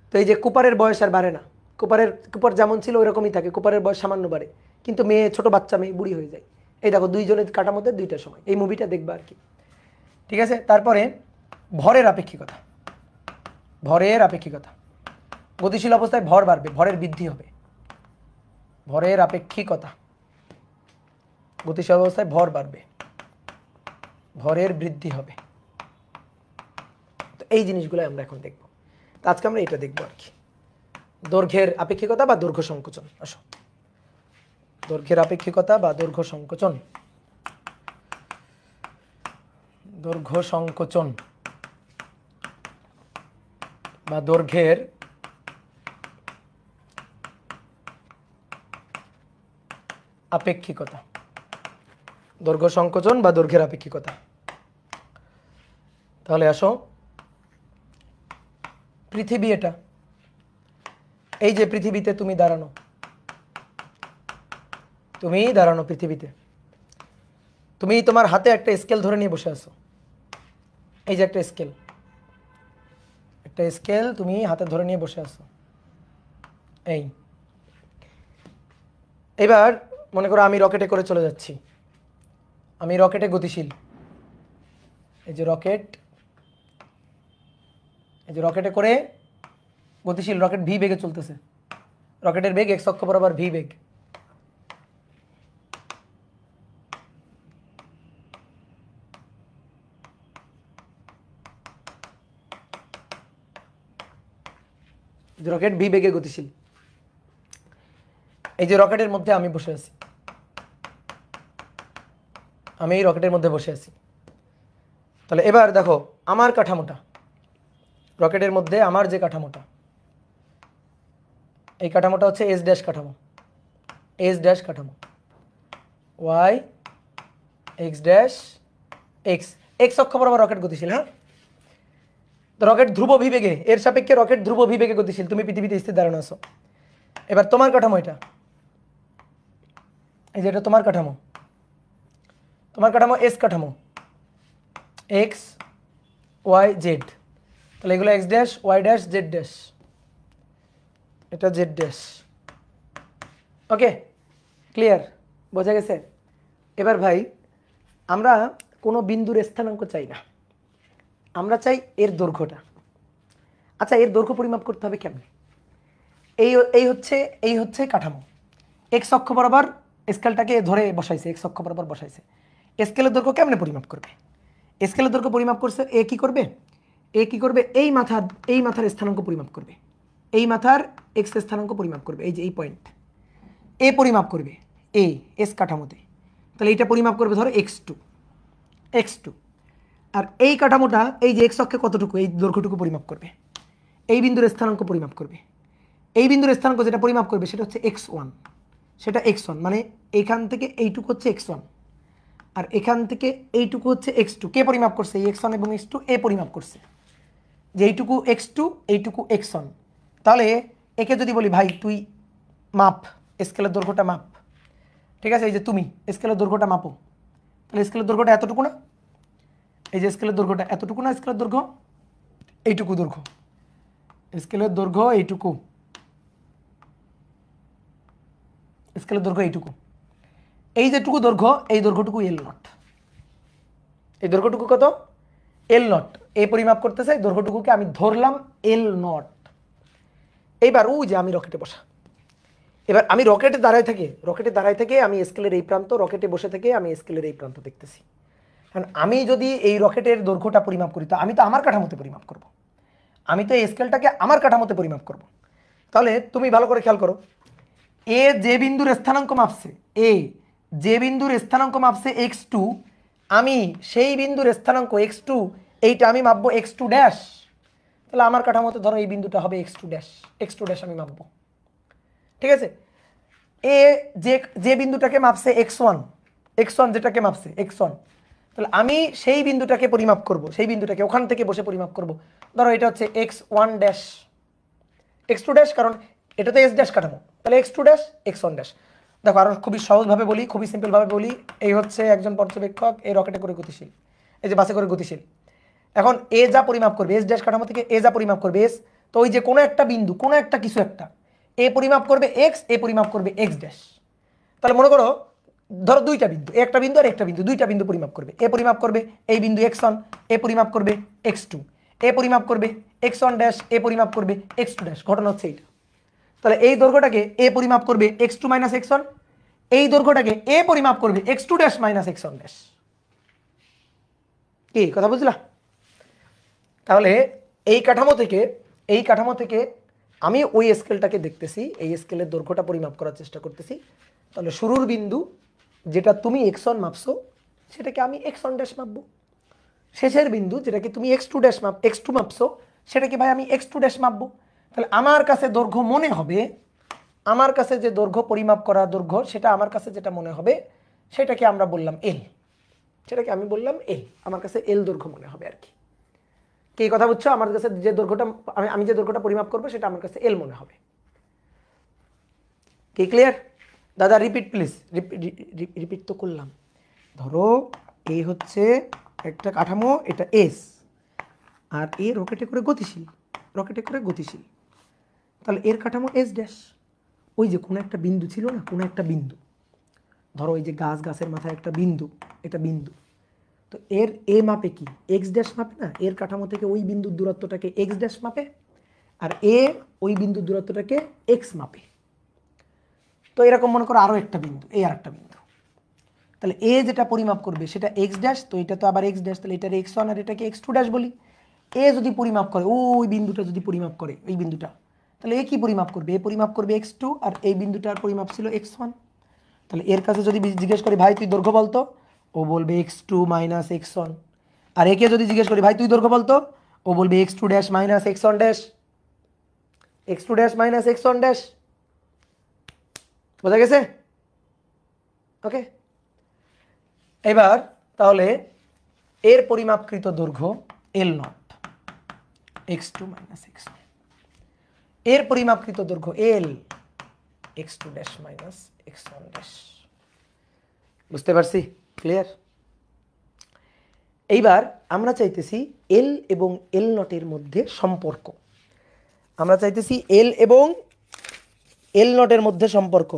তো এই যে কুপারের বয়স আর বাড়ে না, কুপার যেমন ছিল ওইরকমই থাকে, কুপারের বয়স সামান্য বাড়ে, কিন্তু মেয়ে ছোট বাচ্চা মেয়ে বুড়ি হয়ে যায়। এই দেখো দুইজনের কাটার মধ্যে দুইটা সময়, এই মুভিটা দেখবা আর কি। ঠিক আছে, তারপরে ভরের আপেক্ষিকতা। ভরের আপেক্ষিকতা, গতিশীল অবস্থায় ভর বাড়বে, ভরের বৃদ্ধি হবে। ভরের আপেক্ষিকতা, গতিশীল অবস্থায় ভর বাড়বে, ভরের বৃদ্ধি হবে। তো এই জিনিসগুলো আমরা এখন দেখব। তো আজকে আমরা এটা দেখবো আর কি, দৈর্ঘ্যের আপেক্ষিকতা বা দৈর্ঘ্য সংকোচন। আসো, দৈর্ঘ্যের আপেক্ষিকতা বা দৈর্ঘ্য সংকোচন। দৈর্ঘ্য সংকোচন বা দৈর্ঘ্যের আপেক্ষিকতা। দৈর্ঘ্য সংকোচন বা দৈর্ঘ্যের আপেক্ষিকতা। তাহলে আসো, পৃথিবী এটা, এই যে পৃথিবীতে তুমি দাঁড়ানো, তুমি দাঁড়ানো পৃথিবীতে, তুমি তোমার হাতে একটা স্কেল ধরে নিয়ে বসে আছো। এই যে একটা স্কেল, একটা স্কেল তুমি হাতে ধরে নিয়ে বসে আছো। এই এবার মনে করো আমি রকেটে করে চলে যাচ্ছি, আমি রকেটে গতিশীল। এই যে রকেট, এই যে রকেটে করে গতিশীল, রকেট ভি বেগে চলতেছে, রকেটের বেগ এক্স অক্ষ বরাবর ভি বেগ। রকেট ভি বেগে গতিশীল। এই যে রকেটের মধ্যে আমি বসে আছি, আমি এই রকেটের মধ্যে বসে আছি। তাহলে এবার দেখো আমার কাঠামোটা, রকেটের মধ্যে আমার যে কাঠামোটা, এই কাঠামোটা হচ্ছে এস ড্যাশ কাঠামো, এস ড্যাশ কাঠামো, y x dash x, x অক্ষ বরাবর রকেট গতিশীল। হ্যাঁ, তো রকেট ধ্রুব বিবেগে, এর সাপেক্ষে রকেট ধ্রুব বিবেগে গতিশীল, তুমি পৃথিবীতে স্থির দাঁড়ানো আছো। এবার তোমার কাঠামো এটা, এই যে এটা তোমার কাঠামো, তোমার কাঠামো এস কাঠামো, এক্স ওয়াই জেড। তাহলে এগুলো x dash Y dash Z dash, এটা জেড ড্যাশ। ওকে, ক্লিয়ার, বোঝা গেছে? এবার ভাই আমরা কোনো বিন্দুর স্থানাঙ্ক চাই না, আমরা চাই এর দৈর্ঘ্যটা। আচ্ছা, এর দৈর্ঘ্য পরিমাপ করতে হবে কেমন? এই হচ্ছে কাঠামো, এক্স অক্ষ বরাবর স্কেলটাকে ধরে বসাইছে, এক্স অক্ষ বরাবর বসাইছে। স্কেলের দৈর্ঘ্য কেমনে পরিমাপ করবে? স্কেলের দৈর্ঘ্য পরিমাপ করছে, এ কি করবে, এ কি করবে, এই মাথার স্থানাঙ্ক পরিমাপ করবে, এই মাথার এক্স স্থানাঙ্ক পরিমাপ করবে। এই যে এই পয়েন্ট এ পরিমাপ করবে, এই এস কাঠামোতে। তাহলে এইটা পরিমাপ করবে ধরো x2, আর এই কাঠামোটা এই যে এক্স অক্ষে কতটুকু, এই দৈর্ঘ্যটুকু পরিমাপ করবে, এই বিন্দুর স্থানাঙ্ক পরিমাপ করবে। এই বিন্দুর স্থানাঙ্ক যেটা পরিমাপ করবে সেটা হচ্ছে x1, সেটা x1 মানে এখান থেকে এইটুকু হচ্ছে x1, আর এখান থেকে এইটুকু হচ্ছে x2। কে পরিমাপ করছে? এই x1 এবং x2 এ পরিমাপ করছে, যে এইটুকু x2 এইটুকু x1। তাহলে একে যদি বলি ভাই তুই মাপ, স্কেলের দৈর্ঘ্যটা মাপ, ঠিক আছে, এই যে তুমি স্কেলের দৈর্ঘ্যটা মাপো, তাহলে স্কেলের দৈর্ঘ্যটা এতটুকু না, এই যে স্কেলের দৈর্ঘ্যটা এতটুকু না, স্কেলের দৈর্ঘ্য এইটুকু দৈর্ঘ্য, স্কেলের দৈর্ঘ্য এইটুকু, স্কেলের দৈর্ঘ্য এইটুকু, এই যেটুকু দৈর্ঘ্য এই দৈর্ঘ্যটুকু এল নট, এই দৈর্ঘ্যটুকু কত? এল নট। এ পরিমাপ করতেছে, দৈর্ঘ্যটুকুকে আমি ধরলাম এল নট। এইবার ওই যে আমি রকেটে বসা, এবার আমি রকেটে দাঁড়ায় থেকে আমি স্কেলের এই প্রান্ত, রকেটে বসে থেকে আমি স্কেলের এই প্রান্ত দেখতেছি। কারণ আমি যদি এই রকেটের দৈর্ঘ্যটা পরিমাপ করি, তো আমি তো আমার কাঠামোতে পরিমাপ করব, আমি তো এই স্কেলটাকে আমার কাঠামোতে পরিমাপ করব। তাহলে তুমি ভালো করে খেয়াল করো, এ যে বিন্দুর স্থানাঙ্ক মাপছে, এ যে বিন্দুর স্থানাঙ্ক মাপছে x2, আমি সেই বিন্দুর স্থানাঙ্ক x2 এইটা আমি মাপবো x2 ড্যাশ। তাহলে আমার কাঠামোতে ধরো এই বিন্দুটা হবে x2 ড্যাশ আমি মাপবো, ঠিক আছে। এ যে বিন্দুটাকে মাপছে x1 যেটাকে মাপছে x1, তাহলে আমি সেই বিন্দুটাকে পরিমাপ করব, সেই বিন্দুটাকে ওখান থেকে বসে পরিমাপ করব। ধরো এটা হচ্ছে x1 ড্যাশ, x2 ড্যাশ, কারণ এটা তো s ড্যাশ কাঠামো, তাহলে x2 ড্যাশ x1 ড্যাশ। দেখো আরো খুবই সহজভাবে বলি, খুবই সিম্পলভাবে বলি, এই হচ্ছে একজন পর্যবেক্ষক, এই রকেটে করে গতিশীল, এই যে বাসে করে গতিশীল। এখন এ যা পরিমাপ করবে, এস ড্যাশ কাঠামো থেকে এ যা পরিমাপ করবে, এস তো ওই যে কোনো একটা বিন্দু, কোনো একটা কিছু একটা এ পরিমাপ করবে এক্স, এ পরিমাপ করবে এক্স ড্যাশ। তাহলে মনে করো ধরো দুইটা বিন্দু, একটা বিন্দু আর একটা বিন্দু, দুইটা বিন্দু পরিমাপ করবে। এ পরিমাপ করবে এই বিন্দু এক্স ওয়ান, এ পরিমাপ করবে এক্স টু, এ পরিমাপ করবে এক্স ওয়ান ড্যাশ, এ পরিমাপ করবে এক্স টু ড্যাশ। ঘটনা হচ্ছে এইটা। তাহলে এই দৈর্ঘ্যটাকে এ পরিমাপ করবে x two minus x one, এই দৈর্ঘ্যটাকে এ পরিমাপ করবে x two dash minus x one dash. কি কথা বুঝলা? তাহলে এই কাঠামো থেকে আমি ওই স্কেলটাকে দেখতেছি, এই স্কেলের দৈর্ঘ্যটা পরিমাপ করার চেষ্টা করতেছি। তাহলে শুরুর বিন্দু যেটা তুমি এক্স ওয়ান মাপছো সেটাকে আমি এক্স ওয়ান ড্যাশ মাপবো, শেষের বিন্দু যেটাকে তুমি X two dash x two মাপছো সেটাকে ভাই আমি এক্স টু ড্যাশ মাপবো। তাহলে আমার কাছে দৈর্ঘ্য মনে হবে, আমার কাছে যে দৈর্ঘ্য পরিমাপ করা দৈর্ঘ্য সেটা আমার কাছে যেটা মনে হবে সেটাকে আমরা বললাম এল, সেটাকে আমি বললাম এল, আমার কাছে এল দৈর্ঘ্য মনে হবে আর কি। কি কথা বুঝছো? আমার কাছে যে দৈর্ঘ্যটা আমি যে দৈর্ঘ্যটা পরিমাপ করবো সেটা আমার কাছে এল মনে হবে। কি ক্লিয়ার? দাদা রিপিট প্লিজ, রিপিট তো করলাম। ধরো এই হচ্ছে একটা কাঠামো, এটা এস, আর এ রকেটে করে গতিশীল, রকেটে করে গতিশীল। তাহলে এর কাঠামো এস ড্যাশ। ওই যে কোনো একটা বিন্দু ছিল না, কোনো একটা বিন্দু, ধরো এই যে গাছের মাথায় একটা বিন্দু, এটা বিন্দু। তো এর এ মাপে কি এক্স ড্যাশ মাপে না, এর কাঠামো থেকে ওই বিন্দুর দূরত্বটাকে এক্স ড্যাশ মাপে, আর এ ওই বিন্দুর দূরত্বটাকে এক্স মাপে। তো এরকম মনে করো আরও একটা বিন্দু, এই আর একটা বিন্দু। তাহলে এ যেটা পরিমাপ করবে সেটা এক্স ড্যাশ, তো এটা তো আবার এক্স ড্যাশ, তাহলে এটার এক্স ওয়ান আর এটাকে এক্স টু ড্যাশ বলি। এ যদি পরিমাপ করে ওই বিন্দুটা, যদি পরিমাপ করে ওই বিন্দুটা, তাহলে এ কি পরিমাপ করবে? এ পরিমাপ করবে এক্স টু, আর এই বিন্দুটার পরিমাপ ছিল এক্স ওয়ান। তাহলে এর কাছে যদি জিজ্ঞেস করি ভাই তুই দৈর্ঘ্য বলতো, ও বলবে X two minus x one. আর একে যদি জিজ্ঞেস করি ভাই তুই দৈর্ঘ্য বলতো, ও বলবে X two dash minus x one dash, x two dash minus x one dash. বোঝা গেছে? ওকে, এবার তাহলে এর পরিমাপকৃত দৈর্ঘ্য L not, x two minus x one, এর পরিমাপকৃত দৈর্ঘ্য L, X two dash minus x one dash. বুঝতে পারছি? ক্লিয়ার? এইবার আমরা চাইতেছি এল এবং এল নটের মধ্যে সম্পর্ক, আমরা চাইতেছি এল এবং এল নটের মধ্যে সম্পর্ক।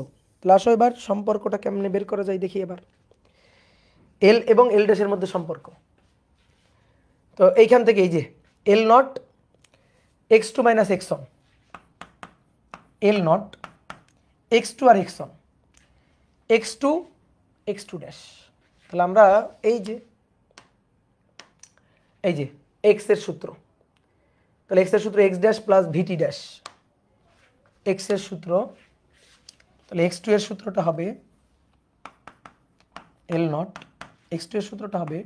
প্লাস এবার সম্পর্কটা কেমনে বের করা যায় দেখি এবার। এল এবং এল ড্যাশের মধ্যে সম্পর্ক, তো এইখান থেকে এই যে L not x two minus x one, L not x two আর X one, X two dash. তাহলে আমরা এই যে এক্স এর সূত্র, তাহলে এক্স এর সূত্র এক্স ড্যাশ প্লাস ভিটি ড্যাশ, এক্স এর সূত্র, তাহলে এক্স টু এর সূত্রটা হবে এল নট, এক্স টু এর সূত্রটা হবে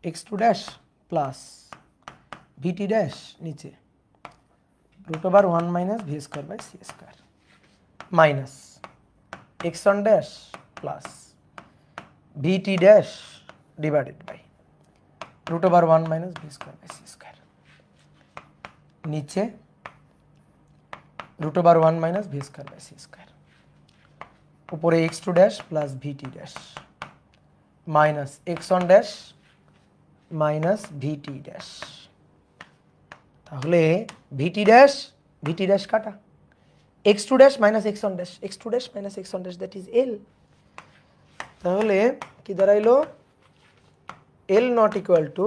এক্স টু ড্যাশ প্লাস ভিটি ড্যাশ নিচে root over one minus V square by C square minus x one dash plus VT dash divided by root over one minus V square by C square নিচে root over one minus V square by C square, উপরে এক্স টু ড্যাশ প্লাস ভিটি dash minus x one dash minus v t dash. তাহলে ভিটি ড্যাশ কাটা, x two dash minus x one dash, x two dash minus x one dash that is L. তাহলে কি দাঁড়াইলো? L naught equal to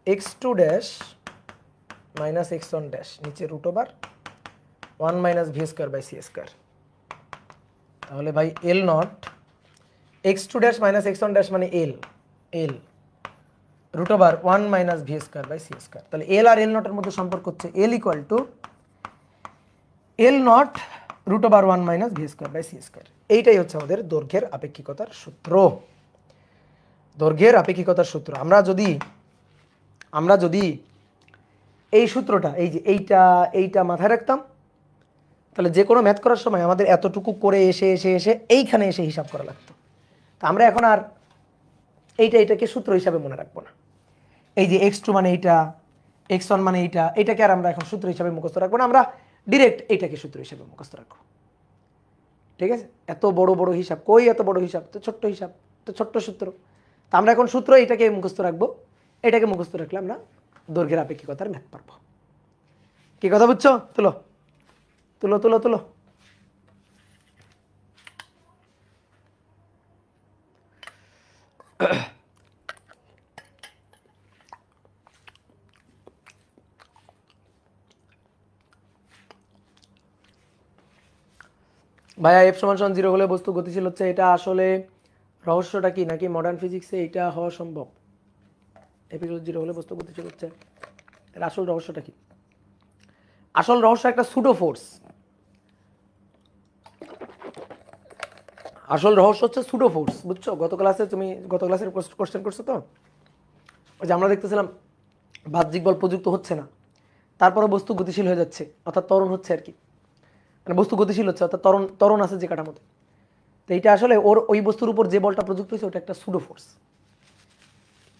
x two dash minus x one dash নিচে root over one minus V square by C square. তাহলে ভাই L not x two dash minus x one dash মানে L, L root over one minus V square by C square. তাহলে এল আর এল নটের মধ্যে সম্পর্ক হচ্ছে L equal to L naught root over one minus V square by C square. এইটাই হচ্ছে আমাদের দৈর্ঘ্যের আপেক্ষিকতার সূত্র, দৈর্ঘ্যের আপেক্ষিকতার সূত্র। আমরা যদি এই সূত্রটা এই যে এইটা মাথায় রাখতাম, তাহলে যে কোনো ম্যাথ করার সময় আমাদের এতটুকু করে এসে এইখানে এসে হিসাব করা লাগতো। তা আমরা এখন আর এইটাকে সূত্র হিসাবে মনে রাখবো না। এই যে এক্স টু মানে এইটা, এক্স ওয়ান মানে এইটাকে আর আমরা এখন সূত্র হিসাবে মুখস্থ রাখবো না, আমরা ডিরেক্ট এইটাকে সূত্র হিসাবে মুখস্থ রাখবো। ঠিক আছে? এত বড় হিসাব কই, এত বড় হিসাব তো ছোট্ট হিসাব, তো ছোট্ট সূত্র। তা আমরা এখন সূত্র এটাকে মুখস্থ রাখবো, এটাকে মুখস্থ রাখলে আমরা দৈর্ঘ্যের আপেক্ষিকতার ম্যাথ পারবো। কি কথা বুঝছো? তুলো তুলো তুলো তুলো। ভাইয়া এফ সমান সমান 0 হলে বস্তু গতিশীল হচ্ছে, এটা আসলে রহস্যটা কি, নাকি মডার্ন ফিজিক্সে এটা হওয়া সম্ভব? এফ 0 হলে বস্তু গতিশীল হচ্ছে, এর আসল রহস্যটা কি? আসল রহস্য একটা সুডো ফোর্স। আসল রহস্য হচ্ছে সুডো ফোর্স, বুঝছো? গত ক্লাসের কোশ্চেন করছো তো, ওই যে আমরা দেখতেছিলাম বাহ্যিক বল প্রযুক্ত হচ্ছে না, তারপরে বস্তু গতিশীল হয়ে যাচ্ছে, অর্থাৎ ত্বরণ হচ্ছে আর কি, মানে বস্তু গতিশীল হচ্ছে অর্থাৎ ত্বরণ ত্বরণ আছে যে কাঠামোতে। তো এইটা আসলে ওই বস্তুর উপর যে বলটা প্রযুক্ত হয়েছে ওটা একটা সুডো ফোর্স।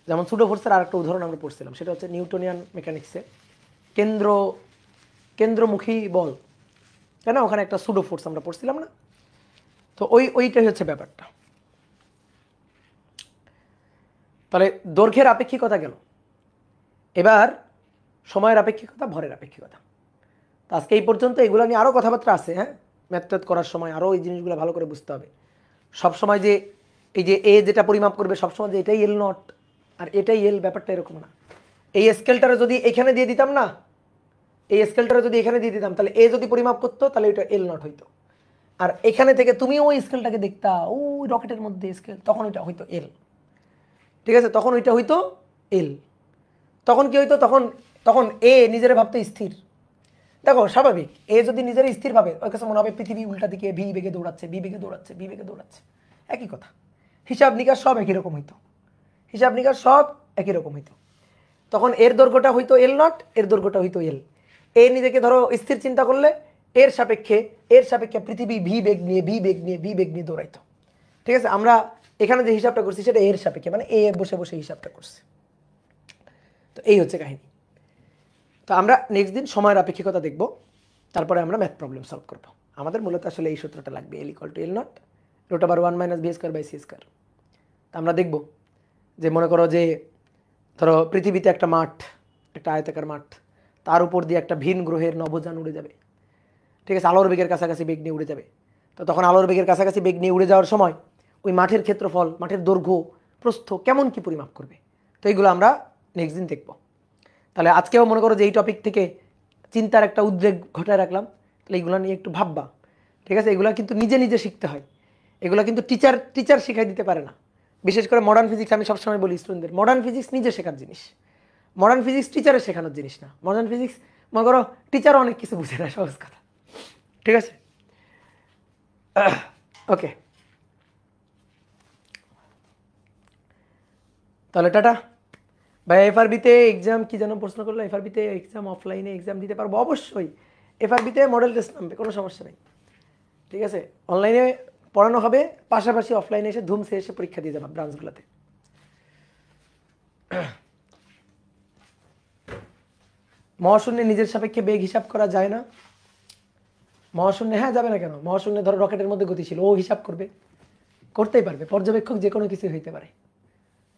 যেমন সুডো ফোর্সের আর একটা উদাহরণ আমরা পড়ছিলাম, সেটা হচ্ছে নিউটনিয়ান মেকানিক্সে কেন্দ্রমুখী বল, তাই না? ওখানে একটা সুডো ফোর্স আমরা পড়ছিলাম না? তো ওইটাই হচ্ছে ব্যাপারটা। তাহলে দৈর্ঘ্যের আপেক্ষিকতা গেল, এবার সময়ের আপেক্ষিকতা, ভরের আপেক্ষিকতা। তো আজকে এই পর্যন্ত। এগুলো নিয়ে আরও কথাবার্তা আছে, হ্যাঁ, ম্যাথ করার সময় আরও এই জিনিসগুলো ভালো করে বুঝতে হবে। সবসময় যে এই যে এ যেটা পরিমাপ করবে সবসময় যে এটাই এল নট আর এটাই এল, ব্যাপারটা এরকম না। এই স্কেলটারে যদি এখানে দিয়ে দিতাম না, এই স্কেলটারে যদি এখানে দিয়ে দিতাম, তাহলে এ যদি পরিমাপ করতো তাহলে এটা এল নট হইতো। আর এখানে থেকে তুমি ওই স্কেলটাকে দেখতা, ওই রকেটের মধ্যে স্কেল, তখন ওইটা হইতো এল। ঠিক আছে, তখন ওইটা হইতো এল। তখন কি হইতো? তখন তখন এ নিজের ভাবতো স্থির। দেখো স্বাভাবিক, এ যদি নিজের স্থির ভাবে, ওই কাছে মনে হবে পৃথিবী উল্টা দিকে ভি বেগে দৌড়াচ্ছে, ভি বেগে দৌড়াচ্ছে, ভি বেগে দৌড়াচ্ছে। একই কথা, হিসাব নিকাশ সব একই রকম হইতো, হিসাব নিকাশ সব একই রকম হইতো। তখন এর দৈর্ঘ্যটা হইতো এল নট, এর দৈর্ঘ্যটা হইতো এল। এ নিজেকে ধরো স্থির চিন্তা করলে এর সাপেক্ষে পৃথিবী ভি বেগ নিয়ে দৌড়াইতো। ঠিক আছে, আমরা এখানে যে হিসাবটা করছি সেটা এর সাপেক্ষে, মানে এ বসে বসে হিসাবটা করছে। তো এই হচ্ছে কাহিনী। তো আমরা নেক্সট দিন সময়ের আপেক্ষিকতা দেখব, তারপরে আমরা ম্যাথ প্রবলেম সলভ করব। আমাদের মূলত আসলে এই সূত্রটা লাগবে, L equal to L naught root over 1 - b square by C square. তা আমরা দেখব যে মনে করো যে ধরো পৃথিবীতে একটা মাঠ, একটা আয়তাকার মাঠ, তার উপর দিয়ে একটা ভিন গ্রহের নভোযান উড়ে যাবে। ঠিক আছে, আলোর বেগের কাছাকাছি বেগ নিয়ে উড়ে যাবে। তো তখন আলোর বেগের কাছাকাছি বেগ নিয়ে উড়ে যাওয়ার সময় ওই মাঠের ক্ষেত্রফল, মাঠের দৈর্ঘ্য, প্রস্থ কেমন কি পরিমাপ করবে। তো এইগুলো আমরা নেক্সট দিন দেখব। তাহলে আজকেও মনে করো যে এই টপিক থেকে চিন্তার একটা উদ্বেগ ঘটায় রাখলাম, তাহলে এইগুলো নিয়ে একটু ভাববা। ঠিক আছে, এগুলো কিন্তু নিজে নিজে শিখতে হয়, এগুলো কিন্তু টিচার শিখাই দিতে পারে না। বিশেষ করে মডার্ন ফিজিক্স, আমি সবসময় বলি স্টুডেন্টদের, মডার্ন ফিজিক্স নিজে শেখার জিনিস, মডার্ন ফিজিক্স টিচারের শেখানোর জিনিস না। মডার্ন ফিজিক্স মনে করো টিচারও অনেক কিছু বুঝে না, সহজ কথা। ঠিক আছে, ওকে, তাহলে টাটা। ভাই এফআরবিতে এক্সাম কি যেন প্রশ্ন করলো? এফআরবিতে এক্সাম অফলাইনে এক্সাম দিতে পারবো অবশ্যই, এফআরবিতে মডেল টেস্ট নামবে, কোনো সমস্যা নেই। ঠিক আছে, অনলাইনে পড়ানো হবে, পাশাপাশি অফলাইনে এসে ধুমসে এসে পরীক্ষা দিয়ে যাবা ব্রাঞ্চগুলোতে। মহাশূন্যে নিজের সাপেক্ষে বেগ হিসাব করা যায় না? মহাশূন্যে হ্যাঁ, যাবে না কেন? মহাশূন্যে ধরো রকেটের মধ্যে গতিশীল, ও হিসাব করবে, করতেই পারবে। পর্যবেক্ষক যে কোনো কিছু হইতে পারে,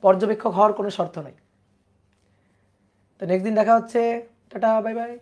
পর্যবেক্ষক হওয়ার কোনো শর্ত নাই। তো নেক্সট দিন দেখা হচ্ছে, টাটা, বাই বাই।